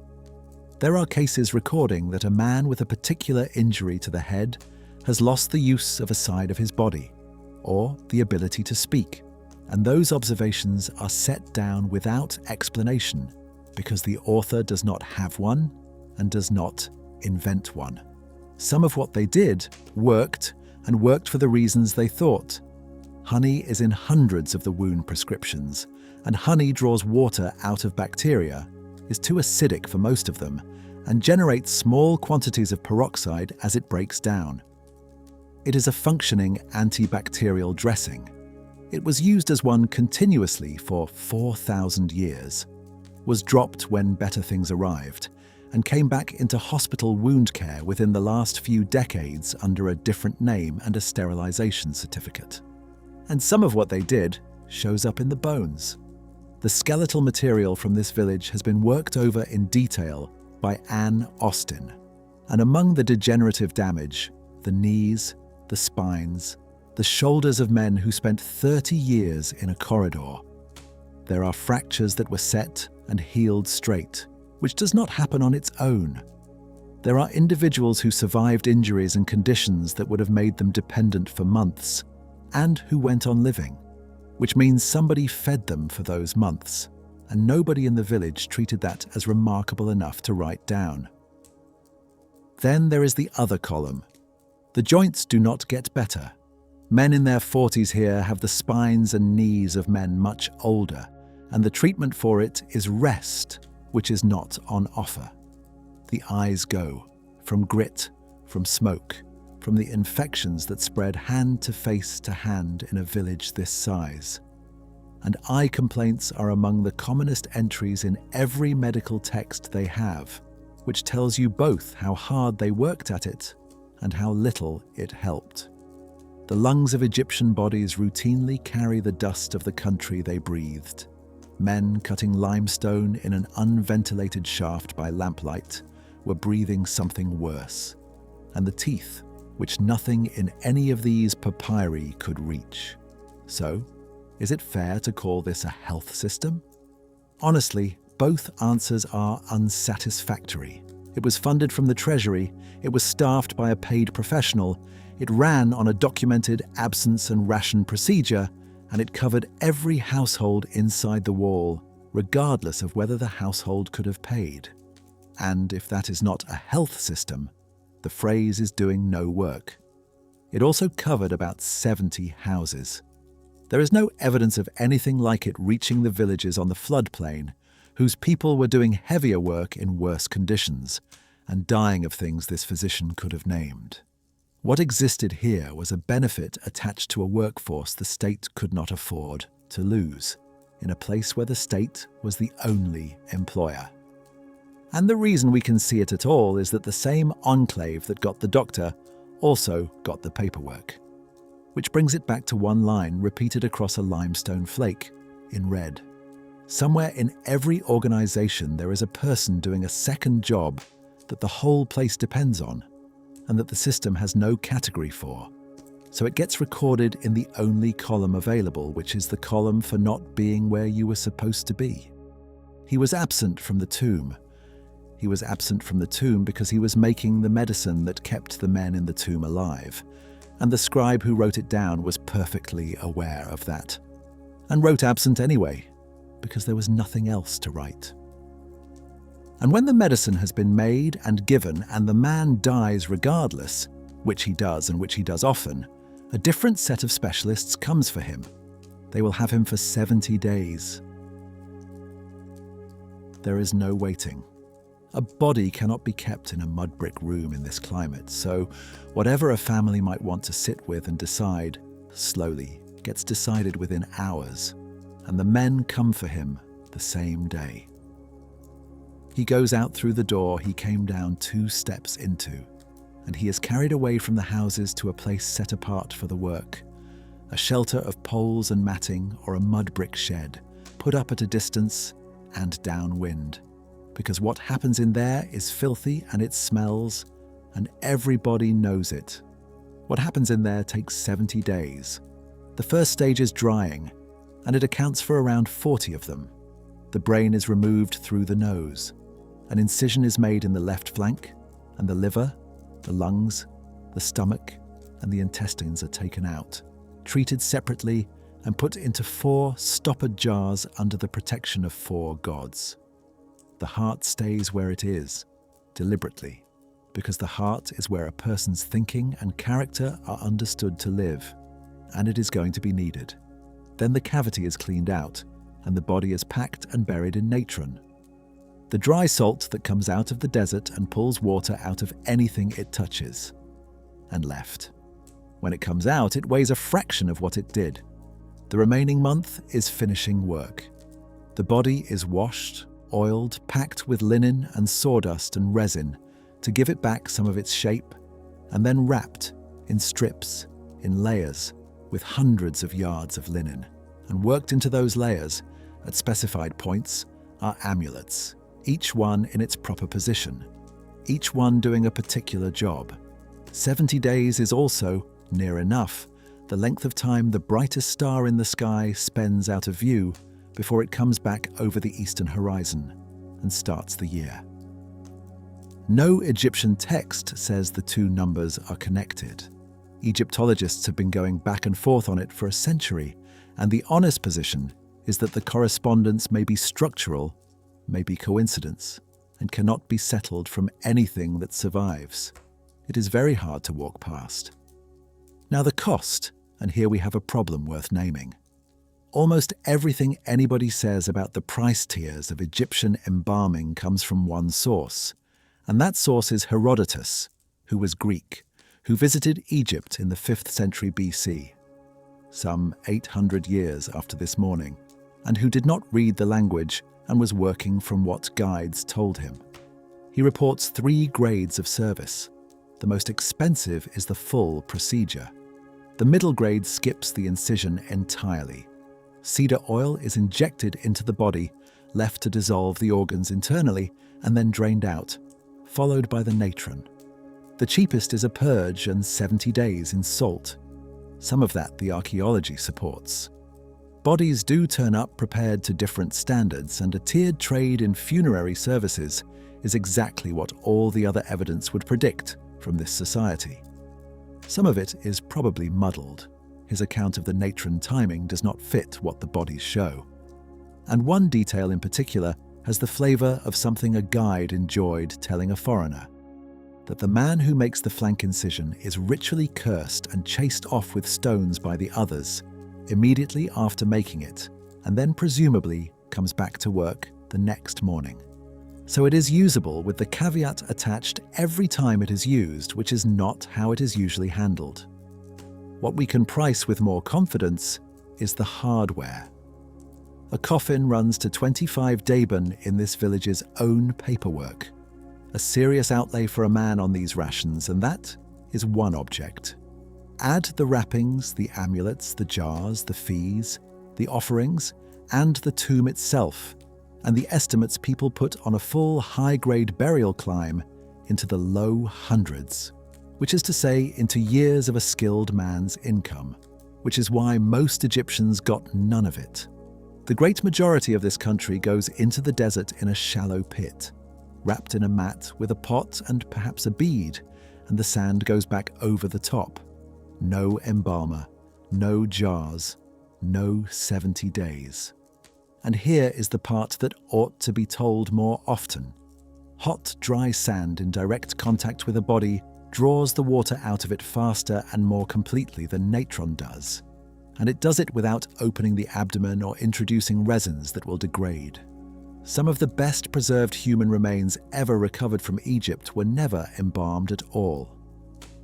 There are cases recording that a man with a particular injury to the head has lost the use of a side of his body, or the ability to speak, and those observations are set down without explanation because the author does not have one and does not invent one. Some of what they did worked, and worked for the reasons they thought. Honey is in hundreds of the wound prescriptions, and honey draws water out of bacteria, is too acidic for most of them, and generates small quantities of peroxide as it breaks down. It is a functioning antibacterial dressing. It was used as one continuously for 4,000 years, was dropped when better things arrived, and came back into hospital wound care within the last few decades under a different name and a sterilization certificate. And some of what they did shows up in the bones. The skeletal material from this village has been worked over in detail by Anne Austin, and among the degenerative damage, the knees, the spines, the shoulders of men who spent 30 years in a corridor. There are fractures that were set and healed straight, which does not happen on its own. There are individuals who survived injuries and conditions that would have made them dependent for months, and who went on living, which means somebody fed them for those months, and nobody in the village treated that as remarkable enough to write down. Then there is the other column. The joints do not get better. Men in their 40s here have the spines and knees of men much older, and the treatment for it is rest, which is not on offer. The eyes go, from grit, from smoke, from the infections that spread hand to face to hand in a village this size. And eye complaints are among the commonest entries in every medical text they have, which tells you both how hard they worked at it and how little it helped. The lungs of Egyptian bodies routinely carry the dust of the country they breathed. Men cutting limestone in an unventilated shaft by lamplight were breathing something worse, and the teeth, which nothing in any of these papyri could reach. So, is it fair to call this a health system? Honestly, both answers are unsatisfactory. It was funded from the treasury, it was staffed by a paid professional, it ran on a documented absence and ration procedure, and it covered every household inside the wall, regardless of whether the household could have paid. And if that is not a health system, the phrase is doing no work. It also covered about 70 houses. There is no evidence of anything like it reaching the villages on the floodplain, whose people were doing heavier work in worse conditions, and dying of things this physician could have named. What existed here was a benefit attached to a workforce the state could not afford to lose, in a place where the state was the only employer. And the reason we can see it at all is that the same enclave that got the doctor also got the paperwork. Which brings it back to one line repeated across a limestone flake, in red. Somewhere in every organization there is a person doing a second job that the whole place depends on, and that the system has no category for. So it gets recorded in the only column available, which is the column for not being where you were supposed to be. He was absent from the tomb. He was absent from the tomb because he was making the medicine that kept the men in the tomb alive, and the scribe who wrote it down was perfectly aware of that, and wrote absent anyway, because there was nothing else to write. And when the medicine has been made and given and the man dies regardless, which he does and which he does often, a different set of specialists comes for him. They will have him for 70 days. There is no waiting. A body cannot be kept in a mud brick room in this climate, so whatever a family might want to sit with and decide, slowly, gets decided within hours, and the men come for him the same day. He goes out through the door he came down 2 steps into, and he is carried away from the houses to a place set apart for the work, a shelter of poles and matting or a mud brick shed, put up at a distance and downwind, because what happens in there is filthy and it smells, and everybody knows it. What happens in there takes 70 days. The first stage is drying, and it accounts for around 40 of them. The brain is removed through the nose. An incision is made in the left flank, and the liver, the lungs, the stomach, and the intestines are taken out, treated separately, and put into 4 stoppered jars under the protection of 4 gods. The heart stays where it is, deliberately, because the heart is where a person's thinking and character are understood to live, and it is going to be needed. Then the cavity is cleaned out, and the body is packed and buried in natron, the dry salt that comes out of the desert and pulls water out of anything it touches, and left. When it comes out, it weighs a fraction of what it did. The remaining month is finishing work. The body is washed, oiled, packed with linen and sawdust and resin to give it back some of its shape, and then wrapped in strips, in layers, with hundreds of yards of linen. And worked into those layers, at specified points, are amulets, each one in its proper position, each one doing a particular job. 70 days is also, near enough, the length of time the brightest star in the sky spends out of view before it comes back over the eastern horizon and starts the year. No Egyptian text says the 2 numbers are connected. Egyptologists have been going back and forth on it for a century, and the honest position is that the correspondence may be structural, may be coincidence, and cannot be settled from anything that survives. It is very hard to walk past. Now the cost, and here we have a problem worth naming. Almost everything anybody says about the price tiers of Egyptian embalming comes from one source, and that source is Herodotus, who was Greek, who visited Egypt in the 5th century BC, some 800 years after this morning, and who did not read the language and was working from what guides told him. He reports 3 grades of service. The most expensive is the full procedure. The middle grade skips the incision entirely. Cedar oil is injected into the body, left to dissolve the organs internally, and then drained out, followed by the natron. The cheapest is a purge and 70 days in salt. Some of that the archaeology supports. Bodies do turn up prepared to different standards, and a tiered trade in funerary services is exactly what all the other evidence would predict from this society. Some of it is probably muddled. His account of the natron timing does not fit what the bodies show. And one detail in particular has the flavour of something a guide enjoyed telling a foreigner, that the man who makes the flank incision is ritually cursed and chased off with stones by the others immediately after making it, and then presumably comes back to work the next morning. So it is usable with the caveat attached every time it is used, which is not how it is usually handled. What we can price with more confidence is the hardware. A coffin runs to 25 daben in this village's own paperwork. A serious outlay for a man on these rations, and that is one object. Add the wrappings, the amulets, the jars, the fees, the offerings, and the tomb itself, and the estimates people put on a full high-grade burial climb into the low hundreds, which is to say into years of a skilled man's income, which is why most Egyptians got none of it. The great majority of this country goes into the desert in a shallow pit, wrapped in a mat with a pot and perhaps a bead, and the sand goes back over the top. No embalmer, no jars, no 70 days. And here is the part that ought to be told more often. Hot, dry sand in direct contact with a body draws the water out of it faster and more completely than natron does. And it does it without opening the abdomen or introducing resins that will degrade. Some of the best preserved human remains ever recovered from Egypt were never embalmed at all.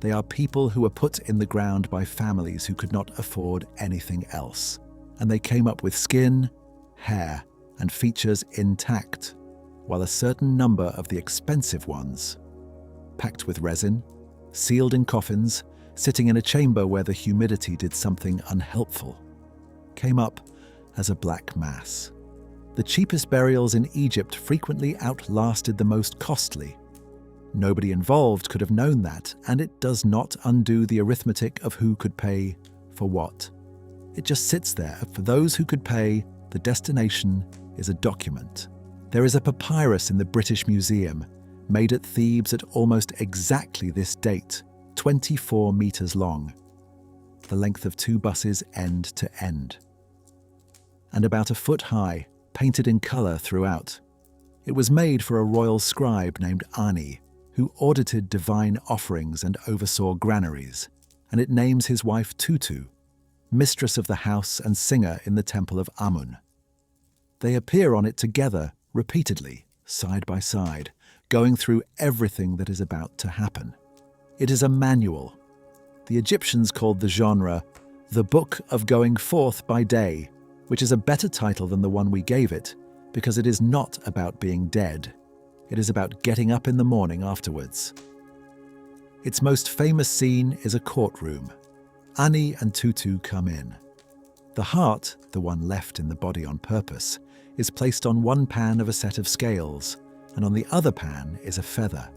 They are people who were put in the ground by families who could not afford anything else. And they came up with skin, hair, and features intact, while a certain number of the expensive ones, packed with resin, sealed in coffins, sitting in a chamber where the humidity did something unhelpful, came up as a black mass. The cheapest burials in Egypt frequently outlasted the most costly. Nobody involved could have known that, and it does not undo the arithmetic of who could pay for what. It just sits there. For those who could pay, the destination is a document. There is a papyrus in the British Museum, made at Thebes at almost exactly this date, 24 meters long, the length of 2 buses end to end, and about a foot high, painted in color throughout. It was made for a royal scribe named Ani, who audited divine offerings and oversaw granaries, and it names his wife Tutu, mistress of the house and singer in the temple of Amun. They appear on it together, repeatedly, side by side, going through everything that is about to happen. It is a manual. The Egyptians called the genre the Book of Going Forth by Day, which is a better title than the one we gave it, because it is not about being dead. It is about getting up in the morning afterwards. Its most famous scene is a courtroom. Ani and Tutu come in. The heart, the one left in the body on purpose, is placed on one pan of a set of scales, and on the other pan is a feather,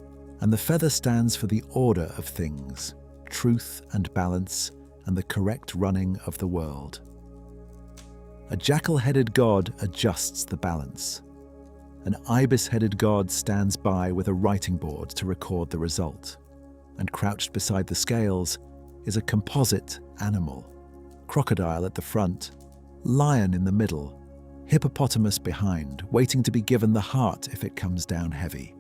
and the feather stands for the order of things, truth and balance, and the correct running of the world. A jackal-headed god adjusts the balance. An ibis-headed god stands by with a writing board to record the result, and crouched beside the scales is a composite animal, crocodile at the front, lion in the middle, hippopotamus behind, waiting to be given the heart if it comes down heavy.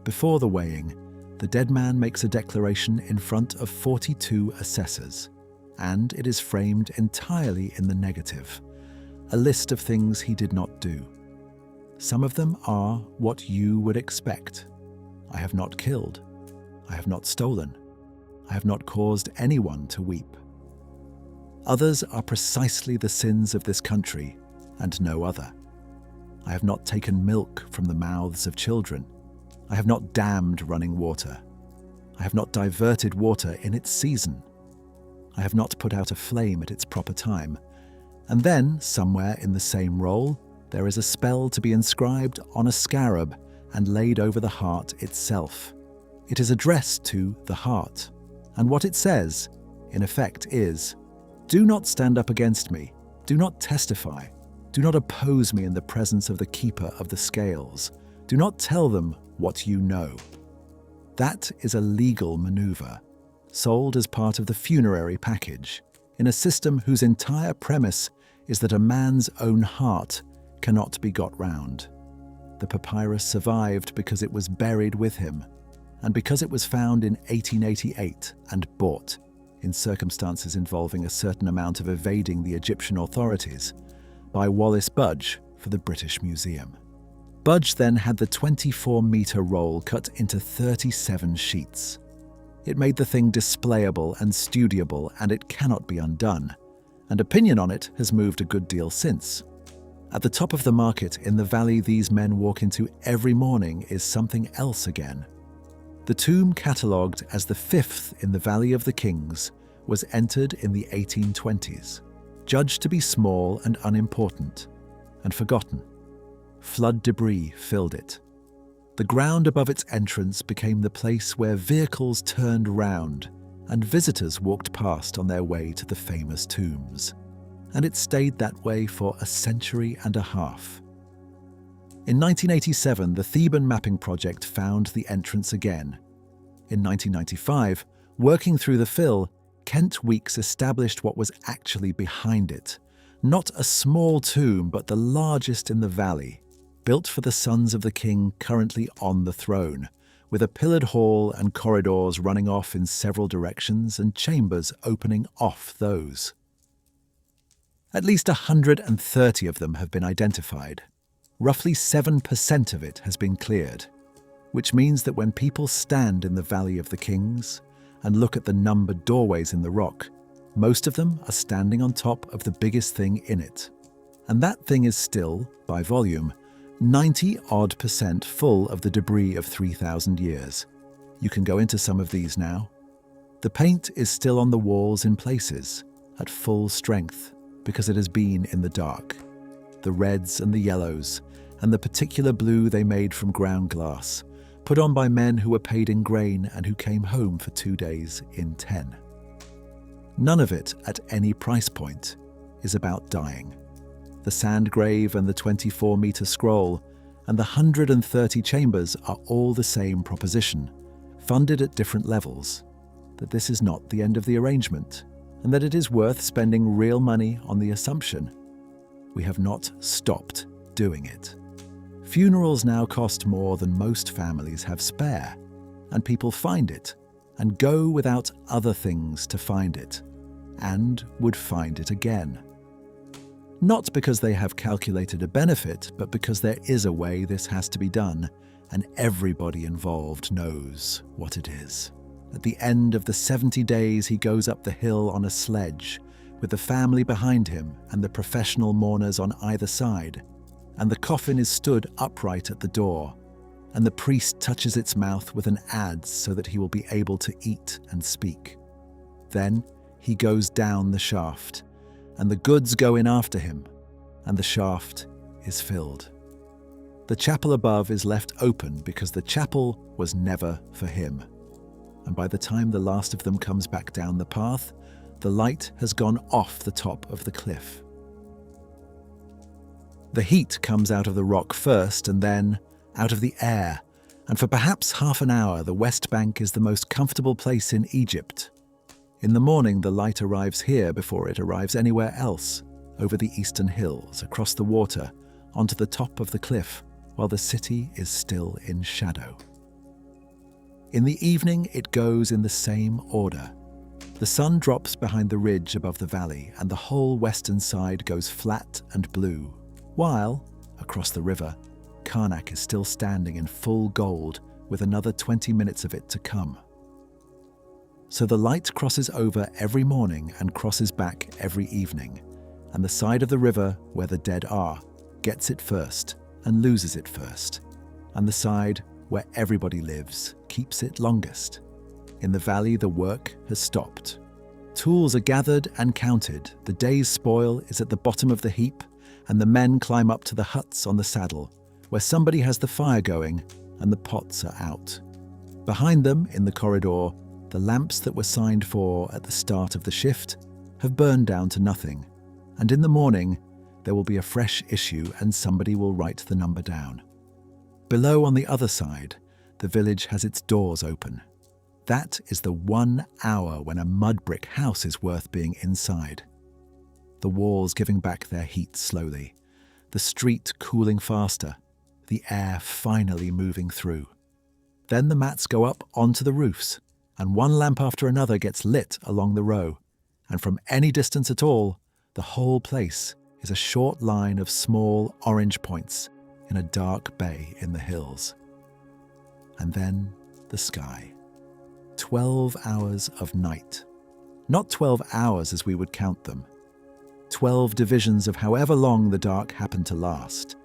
Before the weighing, the dead man makes a declaration in front of 42 assessors, and it is framed entirely in the negative, a list of things he did not do. Some of them are what you would expect. I have not killed. I have not stolen. I have not caused anyone to weep. Others are precisely the sins of this country, and no other. I have not taken milk from the mouths of children. I have not dammed running water. I have not diverted water in its season. I have not put out a flame at its proper time. And then, somewhere in the same roll, there is a spell to be inscribed on a scarab and laid over the heart itself. It is addressed to the heart, and what it says, in effect, is, "Do not stand up against me. Do not testify. Do not oppose me in the presence of the keeper of the scales. Do not tell them what you know." That is a legal maneuver, sold as part of the funerary package, in a system whose entire premise is that a man's own heart cannot be got round. The papyrus survived because it was buried with him, and because it was found in 1888 and bought, in circumstances involving a certain amount of evading the Egyptian authorities, by Wallace Budge for the British Museum. Budge then had the 24-meter roll cut into 37 sheets. It made the thing displayable and studiable, and it cannot be undone, and opinion on it has moved a good deal since. At the top of the market in the valley these men walk into every morning is something else again. The tomb catalogued as the 5th in the Valley of the Kings was entered in the 1820s, judged to be small and unimportant, and forgotten. Flood debris filled it. The ground above its entrance became the place where vehicles turned round and visitors walked past on their way to the famous tombs. And it stayed that way for a century and a half. In 1987, the Theban mapping project found the entrance again. In 1995, working through the fill, Kent Weeks established what was actually behind it. Not a small tomb, but the largest in the valley, built for the sons of the king currently on the throne, with a pillared hall and corridors running off in several directions and chambers opening off those. At least 130 of them have been identified. Roughly 7% of it has been cleared, which means that when people stand in the Valley of the Kings and look at the numbered doorways in the rock, most of them are standing on top of the biggest thing in it. And that thing is still, by volume, 90-odd% full of the debris of 3,000 years. You can go into some of these now. The paint is still on the walls in places, at full strength, because it has been in the dark. The reds and the yellows, and the particular blue they made from ground glass, put on by men who were paid in grain and who came home for 2 days in 10. None of it, at any price point, is about dying. The sand grave and the 24-meter scroll and the 130 chambers are all the same proposition, funded at different levels, that this is not the end of the arrangement, and that it is worth spending real money on the assumption. We have not stopped doing it. Funerals now cost more than most families have spare, and people find it and go without other things to find it, and would find it again. Not because they have calculated a benefit, but because there is a way this has to be done, and everybody involved knows what it is. At the end of the 70 days, he goes up the hill on a sledge, with the family behind him and the professional mourners on either side, and the coffin is stood upright at the door, and the priest touches its mouth with an adze so that he will be able to eat and speak. Then he goes down the shaft, and the goods go in after him, and the shaft is filled. The chapel above is left open because the chapel was never for him. And by the time the last of them comes back down the path, the light has gone off the top of the cliff. The heat comes out of the rock first and then out of the air, and for perhaps half an hour the West Bank is the most comfortable place in Egypt. In the morning the light arrives here before it arrives anywhere else, over the eastern hills, across the water, onto the top of the cliff, while the city is still in shadow. In the evening it goes in the same order. The sun drops behind the ridge above the valley, and the whole western side goes flat and blue, while, across the river, Karnak is still standing in full gold with another 20 minutes of it to come. So the light crosses over every morning and crosses back every evening, and the side of the river where the dead are gets it first and loses it first, and the side where everybody lives keeps it longest. In the valley the work has stopped. Tools are gathered and counted, the day's spoil is at the bottom of the heap, and the men climb up to the huts on the saddle, where somebody has the fire going and the pots are out. Behind them, in the corridor, the lamps that were signed for at the start of the shift have burned down to nothing, and in the morning there will be a fresh issue and somebody will write the number down. Below on the other side, the village has its doors open. That is the 1 hour when a mud brick house is worth being inside. The walls giving back their heat slowly, the street cooling faster, the air finally moving through. Then the mats go up onto the roofs, and one lamp after another gets lit along the row, and from any distance at all, the whole place is a short line of small orange points in a dark bay in the hills. And then the sky. 12 hours of night. Not 12 hours as we would count them. 12 divisions of however long the dark happened to last,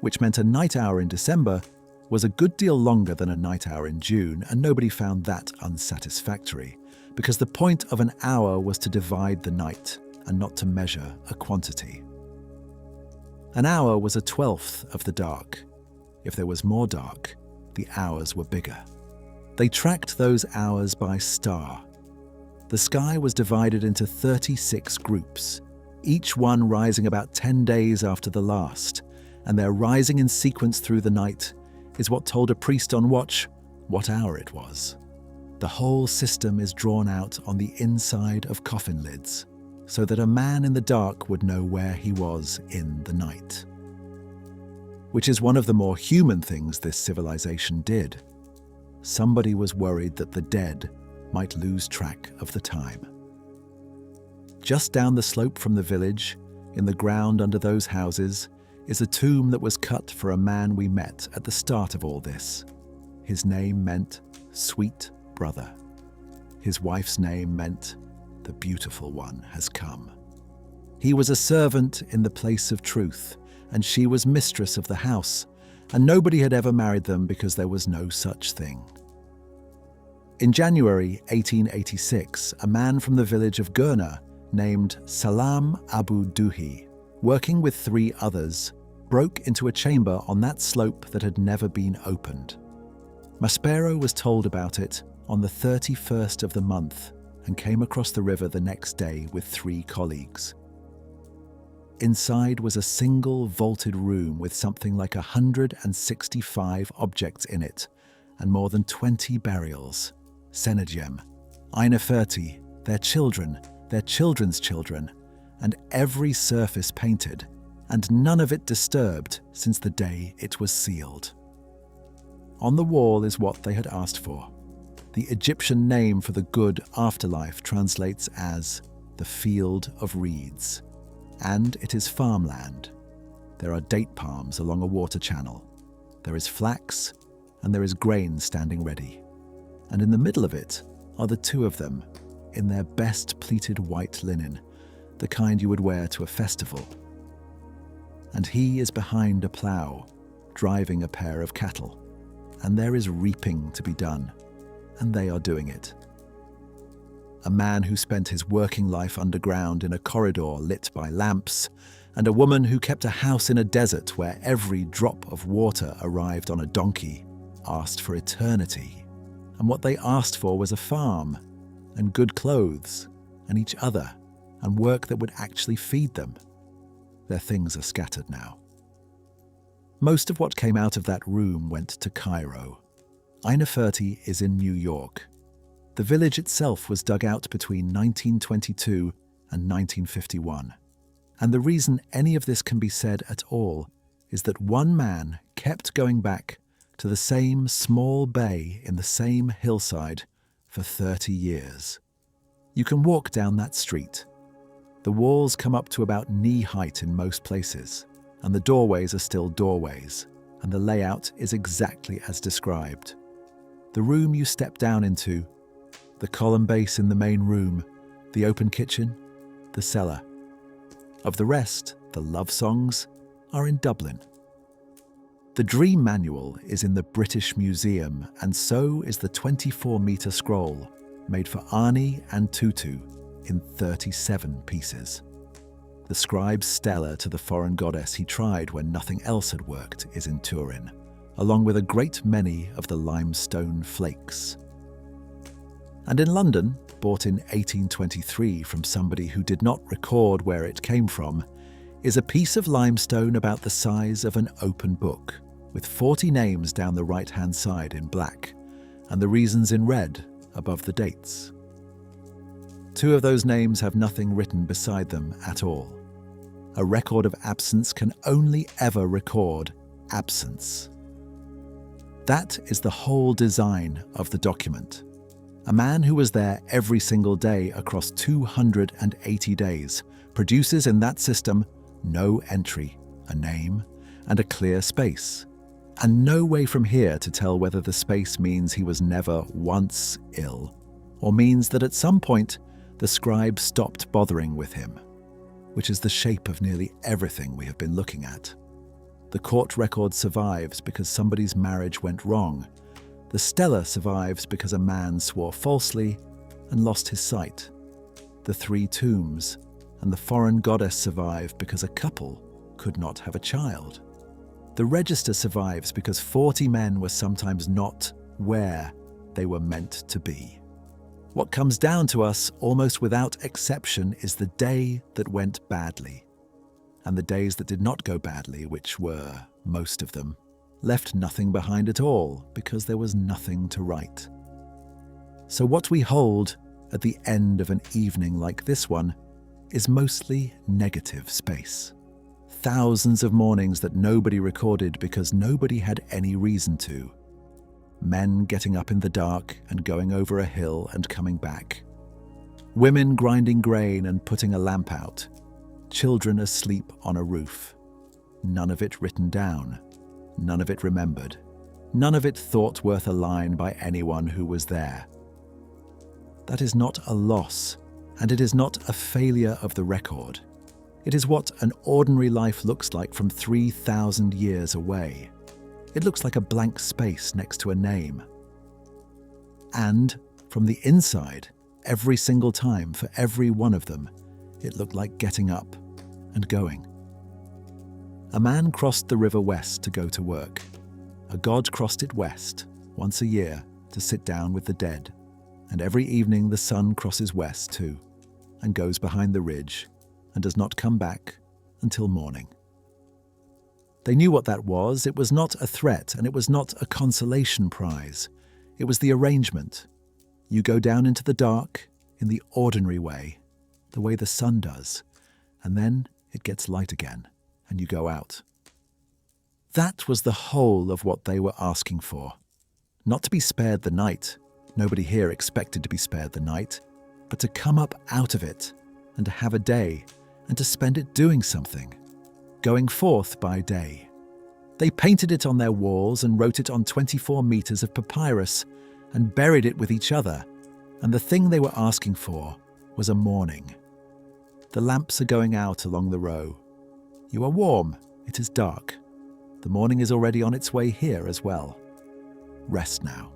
which meant a night hour in December was a good deal longer than a night hour in June, and nobody found that unsatisfactory, because the point of an hour was to divide the night and not to measure a quantity. An hour was a 12th of the dark. If there was more dark, the hours were bigger. They tracked those hours by star. The sky was divided into 36 groups, each one rising about 10 days after the last, and their rising in sequence through the night is what told a priest on watch what hour it was. The whole system is drawn out on the inside of coffin lids, so that a man in the dark would know where he was in the night. Which is one of the more human things this civilization did. somebody was worried that the dead might lose track of the time. Just down the slope from the village, in the ground under those houses, is a tomb that was cut for a man we met at the start of all this. His name meant sweet brother. His wife's name meant the beautiful one has come. He was a servant in the place of truth, and she was mistress of the house, and nobody had ever married them because there was no such thing. In January 1886, a man from the village of Gurna named Salam Abu Duhi, working with 3 others, broke into a chamber on that slope that had never been opened. Maspero was told about it on the 31st of the month and came across the river the next day with 3 colleagues. Inside was a single vaulted room with something like 165 objects in it and more than 20 burials. Senegem, Aineferti, their children, their children's children, and every surface painted, and none of it disturbed since the day it was sealed. On the wall is what they had asked for. The Egyptian name for the good afterlife translates as the Field of Reeds, and it is farmland. There are date palms along a water channel. There is flax, and there is grain standing ready. And in the middle of it are the 2 of them, in their best pleated white linen, the kind you would wear to a festival. And he is behind a plough, driving a pair of cattle, and there is reaping to be done, and they are doing it. A man who spent his working life underground in a corridor lit by lamps, and a woman who kept a house in a desert where every drop of water arrived on a donkey, asked for eternity. And what they asked for was a farm, and good clothes, and each other, and work that would actually feed them. Their things are scattered now. Most of what came out of that room went to Cairo. Aineferti is in New York. The village itself was dug out between 1922 and 1951. And the reason any of this can be said at all is that one man kept going back to the same small bay in the same hillside for 30 years. You can walk down that street. The walls come up to about knee height in most places, and the doorways are still doorways, and the layout is exactly as described. The room you step down into, the column base in the main room, the open kitchen, the cellar. Of the rest, the love songs, are in Dublin. The Dream Manual is in the British Museum, and so is the 24-metre scroll, made for Ani and Tutu in 37 pieces. The Scribe's stela to the foreign goddess he tried when nothing else had worked is in Turin, along with a great many of the limestone flakes. And in London, bought in 1823 from somebody who did not record where it came from, is a piece of limestone about the size of an open book, with 40 names down the right-hand side in black, and the reasons in red above the dates. 2 of those names have nothing written beside them at all. A record of absence can only ever record absence. That is the whole design of the document. A man who was there every single day across 280 days produces in that system no entry, a name, and a clear space, and no way from here to tell whether the space means he was never once ill, or means that at some point the scribe stopped bothering with him, which is the shape of nearly everything we have been looking at. The court record survives because somebody's marriage went wrong. The stela survives because a man swore falsely and lost his sight. The 3 tombs and the foreign goddess survive because a couple could not have a child. The register survives because 40 men were sometimes not where they were meant to be. What comes down to us almost without exception is the day that went badly. And the days that did not go badly, which were most of them, left nothing behind at all because there was nothing to write. So what we hold at the end of an evening like this one is mostly negative space. Thousands of mornings that nobody recorded because nobody had any reason to. Men getting up in the dark and going over a hill and coming back. Women grinding grain and putting a lamp out. Children asleep on a roof. None of it written down. None of it remembered. None of it thought worth a line by anyone who was there. That is not a loss, and it is not a failure of the record. It is what an ordinary life looks like from 3,000 years away. It looks like a blank space next to a name. And from the inside, every single time, for every one of them, it looked like getting up and going. A man crossed the river west to go to work. A god crossed it west, once a year, to sit down with the dead. And every evening the sun crosses west too, and goes behind the ridge, and does not come back until morning. They knew what that was. It was not a threat, and it was not a consolation prize. It was the arrangement. You go down into the dark in the ordinary way, the way the sun does, and then it gets light again, and you go out. That was the whole of what they were asking for. Not to be spared the night. Nobody here expected to be spared the night, but to come up out of it, and to have a day, and to spend it doing something, going forth by day. They painted it on their walls and wrote it on 24 meters of papyrus and buried it with each other, and the thing they were asking for was a morning. The lamps are going out along the row. You are warm, it is dark. The morning is already on its way here as well. Rest now.